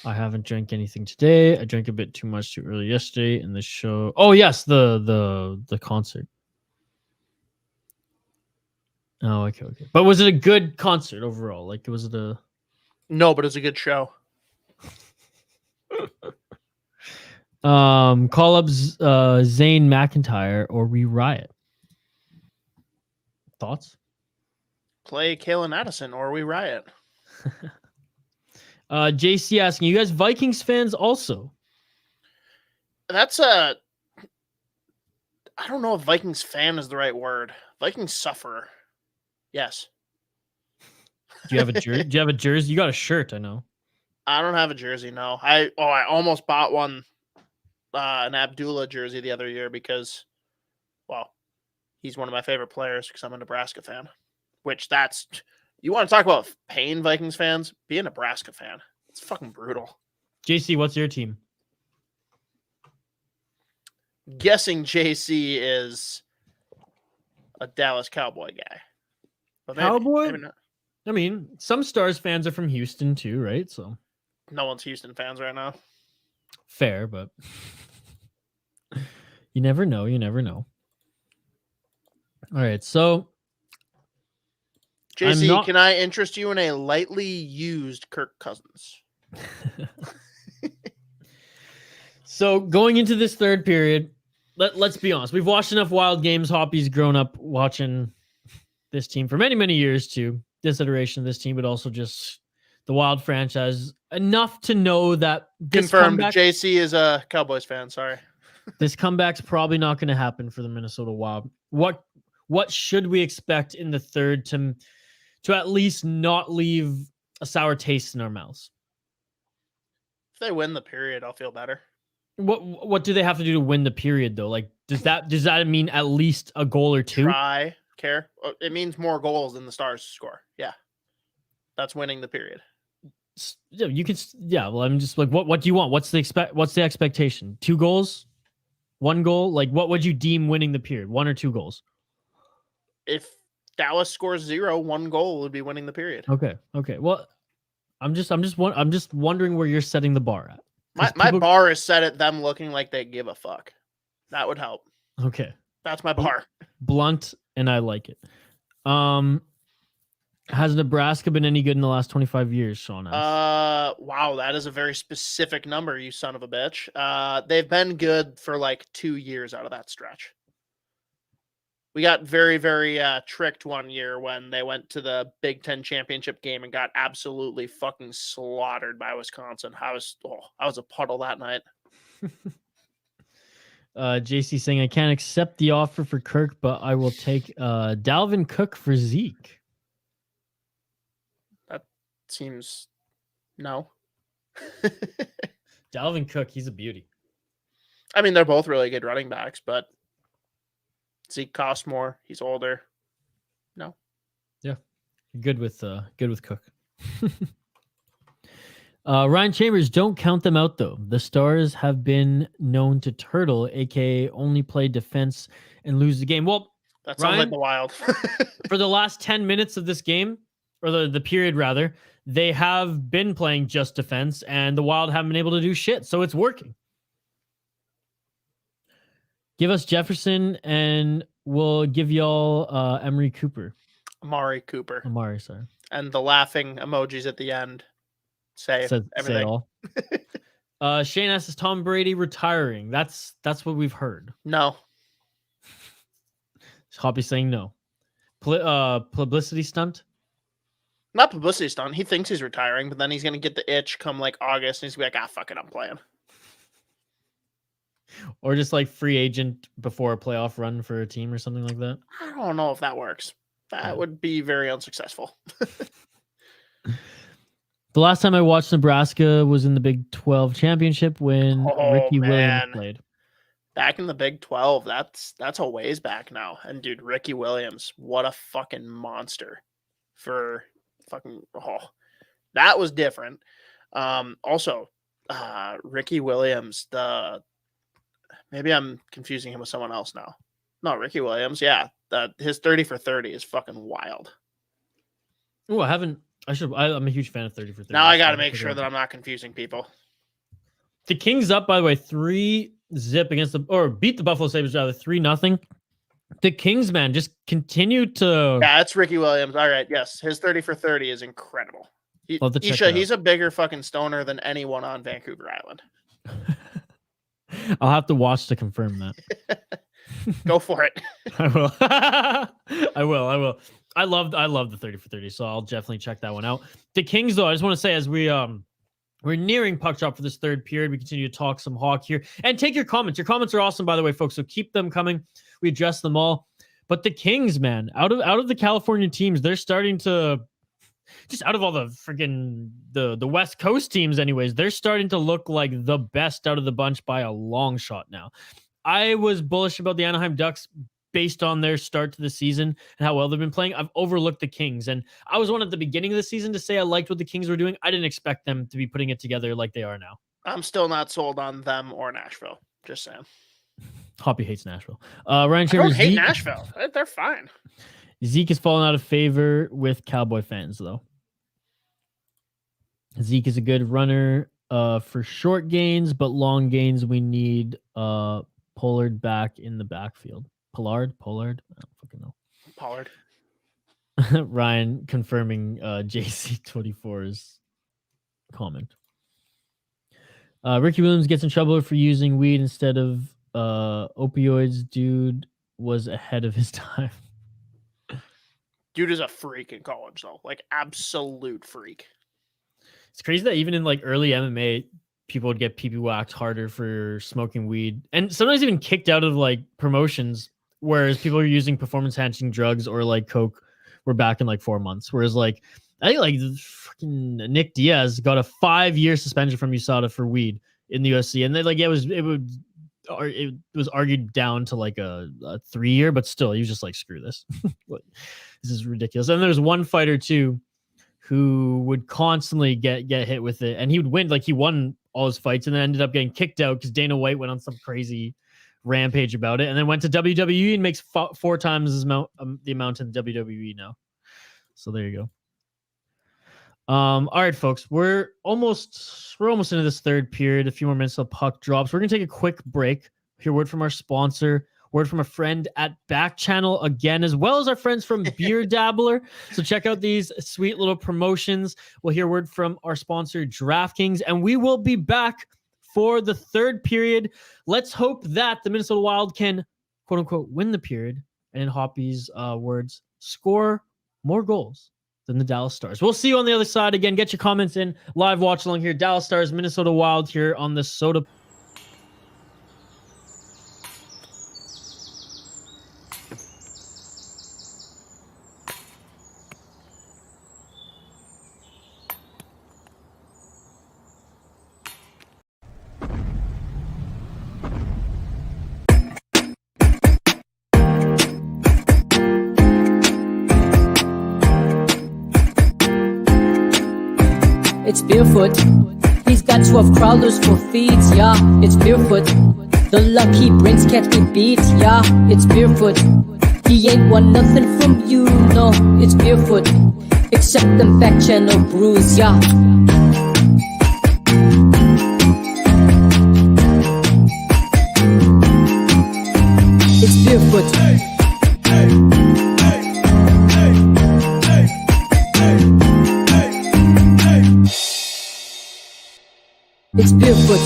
I haven't drank anything today. I drank a bit too much too early yesterday in the show. Oh, yes, the concert. Oh, okay. But was it a good concert overall? Like, was it a... No, but it's a good show. Call up Zane McIntyre or we riot. Thoughts? Play Kalen Addison or we riot. JC asking, you guys Vikings fans also? That's I don't know if Vikings fan is the right word. Vikings sufferer. Yes. Do you have a jersey? Do you have a jersey? You got a shirt, I know. I don't have a jersey, no. I almost bought one, an Abdullah jersey the other year because, well, he's one of my favorite players because I'm a Nebraska fan. Which you want to talk about pain, Vikings fans? Be a Nebraska fan. It's fucking brutal. JC, what's your team? Guessing JC is a Dallas Cowboy guy. But Cowboy? maybe not. I mean, some Stars fans are from Houston too, right? So no one's Houston fans right now. Fair, but you never know. All right, so JC, can I interest you in a lightly used Kirk Cousins? So going into this third period, let's be honest. We've watched enough Wild games. Hoppy's grown up watching this team for many, many years too. This iteration of this team, but also just the Wild franchise enough to know that this Confirmed. comeback, JC is a Cowboys fan. Sorry. this comeback's probably not going to happen for the Minnesota Wild. What should we expect in the third to at least not leave a sour taste in our mouths? If they win the period, I'll feel better. What do they have to do to win the period though? Like does that mean at least a goal or two? Care. It means more goals than the Stars score. Yeah. That's winning the period. Yeah, you could. Yeah, well, I'm just like, what do you want? What's the expectation? 2 goals, 1 goal. Like, what would you deem winning the period? 1 or 2 goals? If Dallas scores 0, 1 goal would be winning the period. Okay. Well, I'm just wondering where you're setting the bar at. My bar is set at them looking like they give a fuck. That would help. Okay, That's my bar. blunt, and I like it. Has Nebraska been any good in the last 25 years, Sean? Wow, that is a very specific number, you son of a bitch. They've been good for like 2 years out of that stretch. We got very, very tricked one year when they went to the Big Ten championship game and got absolutely fucking slaughtered by Wisconsin. I was a puddle that night. JC saying, I can't accept the offer for Kirk, but I will take Dalvin Cook for Zeke. Seems no. Dalvin Cook, he's a beauty. I mean, they're both really good running backs, but Zeke costs more. He's older. No. Yeah, good with Cook. Ryan Chambers, don't count them out though. The Stars have been known to turtle, aka only play defense and lose the game. Well, that sounds like the Wild. For the last 10 minutes of this game, or the period rather, they have been playing just defense, and the Wild haven't been able to do shit, so it's working. Give us Jefferson, and we'll give y'all Amari Cooper. Amari, sorry. And the laughing emojis at the end say everything. Say it all. Shane asks, is Tom Brady retiring? That's what we've heard. No. Hoppy saying no. Publicity stunt? Not publicity stunt. He thinks he's retiring, but then he's going to get the itch come like August, and he's going to be like, fuck it, I'm playing. Or just like free agent before a playoff run for a team or something like that. I don't know if that works. That would be very unsuccessful. The last time I watched Nebraska was in the Big 12 championship when Ricky Williams played. Back in the Big 12, that's a ways back now. And dude, Ricky Williams, what a fucking monster for fucking that was different. Also, Ricky Williams, maybe I'm confusing him with someone else now. No, Ricky Williams, yeah. His 30 for 30 is fucking wild. Oh, I'm a huge fan of 30 for 30. Now I got to make sure that I'm not confusing people. The Kings up, by the way, 3-0 beat the Buffalo Sabres rather 3-0. The Kings, man, just continue to. Yeah, that's Ricky Williams. All right, yes, his 30 for 30 is incredible. He's a bigger fucking stoner than anyone on Vancouver Island. I'll have to watch to confirm that. Go for it. I will. I will. I love the 30 for 30, so I'll definitely check that one out. The Kings, though, I just want to say, as we're nearing puck drop for this third period, we continue to talk some Hawk here and take your comments. Your comments are awesome, by the way, folks. So keep them coming. We address them all. But the Kings, man, out of the California teams, they're starting to, just out of all the freaking the West Coast teams, anyways, they're starting to look like the best out of the bunch by a long shot now. I was bullish about the Anaheim Ducks based on their start to the season and how well they've been playing. I've overlooked the Kings, and I was one at the beginning of the season to say I liked what the Kings were doing. I didn't expect them to be putting it together like they are now. I'm still not sold on them or Nashville. Just saying. Hoppy hates Nashville. Ryan Chambers, I don't hate Nashville. They're fine. Zeke has fallen out of favor with Cowboy fans, though. Zeke is a good runner for short gains, but long gains we need Pollard back in the backfield. Pollard? I don't fucking know. Pollard. Ryan confirming JC24's comment. Ricky Williams gets in trouble for using weed instead of opioids dude was ahead of his time. Dude is a freak in college, though. Like, absolute freak. It's crazy that even in like early MMA, people would get pee-pee whacked harder for smoking weed, and sometimes even kicked out of like promotions. Whereas people are using performance-enhancing drugs or like coke, we're back in like 4 months. Whereas like I think like fucking Nick Diaz got a 5-year suspension from USADA for weed in the UFC, and then like it was argued down to like a 3-year, but still he was just like, screw this. This is ridiculous. And there's one fighter too who would constantly get hit with it, and he would win. Like he won all his fights and then ended up getting kicked out because Dana White went on some crazy rampage about it, and then went to WWE and makes 4 times the amount in WWE now. So there you go. All right, folks, we're almost into this third period. A few more minutes till puck drops. We're gonna take a quick break. Hear word from our sponsor, word from a friend at Back Channel again, as well as our friends from Beer Dabbler. So check out these sweet little promotions. We'll hear word from our sponsor, DraftKings, and we will be back for the third period. Let's hope that the Minnesota Wild can, quote unquote, win the period, and in Hoppy's words, score more goals than the Dallas Stars. We'll see you on the other side. Again, get your comments in. Live watch along here. Dallas Stars, Minnesota Wild here on the Sota. It's barefoot. He's got 12 crawlers for feet, yeah. It's barefoot. The luck he brings can't be beat, yeah. It's barefoot. He ain't won nothing from you, no. It's barefoot. Except them back channel brews, yeah. It's barefoot. It's barefoot.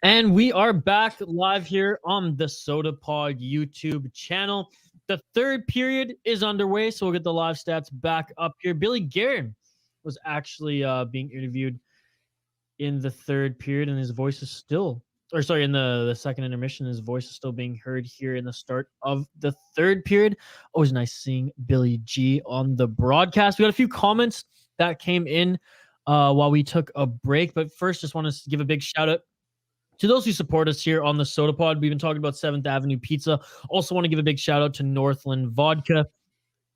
And we are back live here on the Sota Pod YouTube channel. The third period is underway, so we'll get the live stats back up here. Billy Guerin was actually being interviewed in the third period, and his voice is still, or sorry, in the second intermission, his voice is still being heard here in the start of the third period. Always nice seeing Billy G on the broadcast. We got a few comments that came in while we took a break, but first, just want to give a big shout out to those who support us here on the Sota Pod. We've been talking about 7th Avenue Pizza. Also want to give a big shout out to Northland Vodka.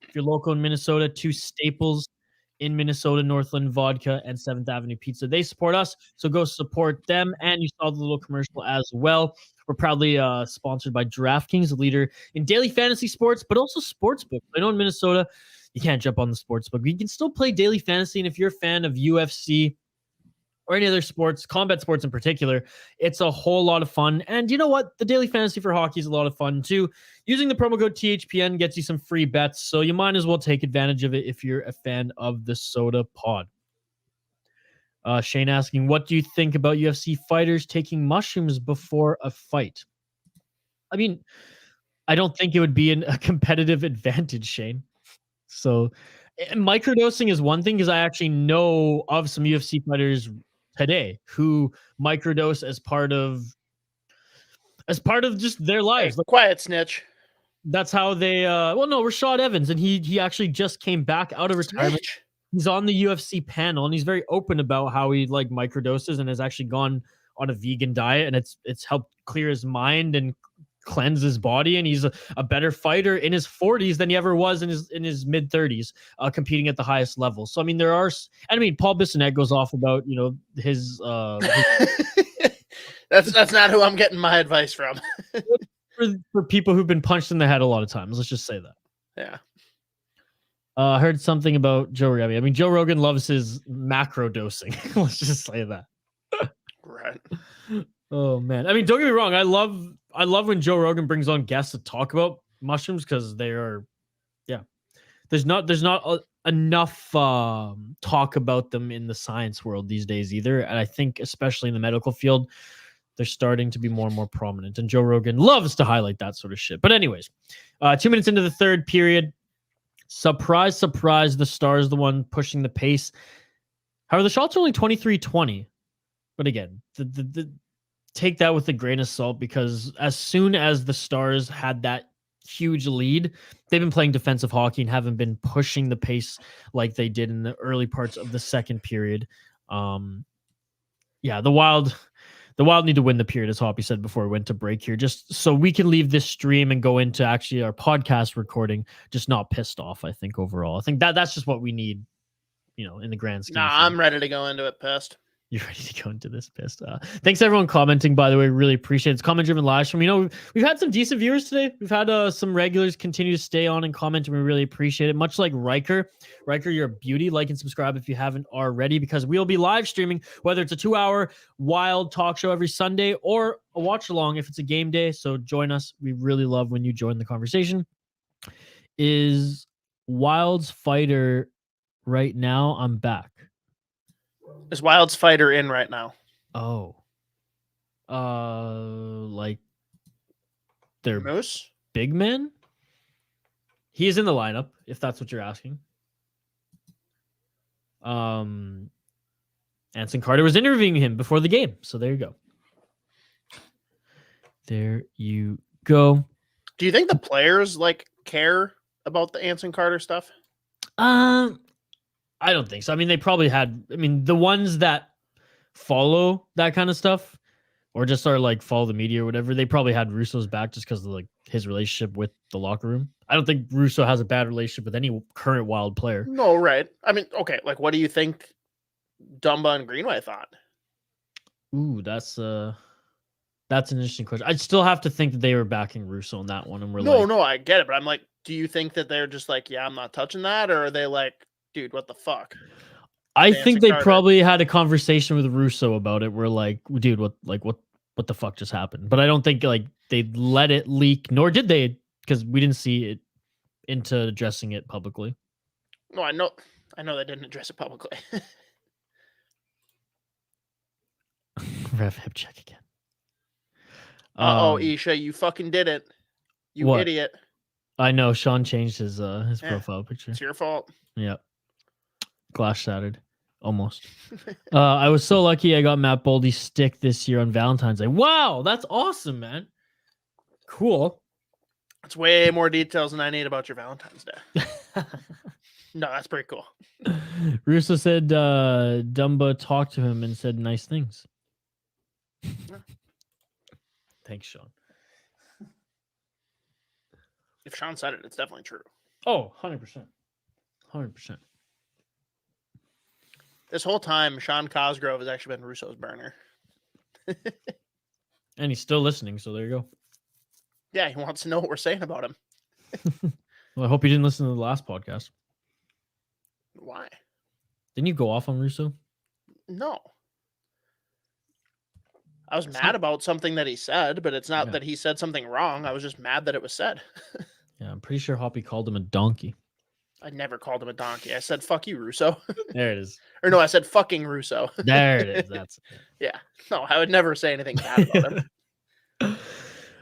If you're local in Minnesota, 2 staples in Minnesota, Northland Vodka and 7th Avenue Pizza. They support us, so go support them. And you saw the little commercial as well. We're proudly sponsored by DraftKings, a leader in daily fantasy sports, but also sportsbook. I know in Minnesota, you can't jump on the sportsbook. You can still play daily fantasy, and if you're a fan of UFC, or any other sports, combat sports in particular, it's a whole lot of fun. And you know what? The daily fantasy for hockey is a lot of fun too. Using the promo code THPN gets you some free bets, so you might as well take advantage of it if you're a fan of the Sota Pod. Shane asking, what do you think about UFC fighters taking mushrooms before a fight? I mean, I don't think it would be a competitive advantage, Shane. So microdosing is one thing, because I actually know of some UFC fighters today who microdose as part of just their lives. Quiet snitch. That's how they. Well, no, Rashad Evans, and he actually just came back out of retirement. Snitch. He's on the UFC panel, and he's very open about how he like microdoses and has actually gone on a vegan diet, and it's helped clear his mind and cleanse his body, and he's a better fighter in his 40s than he ever was in his mid 30s, competing at the highest level. So I mean, Paul Bissonnette goes off about his That's not who I'm getting my advice from. for people who've been punched in the head a lot of times. Let's just say that. Yeah. I heard something about Joe Rogan. I mean, Joe Rogan loves his macro dosing. Let's just say that. Right. Oh man. I mean, don't get me wrong. I love when Joe Rogan brings on guests to talk about mushrooms because they are, yeah. There's not enough talk about them in the science world these days either, and I think especially in the medical field, they're starting to be more and more prominent. And Joe Rogan loves to highlight that sort of shit. But anyways, 2 minutes into the third period, surprise, surprise, the Stars the one pushing the pace. However, the shots are only 23-20. But again, the take that with a grain of salt, because as soon as the Stars had that huge lead, they've been playing defensive hockey and haven't been pushing the pace like they did in the early parts of the second period. Yeah, the Wild need to win the period, as Hoppy said before we went to break here, just so we can leave this stream and go into actually our podcast recording just not pissed off. I think overall, I think that's just what we need, in the grand scheme. Nah, I'm ready to go into it pissed. You're ready to go into this pissed. Thanks everyone commenting, by the way. Really appreciate it. It's comment-driven live stream. We've had some decent viewers today. We've had some regulars continue to stay on and comment, and we really appreciate it. Much like Riker. Riker, you're a beauty. Like and subscribe if you haven't already, because we'll be live streaming, whether it's a 2-hour Wild talk show every Sunday or a watch-along if it's a game day. So join us. We really love when you join the conversation. Is Wild's fighter right now? I'm back. Is Wild's fighter in right now? Oh. Like they're Moose? big men? He is in the lineup, if that's what you're asking. Anson Carter was interviewing him before the game, so there you go. There you go. Do you think the players care about the Anson Carter stuff? I don't think so. I mean, they probably had. I mean, the ones that follow that kind of stuff, or just are follow the media or whatever, they probably had Russo's back just because of his relationship with the locker room. I don't think Russo has a bad relationship with any current Wild player. No, right. I mean, okay. What do you think Dumba and Greenway thought? Ooh, that's an interesting question. I'd still have to think that they were backing Russo on that one, and we're no, I get it, but I'm do you think that they're just yeah, I'm not touching that, or are they dude, what the fuck? I think they probably had a conversation with Russo about it. We're dude, what the fuck just happened? But I don't think they let it leak, nor did they, because we didn't see it into addressing it publicly. No, I know they didn't address it publicly. Rev hip check again. Isha, you fucking did it. You what? Idiot. I know Sean changed his profile picture. It's your fault. Yeah. Glass shattered. Almost. I was so lucky I got Matt Boldy's stick this year on Valentine's Day. Wow, that's awesome, man. Cool. It's way more details than I need about your Valentine's Day. No, that's pretty cool. Russo said Dumba talked to him and said nice things. Thanks, Sean. If Sean said it, it's definitely true. Oh, 100%. 100%. This whole time, Sean Cosgrove has actually been Russo's burner. And he's still listening, so there you go. Yeah, he wants to know what we're saying about him. Well, I hope you didn't listen to the last podcast. Why? Didn't you go off on Russo? No. I was mad about something that he said, but it's not that he said something wrong. I was just mad that it was said. Yeah, I'm pretty sure Hoppy called him a donkey. I never called him a donkey. I said, fuck you, Russo. There it is. Or no, I said, fucking Russo. There it is. That's it. Yeah. No, I would never say anything bad about him.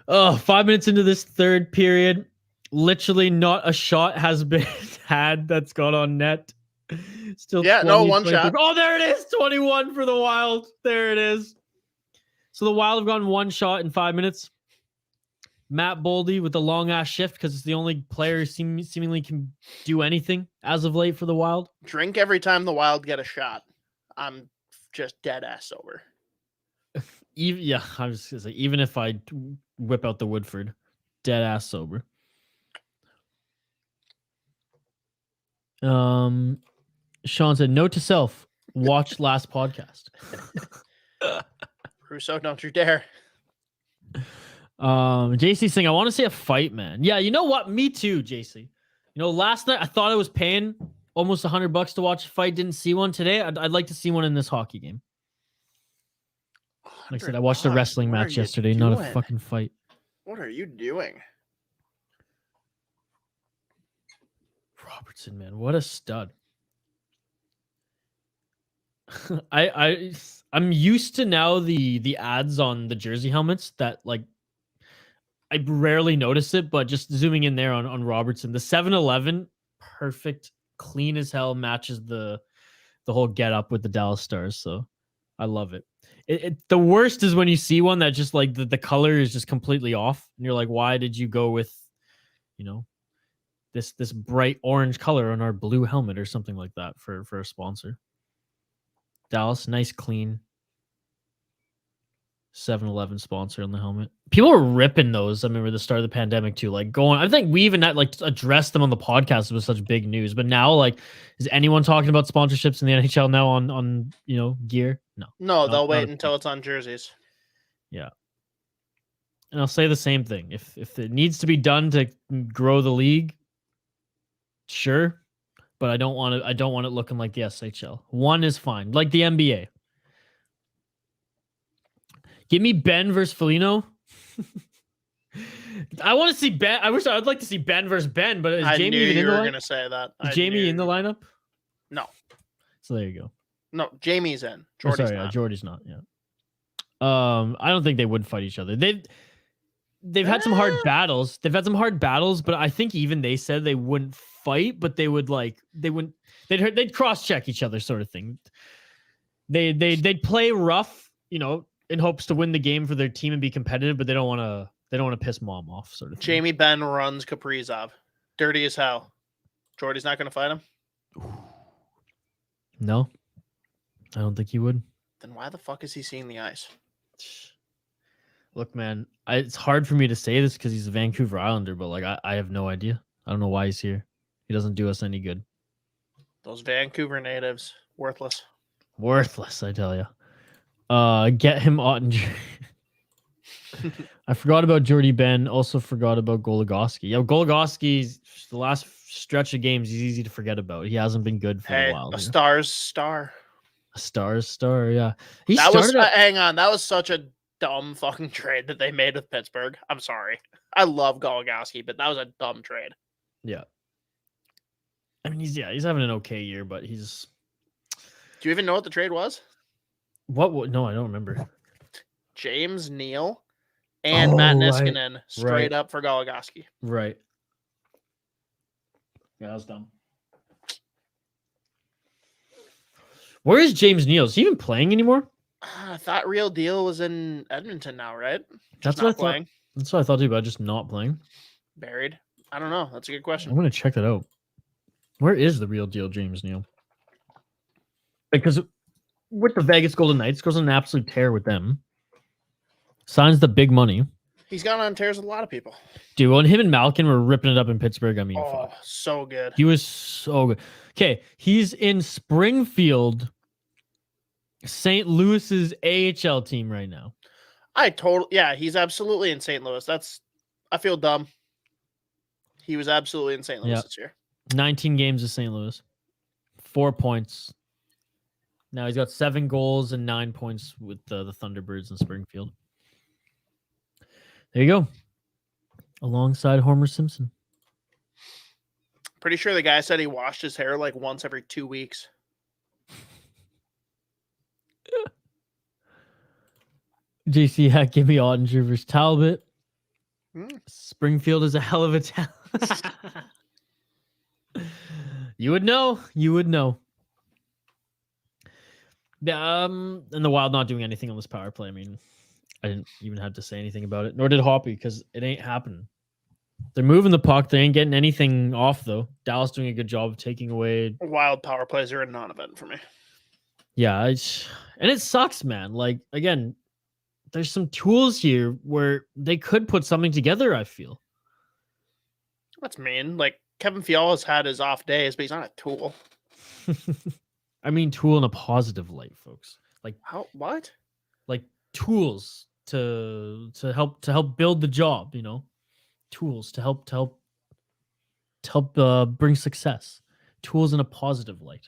Oh, 5 minutes into this third period, literally not a shot has been had that's gone on net. Still, yeah, no, one shot. Oh, there it is. 21 for the Wild. There it is. So the Wild have gotten one shot in 5 minutes. Matt Boldy with the long ass shift because it's the only player who seemingly can do anything as of late for the Wild. Drink every time the Wild get a shot. I'm just dead ass sober. Yeah, I was gonna say, even if I whip out the Woodford, dead ass sober. Sean said, note to self, watch last podcast. Russo, don't you dare. JC saying, I want to see a fight, man. Yeah, you know what? Me too, JC. You know, last night I thought I was paying almost $100 to watch a fight. Didn't see one today. I'd like to see one in this hockey game. Like I said, I watched a wrestling match yesterday, not a fucking fight. What are you doing? Robertson, man, what a stud. I'm used to now the ads on the jersey helmets that like I rarely notice it, but just zooming in there on Robertson, the 7-Eleven, perfect, clean as hell, matches the whole get up with the Dallas Stars. So I love it. The worst is when you see one that just like the color is just completely off, and you're like, why did you go with, you know, this bright orange color on our blue helmet or something like that for a sponsor? Dallas, nice clean 7-Eleven sponsor on the helmet. People were ripping those. I remember the start of the pandemic too, like going. I think we even had like addressed them on the podcast. It was such big news. But now, like, is anyone talking about sponsorships in the NHL now on you know, gear? No, They'll wait until it's on jerseys. Yeah, and I'll say the same thing. If it needs to be done to grow the league, sure, but I don't want it looking like the SHL. One is fine, like the NBA. Give me Ben versus Foligno. I want to see Ben. I'd like to see Ben versus Ben, but is Jamie even in the lineup? Going to say that. Is Jamie in the lineup? No. So there you go. No, Jamie's in. Jordy's not. Jordy's not. Yeah. I don't think they would fight each other. They've had some hard battles. But I think even they said they wouldn't fight, but they would they'd cross check each other, sort of thing. They'd play rough, you know, in hopes to win the game for their team and be competitive, but they don't want to piss mom off, sort of thing. Jamie Ben runs Kaprizov. Dirty as hell. Jordy's not going to fight him? No. I don't think he would. Then why the fuck is he seeing the ice? Look, man, it's hard for me to say this because he's a Vancouver Islander, but like I have no idea. I don't know why he's here. He doesn't do us any good. Those Vancouver natives, worthless. Worthless, I tell you. Get him Ottinger. I forgot about Jordy Ben. Also forgot about Goligoski. Yeah, Goligoski's the last stretch of games. He's easy to forget about. He hasn't been good for a while. A star's star. A star's star. Yeah. Hang on. That was such a dumb fucking trade that they made with Pittsburgh. I'm sorry. I love Goligoski, but that was a dumb trade. Yeah. I mean, he's having an okay year, but he's. Do you even know what the trade was? What? No, I don't remember. James Neal and Matt Niskanen straight up for Goligoski. Right. Yeah, that was dumb. Where is James Neal? Is he even playing anymore? I thought Real Deal was in Edmonton now, right? That's what I thought. That's what I thought too, but just not playing. Buried. I don't know. That's a good question. I'm gonna check that out. Where is the Real Deal James Neal? Because with the Vegas Golden Knights, goes on an absolute tear with them. Signs the big money. He's gone on tears with a lot of people. Dude, when him and Malkin were ripping it up in Pittsburgh, I mean, fuck. So good. He was so good. Okay, he's in Springfield, St. Louis's AHL team right now. He's absolutely in St. Louis. I feel dumb. He was absolutely in St. Louis this year. 19 games of St. Louis. 4 points. Now he's got 7 goals and 9 points with the Thunderbirds in Springfield. There you go. Alongside Homer Simpson. Pretty sure the guy said he washed his hair like once every 2 weeks. JC Hack, give me Ottinger versus Talbot. Springfield is a hell of a town. You would know. And the Wild not doing anything on this power play. I mean, I didn't even have to say anything about it, nor did Hoppy, because it ain't happening. They're moving the puck. They ain't getting anything off, though. Dallas doing a good job of taking away. Wild power plays are a non-event for me. Yeah, and it sucks, man. Like, again, there's some tools here where they could put something together, I feel. That's mean. Like, Kevin Fiala's had his off days, but he's not a tool. I mean, tool in a positive light, folks. Like, How? What? like tools to help build the job, you know, tools to help bring success, tools in a positive light,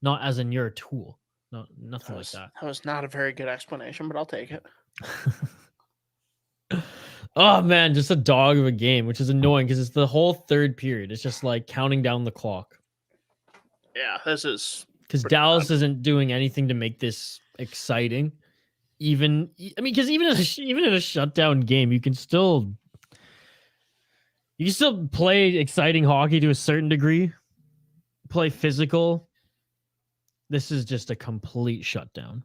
not as in you're a tool, nothing like that. That was not a very good explanation, but I'll take it. Oh man, just a dog of a game, which is annoying because it's the whole third period. It's just like counting down the clock. Yeah, this is Because pretty Dallas bad. isn't doing anything to make this exciting. Even because even in a shutdown game, you can still play exciting hockey to a certain degree, play physical. This is just a complete shutdown.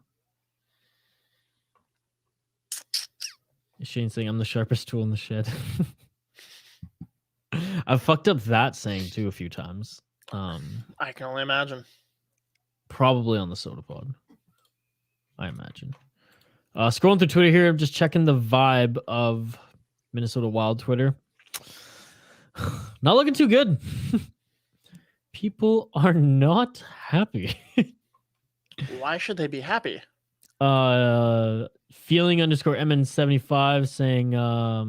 Shane's saying I'm the sharpest tool in the shed. I've fucked up that saying too a few times. I can only imagine. Probably on the Sota pod, I imagine. Scrolling through Twitter here, I'm just checking the vibe of Minnesota Wild Twitter. Not looking too good. People are not happy. Why should they be happy? Feeling underscore MN75 saying Huh?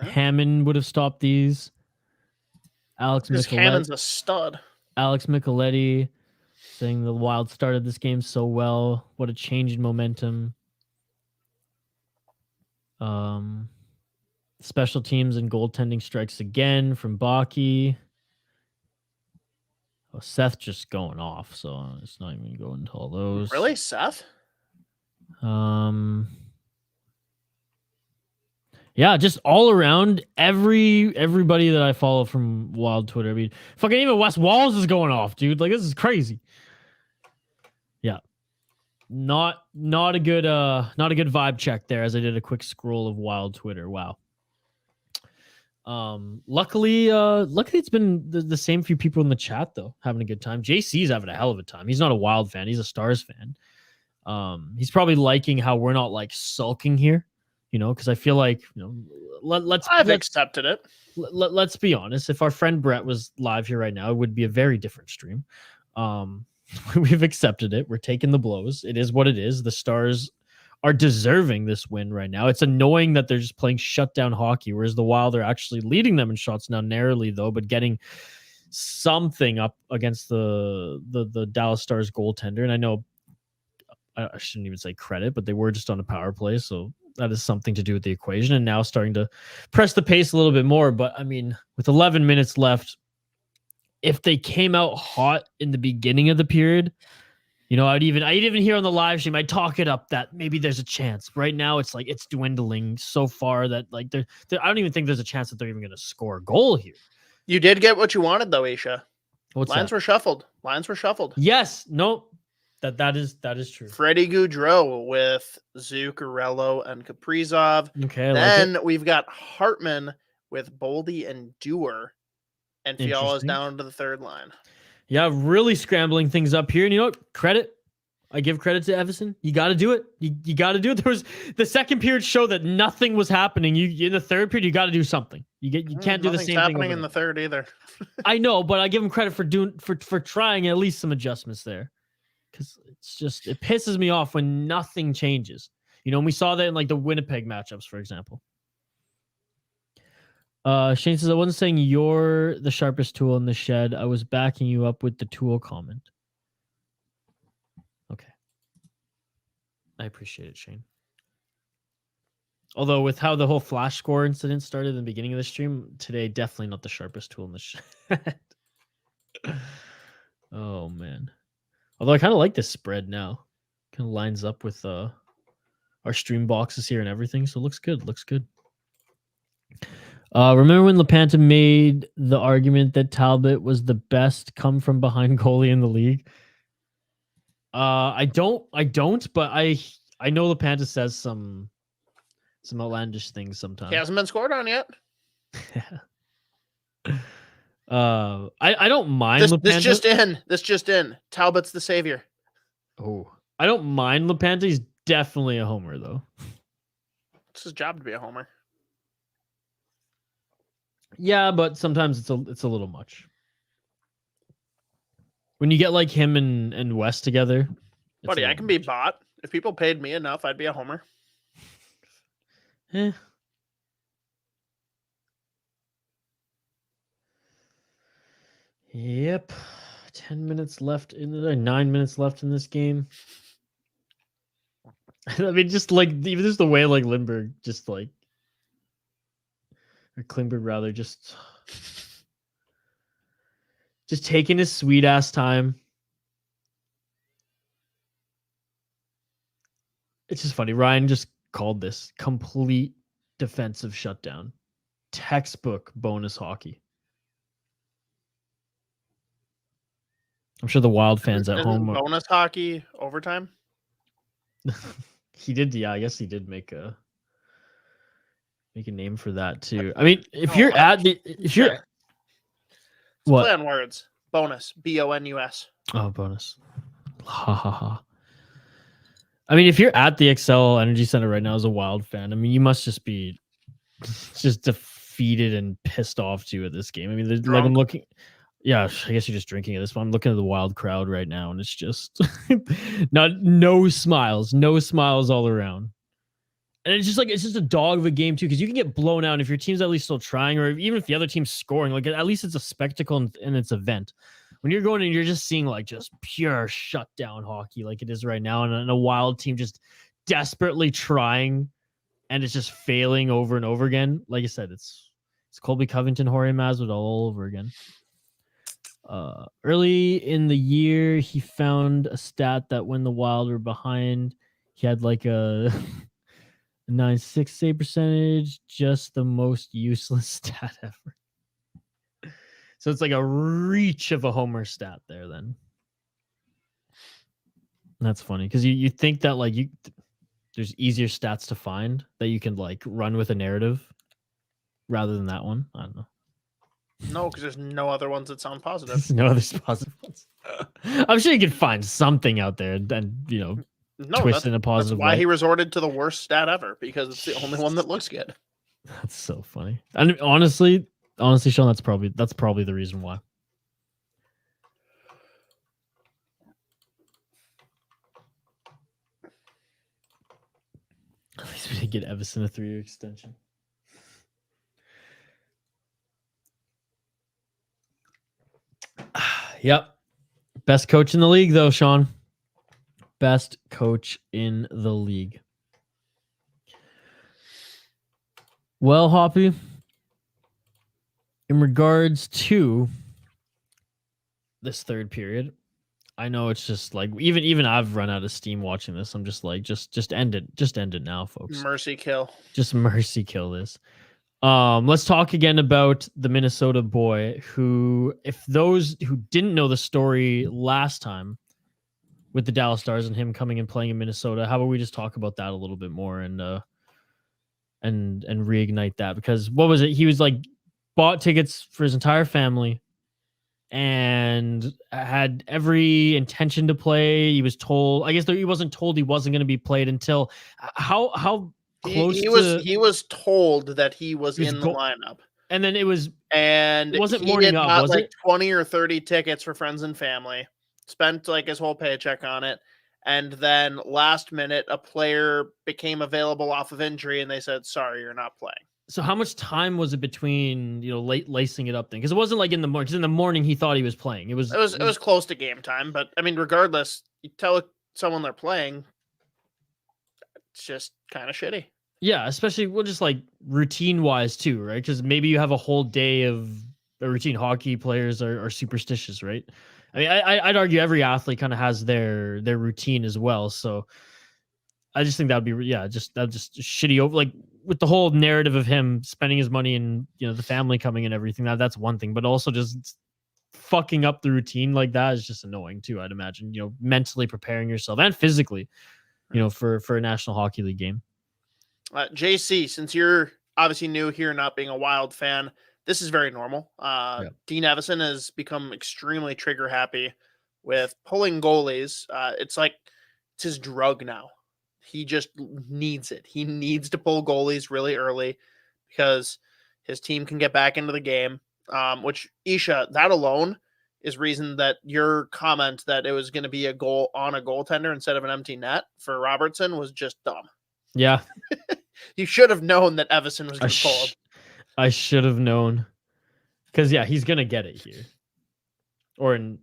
Hammond would have stopped these. Alex Because Hammond's a stud. Micheletti saying the Wild started this game so well. What a change in momentum. Special teams and goaltending strikes again from Baki. Oh, Seth just going off, so it's not even going into all those. Really, Seth? Yeah, just all around everybody that I follow from Wild Twitter. I mean, fucking even Wes Walls is going off, dude. Like, this is crazy. Yeah. Not a good vibe check there as I did a quick scroll of Wild Twitter. Wow. Luckily it's been the same few people in the chat though, having a good time. JC's having a hell of a time. He's not a Wild fan, he's a Stars fan. He's probably liking how we're not like sulking here, you know, because I feel like, you know, let's accepted it. Let's be honest. If our friend Brett was live here right now, it would be a very different stream. We've accepted it. We're taking the blows. It is what it is. The Stars are deserving this win right now. It's annoying that they're just playing shutdown hockey, whereas the Wild are actually leading them in shots now narrowly, though, but getting something up against the Dallas Stars goaltender. And I know I shouldn't even say credit, but they were just on a power play, so that is something to do with the equation, and now starting to press the pace a little bit more. But I mean, with 11 minutes left, if they came out hot in the beginning of the period, you know, I'd even hear on the live stream, I'd talk it up that maybe there's a chance. Right now, it's like it's dwindling so far that like I don't even think there's a chance that they're even going to score a goal here. You did get what you wanted, though, Isha. Lines Lines were shuffled. Yes, no, that is true. Freddie Gaudreau with Zuccarello and Kaprizov. Okay, I Then like it. we've got Hartman with Boldy and Dewar, and Fiala's Interesting. down to the third line. Yeah, really scrambling things up here. And you know what? Credit. I give credit to Everson. You got to do it. You got to do it. There was the second period showed that nothing was happening. You in the third period, you got to do something. You can't do the Nothing's same thing happening over in there. the third either. I know, but I give him credit for trying at least some adjustments there, because it's just it pisses me off when nothing changes. You know, and we saw that in like the Winnipeg matchups, for example. Shane says, I wasn't saying you're the sharpest tool in the shed. I was backing you up with the tool comment. Okay. I appreciate it, Shane. Although with how the whole flash score incident started in the beginning of the stream, today definitely not the sharpest tool in the shed. Oh, man. Although I kind of like this spread now. Kind of lines up with our stream boxes here and everything, so it looks good. Looks good. Remember when LaPanta made the argument that Talbot was the best come from behind goalie in the league? I don't, but I I know LaPanta says some outlandish things He sometimes. hasn't been scored on yet. I don't mind This LaPanta. This just in. Talbot's the savior. Oh, I don't mind LaPanta. He's definitely a homer though. It's his job to be a homer. Yeah, but sometimes it's a little much. When you get like him and West together, it's Buddy, a I little can be much. bought. If people paid me enough, I'd be a homer. Eh. Yep. 10 minutes left in the 9 minutes left in this game. I mean, just like even just the way like Lindbergh just like or Klingberg rather just taking his sweet ass time. It's just funny. Ryan just called this complete defensive shutdown. Textbook bonus hockey. I'm sure the Wild fans at Isn't home. bonus hockey overtime. He did, yeah. I guess he did make a name for that too. I mean, if you're what? Play on words. Bonus. BONUS. Oh, bonus. Ha ha ha. I mean, if you're at the Excel Energy Center right now as a Wild fan, I mean, you must just be just defeated and pissed off too at this game. I mean, like I'm looking. Yeah, I guess you're just drinking at this point. I'm looking at the Wild crowd right now, and it's just no smiles all around. And it's just a dog of a game too, because you can get blown out if your team's at least still trying, or even if the other team's scoring. Like at least it's a spectacle and it's event. When you're going and you're just seeing like just pure shutdown hockey, like it is right now, and a Wild team just desperately trying, and it's just failing over and over again. Like I said, it's Colby Covington, Jorge Masvidal all over again. Early in the year, he found a stat that when the Wild were behind, he had like a 9.6 save percentage, just the most useless stat ever. So it's like a reach of a homer stat there then. That's funny because you think that like there's easier stats to find that you can like run with a narrative rather than that one. I don't know. No, because there's no other ones that sound positive. There's no other positive ones. I'm sure you could find something out there and twist in a positive That's why way. he resorted to the worst stat ever, because it's the only one that looks good. That's so funny. And honestly, Sean, that's probably the reason why. At least we did get Everson a 3-year extension. Yep. Best coach in the league, though, Sean. Best coach in the league. Well, Hoppy, in regards to this third period, I know it's just like even I've run out of steam watching this. I'm just like, just end it. Just end it now, folks. Mercy kill. Just mercy kill this. Let's talk again about the Minnesota boy who, if those who didn't know the story last time with the Dallas Stars and him coming and playing in Minnesota, how about we just talk about that a little bit more and reignite that? Because what was it? He was like bought tickets for his entire family and had every intention to play. He was told, I guess he wasn't told he wasn't going to be played until how close he was told that he was in the lineup, and then it wasn't he morning up, bought was like it? 20 or 30 tickets for friends and family, spent like his whole paycheck on it, and then last minute a player became available off of injury and they said, sorry, you're not playing. So how much time was it between lacing it up thing? Because it wasn't like in the morning. Because in the morning he thought he was playing. It was close to game time, but I mean, regardless, you tell someone they're playing, it's just kind of shitty. Yeah, especially just like routine wise too, right? Because maybe you have a whole day of routine. Hockey players are superstitious, right? I mean, I'd argue every athlete kind of has their routine as well. So I just think that'd be just shitty over, like with the whole narrative of him spending his money and the family coming and everything. That's one thing, but also just fucking up the routine like that is just annoying too. I'd imagine mentally preparing yourself and physically. for a National Hockey League game. JC, since you're obviously new here, not being a Wild fan, this is very normal. Dean Evison has become extremely trigger happy with pulling goalies. It's like it's his drug now. He just needs it. He needs to pull goalies really early because his team can get back into the game. Which, Isha, that alone is reason that your comment that it was going to be a goal on a goaltender instead of an empty net for Robertson was just dumb. Yeah. You should have known that Evison was going to pull him. I should have known. Because, yeah, he's going to get it here. Or in,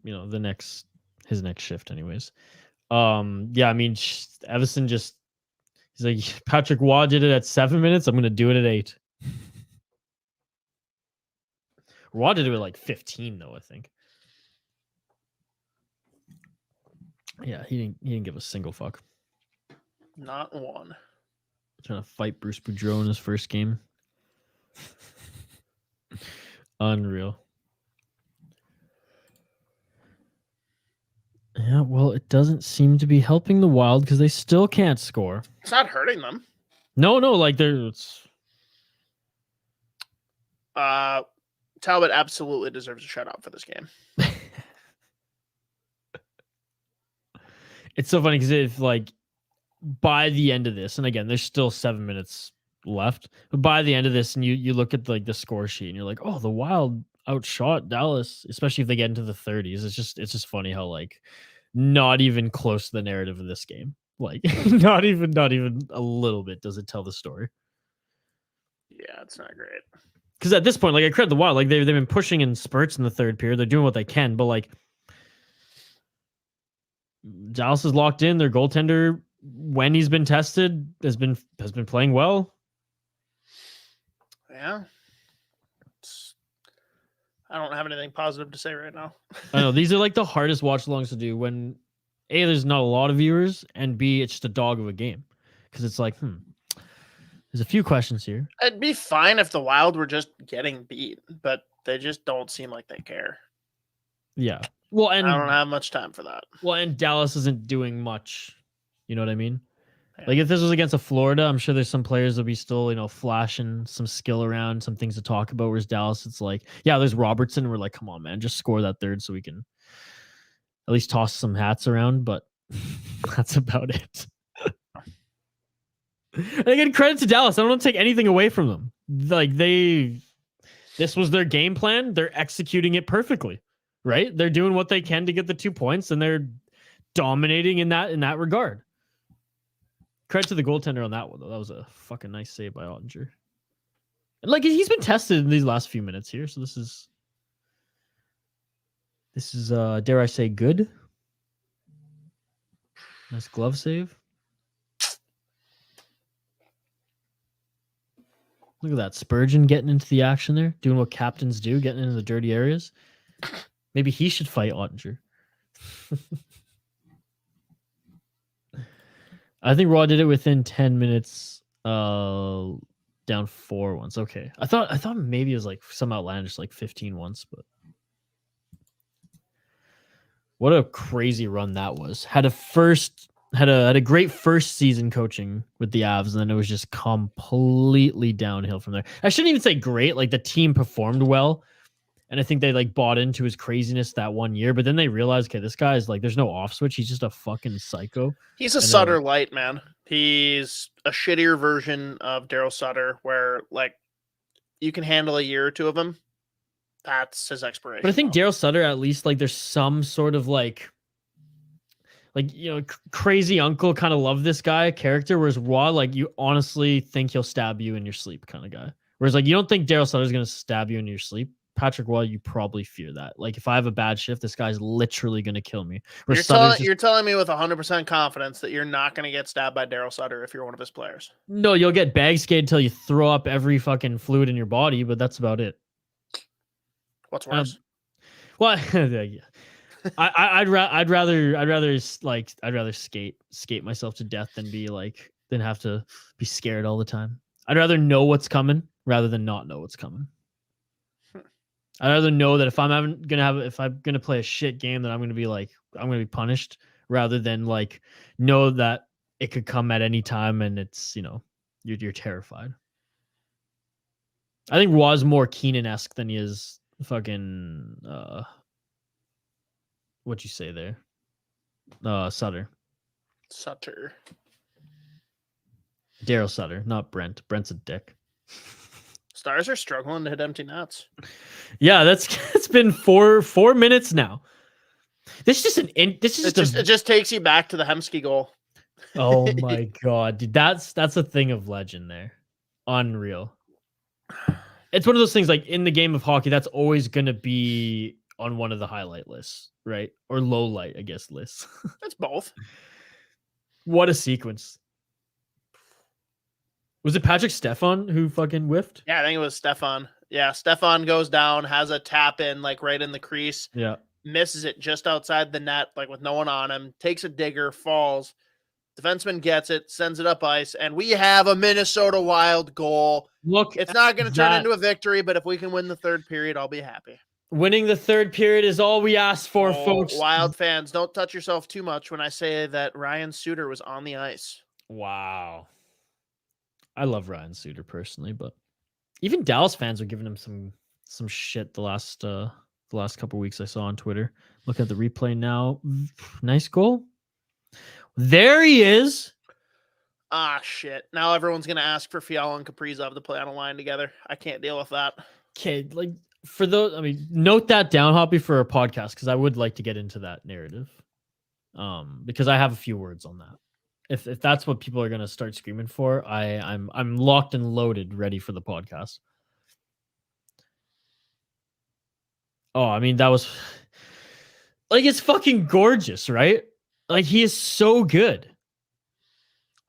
his next shift anyways. Yeah, I mean, Evison he's like, Patrick Waugh did it at 7 minutes. I'm going to do it at 8. Waugh did it at like 15, though, I think. Yeah, he didn't give a single fuck. Not one. Trying to fight Bruce Boudreau in his first game. Unreal. Yeah, well, it doesn't seem to be helping the Wild because they still can't score. It's not hurting them. No, like it's. Talbot absolutely deserves a shutout for this game. It's so funny because if by the end of this, and again, there's still 7 minutes left, but by the end of this, and you look at the score sheet, and you're like, oh, the Wild outshot Dallas, especially if they get into the 30s. It's just funny how not even close to the narrative of this game. Not even a little bit does it tell the story. Yeah, it's not great. Because at this point, I credit the Wild, they've been pushing in spurts in the third period. They're doing what they can, but Dallas is locked in. Their goaltender, when he's been tested, has been playing well. Yeah. I don't have anything positive to say right now. I know these are the hardest watch alongs to do when A, there's not a lot of viewers, and B, it's just a dog of a game. Because it's there's a few questions here. It'd be fine if the Wild were just getting beat, but they just don't seem like they care. Yeah. Well, and I don't have much time for that. Well, and Dallas isn't doing much. You know what I mean? Yeah. If this was against a Florida, I'm sure there's some players that'll be still, flashing some skill around, some things to talk about. Whereas Dallas, it's there's Robertson. And we're like, come on, man, just score that third so we can at least toss some hats around. But that's about it. And again, credit to Dallas. I don't want to take anything away from them. This was their game plan. They're executing it perfectly, right? They're doing what they can to get the 2 points, and they're dominating in that regard. Credit to the goaltender on that one, though. That was a fucking nice save by Ottinger. And he's been tested in these last few minutes here, so this is dare I say good. Nice glove save. Look at that. Spurgeon getting into the action there, doing what captains do, getting into the dirty areas. Maybe he should fight Ottinger. I think Raw did it within 10 minutes, down 4 once. Okay. I thought maybe it was some outlandish 15 once, but what a crazy run that was. Had a great first season coaching with the Avs, and then it was just completely downhill from there. I shouldn't even say great. The team performed well, and I think they bought into his craziness that 1 year, but then they realized, okay, this guy's there's no off switch. He's just a fucking psycho. He's a Sutter light, man. He's a shittier version of Daryl Sutter, where you can handle a year or two of him. That's his expiration. But I think Daryl Sutter, at least there's some sort of crazy uncle kind of love this guy character, whereas Raw, you honestly think he'll stab you in your sleep kind of guy. Whereas you don't think Daryl Sutter's going to stab you in your sleep. Patrick Waugh, you probably fear that. If I have a bad shift, this guy's literally going to kill me. You're telling me with 100% confidence that you're not going to get stabbed by Daryl Sutter if you're one of his players. No, you'll get bag skated until you throw up every fucking fluid in your body, but that's about it. What's worse? Yeah. I'd rather skate myself to death than have to be scared all the time. I'd rather know what's coming rather than not know what's coming. I'd rather know that if I'm gonna play a shit game, that I'm gonna be punished, rather than know that it could come at any time, and it's you're terrified. I think Roy's more Keenan-esque than he is fucking what'd you say there? Sutter. Daryl Sutter, not Brent. Brent's a dick. Stars are struggling to hit empty nets. Yeah, it's been four minutes now. This is It just takes you back to the Hemsky goal. Oh my god, dude, that's a thing of legend there. Unreal. It's one of those things like in the game of hockey that's always going to be on one of the highlight lists, right? Or low light, I guess, lists. That's both. What a sequence. Was it Patrick Stefan who fucking whiffed? Yeah, I think it was Stefan. Yeah, Stefan goes down, has a tap in like right in the crease. Yeah. Misses it just outside the net, like with no one on him. Takes a digger, falls. Defenseman gets it, sends it up ice, and we have a Minnesota Wild goal. Look, it's not going to turn into a victory, but if we can win the third period, I'll be happy. Winning the third period is all we ask for, folks. Wild fans, don't touch yourself too much when I say that Ryan Suter was on the ice. Wow. I love Ryan Suter personally, but even Dallas fans are giving him some shit the last couple weeks I saw on Twitter. Look at the replay now. Nice goal. There he is. Ah, shit. Now everyone's going to ask for Fiala and Kaprizov to play on a line together. I can't deal with that. Okay, like for those, I mean, note that down, Hoppy, for our podcast, because I would like to get into that narrative. Because I have a few words on that. If that's what people are going to start screaming for, I'm locked and loaded, ready for the podcast. Oh, I mean, that was like, it's fucking gorgeous, right? Like, he is so good.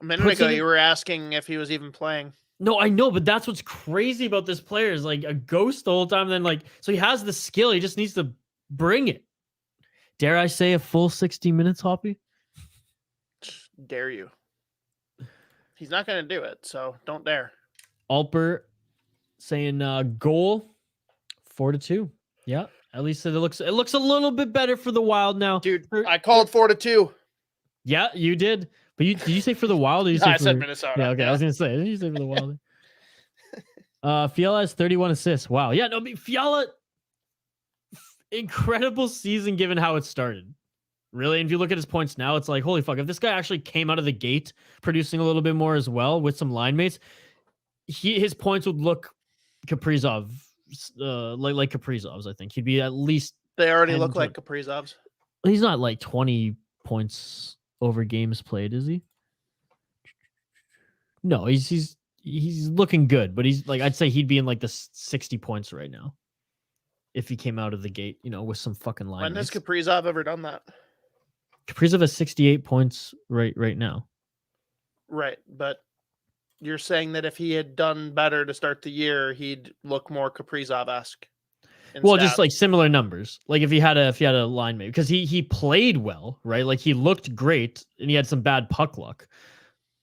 A minute ago, you were asking if he was even playing. No, I know, but that's what's crazy about this player is like a ghost the whole time. Then so he has the skill. He just needs to bring it. Dare I say a full 60 minutes, Hoppy? Dare you. He's not going to do it, so don't dare. Alper saying goal 4-2. Yeah, at least it looks a little bit better for the Wild now. Dude, I called 4-2. Yeah, you did. But did you say for the Wild? Or I said Minnesota. Yeah, okay. Yeah. I was going to say, did you say for the Wild? Fiala has 31 assists. Wow. Yeah, no, Fiala, incredible season given how it started. Really, and if you look at his points now, it's like, holy fuck, if this guy actually came out of the gate producing a little bit more as well with some line mates, his points would look Kaprizov, like Kaprizov's, I think. He'd be at least... They already look like Kaprizov's. He's not like 20 points over games played, is he? No, he's looking good, but he's like, I'd say he'd be in like the 60 points right now if he came out of the gate, with some fucking line. When has Kaprizov ever done that? Kaprizov has 68 points right now. Right, but you're saying that if he had done better to start the year, he'd look more Kaprizov-esque. Well, just like similar numbers. Like if he had a line mate, because he played well, right? Like he looked great and he had some bad puck luck.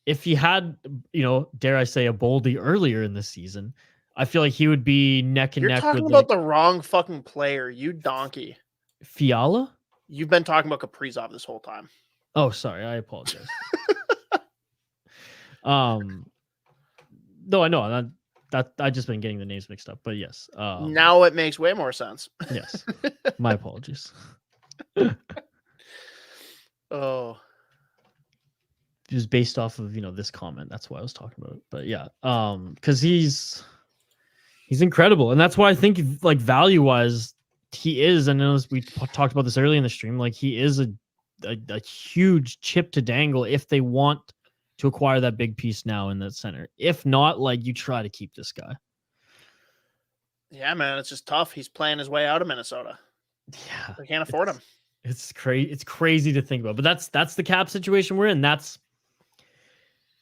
If he had, dare I say, a Boldy earlier in the season, I feel like he would be neck and neck. You're talking about the wrong fucking player, you donkey. Fiala? You've been talking about Kaprizov this whole time. Oh, sorry. I apologize. No, I know that I just been getting the names mixed up, but yes. Now it makes way more sense. Yes. My apologies. Oh. It was based off of, this comment. That's why I was talking about it. But yeah, because he's incredible. And that's why I think like value-wise, he is, and as we talked about this early in the stream, like he is a huge chip to dangle if they want to acquire that big piece now in that center. If not, like you try to keep this guy. Yeah, man, it's just tough. He's playing his way out of Minnesota. Yeah, they can't afford him. It's crazy. It's crazy to think about, but that's the cap situation we're in.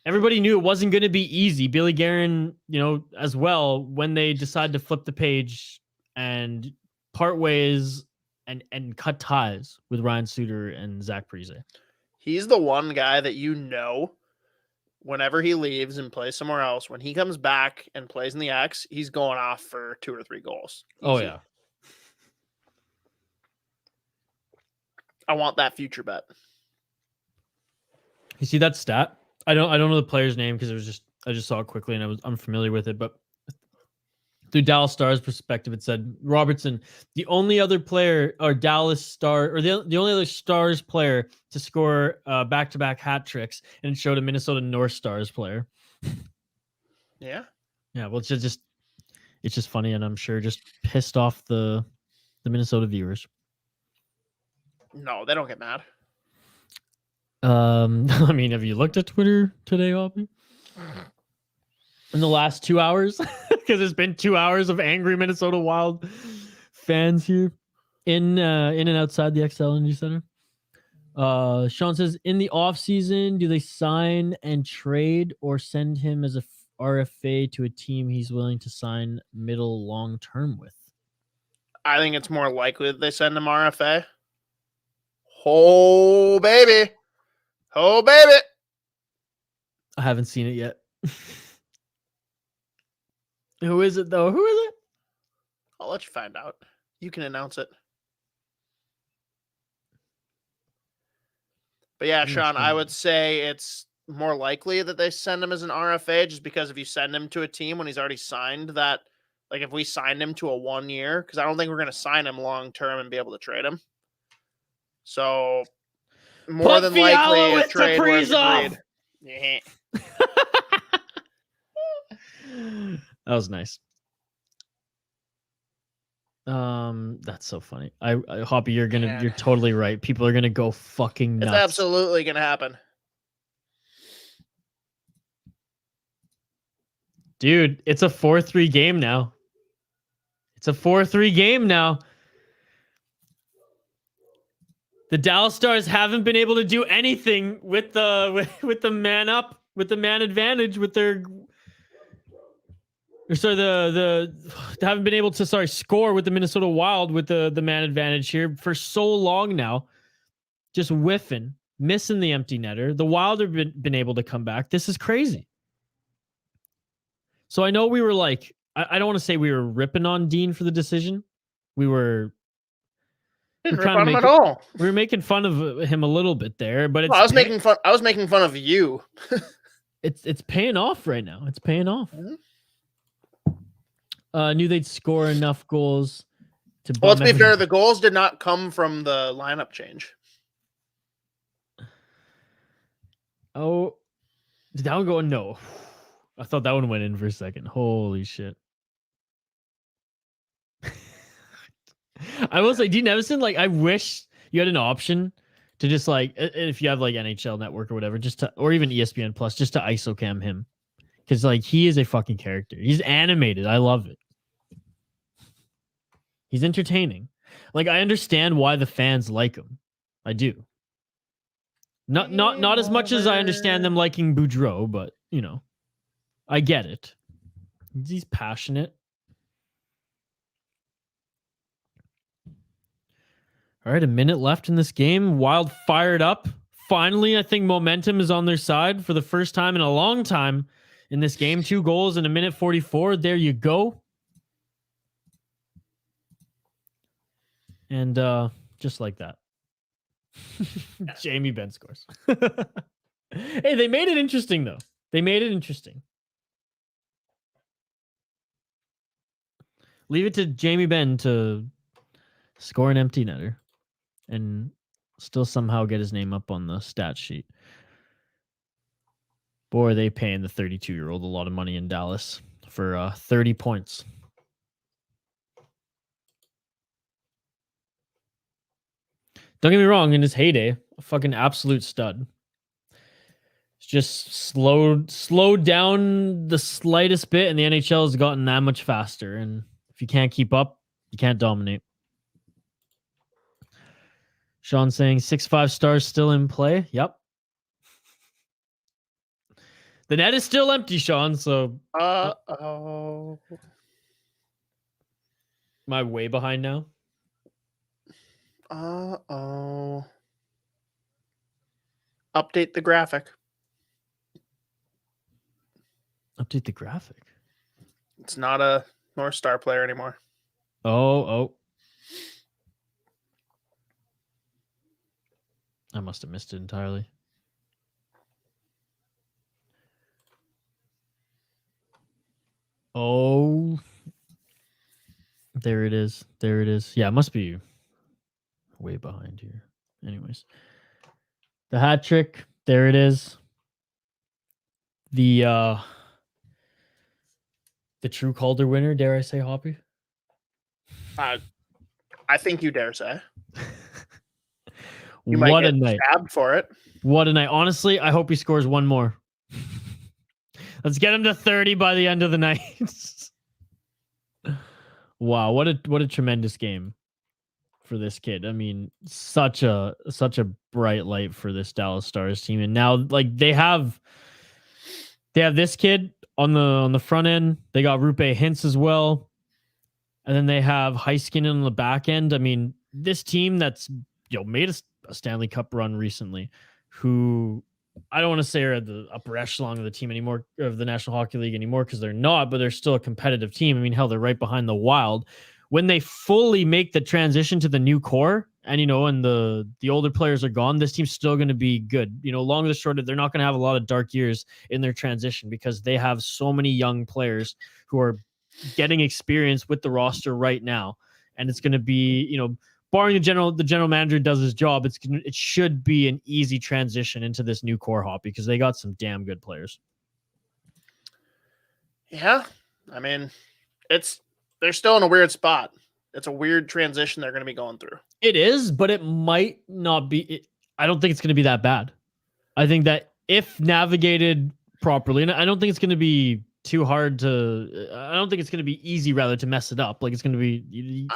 Everybody knew it wasn't going to be easy. Billy Guerin, as well, when they decided to flip the page and part ways and cut ties with Ryan Suter and Zach Parise. He's the one guy that whenever he leaves and plays somewhere else, when he comes back and plays in the X, he's going off for 2 or 3 goals. Easy. Oh, yeah. I want that future bet. You see that stat? I don't know the player's name because I just saw it quickly and I'm familiar with it, but through Dallas Stars perspective, it said Robertson, the only other player or Dallas Star or the only other Stars player to score back-to-back hat tricks, and it showed a Minnesota North Stars player. Yeah. Yeah, well, it's just funny, and I'm sure just pissed off the Minnesota viewers. No, they don't get mad. I mean, have you looked at Twitter today, Aubrey? In the last 2 hours, because it's been 2 hours of angry Minnesota Wild fans here in and outside the XL Energy Center. Sean says, in the off season, do they sign and trade or send him as a RFA to a team he's willing to sign middle long term with? I think it's more likely that they send him RFA. Oh baby, oh baby. I haven't seen it yet. Who is it though? Who is it? I'll let you find out. You can announce it. But yeah, Sean, I would say it's more likely that they send him as an RFA, just because if you send him to a team when he's already signed that, like if we signed him to a 1 year, because I don't think we're going to sign him long term and be able to trade him. So more than likely a trade where it's agreed. Yeah. That was nice. That's so funny. I Hoppy, you're totally right. People are gonna go fucking nuts. It's absolutely gonna happen. Dude, it's a 4-3 game now. It's a 4-3 game now. The Dallas Stars haven't been able to do anything with the man up, with the man advantage, with their they haven't been able to score with the Minnesota Wild with the man advantage here for so long now. Just whiffing, missing the empty netter. The Wild have been able to come back. This is crazy. So I know we were like, I don't want to say we were ripping on Dean for the decision. We were Didn't rip on him at all. We were making fun of him a little bit there, but I was making fun. I was making fun of you. It's paying off right now. It's paying off. Mm-hmm. Knew they'd score enough goals to. Well, let's be fair. The goals did not come from the lineup change. Oh, did that one go? No, I thought that one went in for a second. Holy shit! I will say, Dean Evison, like, I wish you had an option to just like, if you have like NHL Network or whatever, just to, or even ESPN Plus, just to ISOCam him, because like he is a fucking character. He's animated. I love it. He's entertaining. Like, I understand why the fans like him. I do. Not as much as I understand them liking Boudreaux, but you know, I get it. He's passionate. All right, a minute left in this game. Wild fired up. Finally, I think momentum is on their side for the first time in a long time in this game. 2 goals in a minute 44. There you go. And just like that, Jamie Benn scores. Hey, they made it interesting, though. They made it interesting. Leave it to Jamie Benn to score an empty netter and still somehow get his name up on the stat sheet. Boy, are they paying the 32-year-old a lot of money in Dallas for 30 points. Don't get me wrong, in his heyday, a fucking absolute stud. It's just slowed down the slightest bit, and the NHL has gotten that much faster. And if you can't keep up, you can't dominate. Sean saying 6-5 Stars still in play. Yep. The net is still empty, Sean, so... Uh-oh. Am I way behind now? Uh-oh. Update the graphic. Update the graphic? It's not a North Star player anymore. Oh. I must have missed it entirely. Oh, there it is. There it is. Yeah, it must be way behind here. Anyways, the hat trick. There it is. The true Calder winner. Dare I say, Hoppy? I think you dare say. You What might a get night! stabbed for it. What a night! Honestly, I hope he scores one more. Let's get him to 30 by the end of the night. Wow, what a tremendous game for this kid. I mean, such a bright light for this Dallas Stars team. And now like they have this kid on the front end. They got Rupe Hintz as well. And then they have Heiskanen on the back end. I mean, this team that's made a Stanley Cup run recently, who I don't want to say are at the upper echelon of the team anymore, of the National Hockey League anymore, because they're not, but they're still a competitive team. I mean, hell, they're right behind the Wild. When they fully make the transition to the new core, and and the older players are gone, this team's still going to be good. Long and short, they're not going to have a lot of dark years in their transition because they have so many young players who are getting experience with the roster right now, and it's going to be barring the general manager does his job, it should be an easy transition into this new core, Hoppy, because they got some damn good players. Yeah, I mean, they're still in a weird spot. It's a weird transition they're going to be going through. It is, but it might not be. I don't think it's going to be that bad. I think that if navigated properly, and I don't think it's going to be too hard to. I don't think it's going to be easy, rather, to mess it up. Like it's going to be.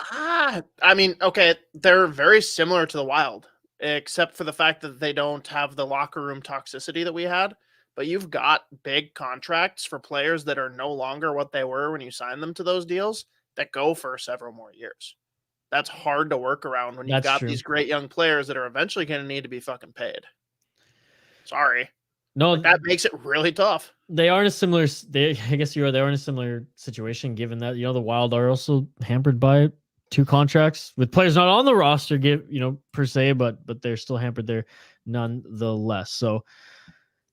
I mean, okay, they're very similar to the Wild, except for the fact that they don't have the locker room toxicity that we had. But you've got big contracts for players that are no longer what they were when you signed them to those deals that go for several more years. That's hard to work around when you've got these great young players that are eventually going to need to be fucking paid. Sorry. No, that makes it really tough. They are in a similar. I guess they are in a similar situation, given that the Wild are also hampered by 2 contracts with players not on the roster, per se, but they're still hampered there nonetheless. So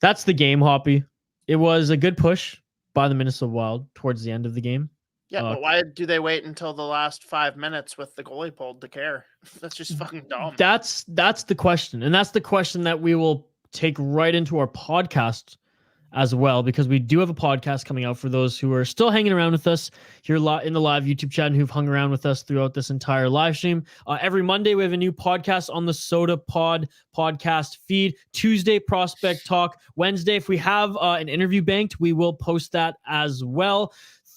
that's the game, Hoppy. It was a good push by the Minnesota Wild towards the end of the game. Yeah, but why do they wait until the last 5 minutes with the goalie pulled to care? That's just fucking dumb. That's the question, and that's the question that we will take right into our podcast as well, because we do have a podcast coming out for those who are still hanging around with us here in the live YouTube chat and who've hung around with us throughout this entire live stream. Every Monday, we have a new podcast on the Sota podcast feed. Tuesday, Prospect Talk. Wednesday, if we have an interview banked, we will post that as well.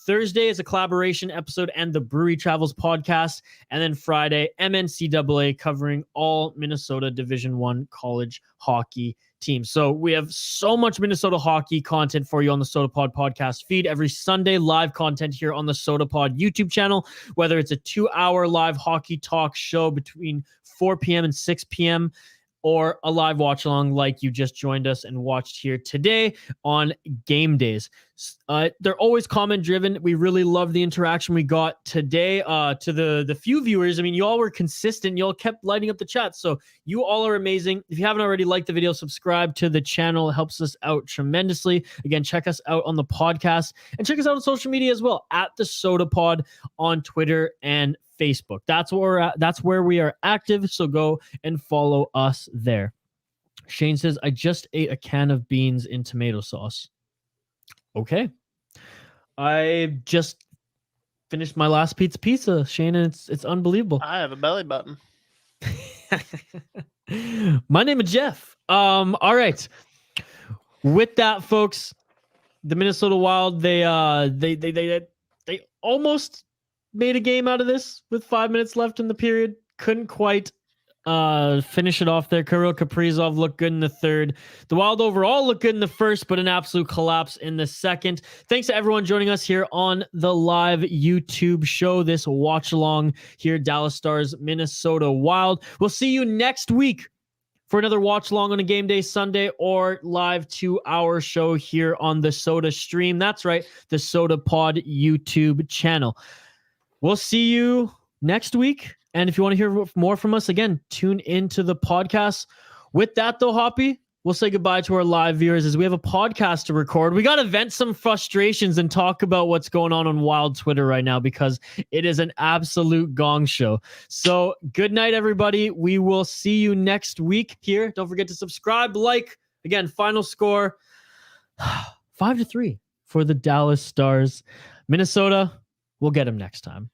Thursday is a collaboration episode and the Brewery Travels podcast. And then Friday, MNCAA, covering all Minnesota Division I college hockey teams. So we have so much Minnesota hockey content for you on the Sota Pod podcast feed. Every Sunday, live content here on the Sota Pod YouTube channel, whether it's a 2-hour live hockey talk show between 4 p.m. and 6 p.m., or a live watch along like you just joined us and watched here today on game days. They're always comment driven. We really love the interaction we got today. To the few viewers, I mean, you all were consistent. You all kept lighting up the chat. So you all are amazing. If you haven't already liked the video, subscribe to the channel. It helps us out tremendously. Again, check us out on the podcast and check us out on social media as well, at the Sota Pod on Twitter and Facebook. That's where we're at. That's where we are active. So go and follow us there. Shane says, I just ate a can of beans in tomato sauce. Okay. I just finished my last pizza, Shane, and it's unbelievable. I have a belly button. My name is Jeff. All right. With that, folks, the Minnesota Wild, they almost made a game out of this with 5 minutes left in the period. Couldn't quite finish it off there. Kirill Kaprizov looked good in the third. The Wild overall looked good in the first, but an absolute collapse in the second. Thanks to everyone joining us here on the live YouTube show, this watch along here, Dallas Stars, Minnesota Wild. We'll see you next week for another watch along on a game day Sunday or live 2-hour show here on the Sota stream. That's right, the Sota Pod YouTube channel. We'll see you next week. And if you want to hear more from us, again, tune into the podcast. With that, though, Hoppy, we'll say goodbye to our live viewers as we have a podcast to record. We got to vent some frustrations and talk about what's going on Wild Twitter right now because it is an absolute gong show. So good night, everybody. We will see you next week here. Don't forget to subscribe, like. Again, final score 5-3 for the Dallas Stars. Minnesota, we'll get them next time.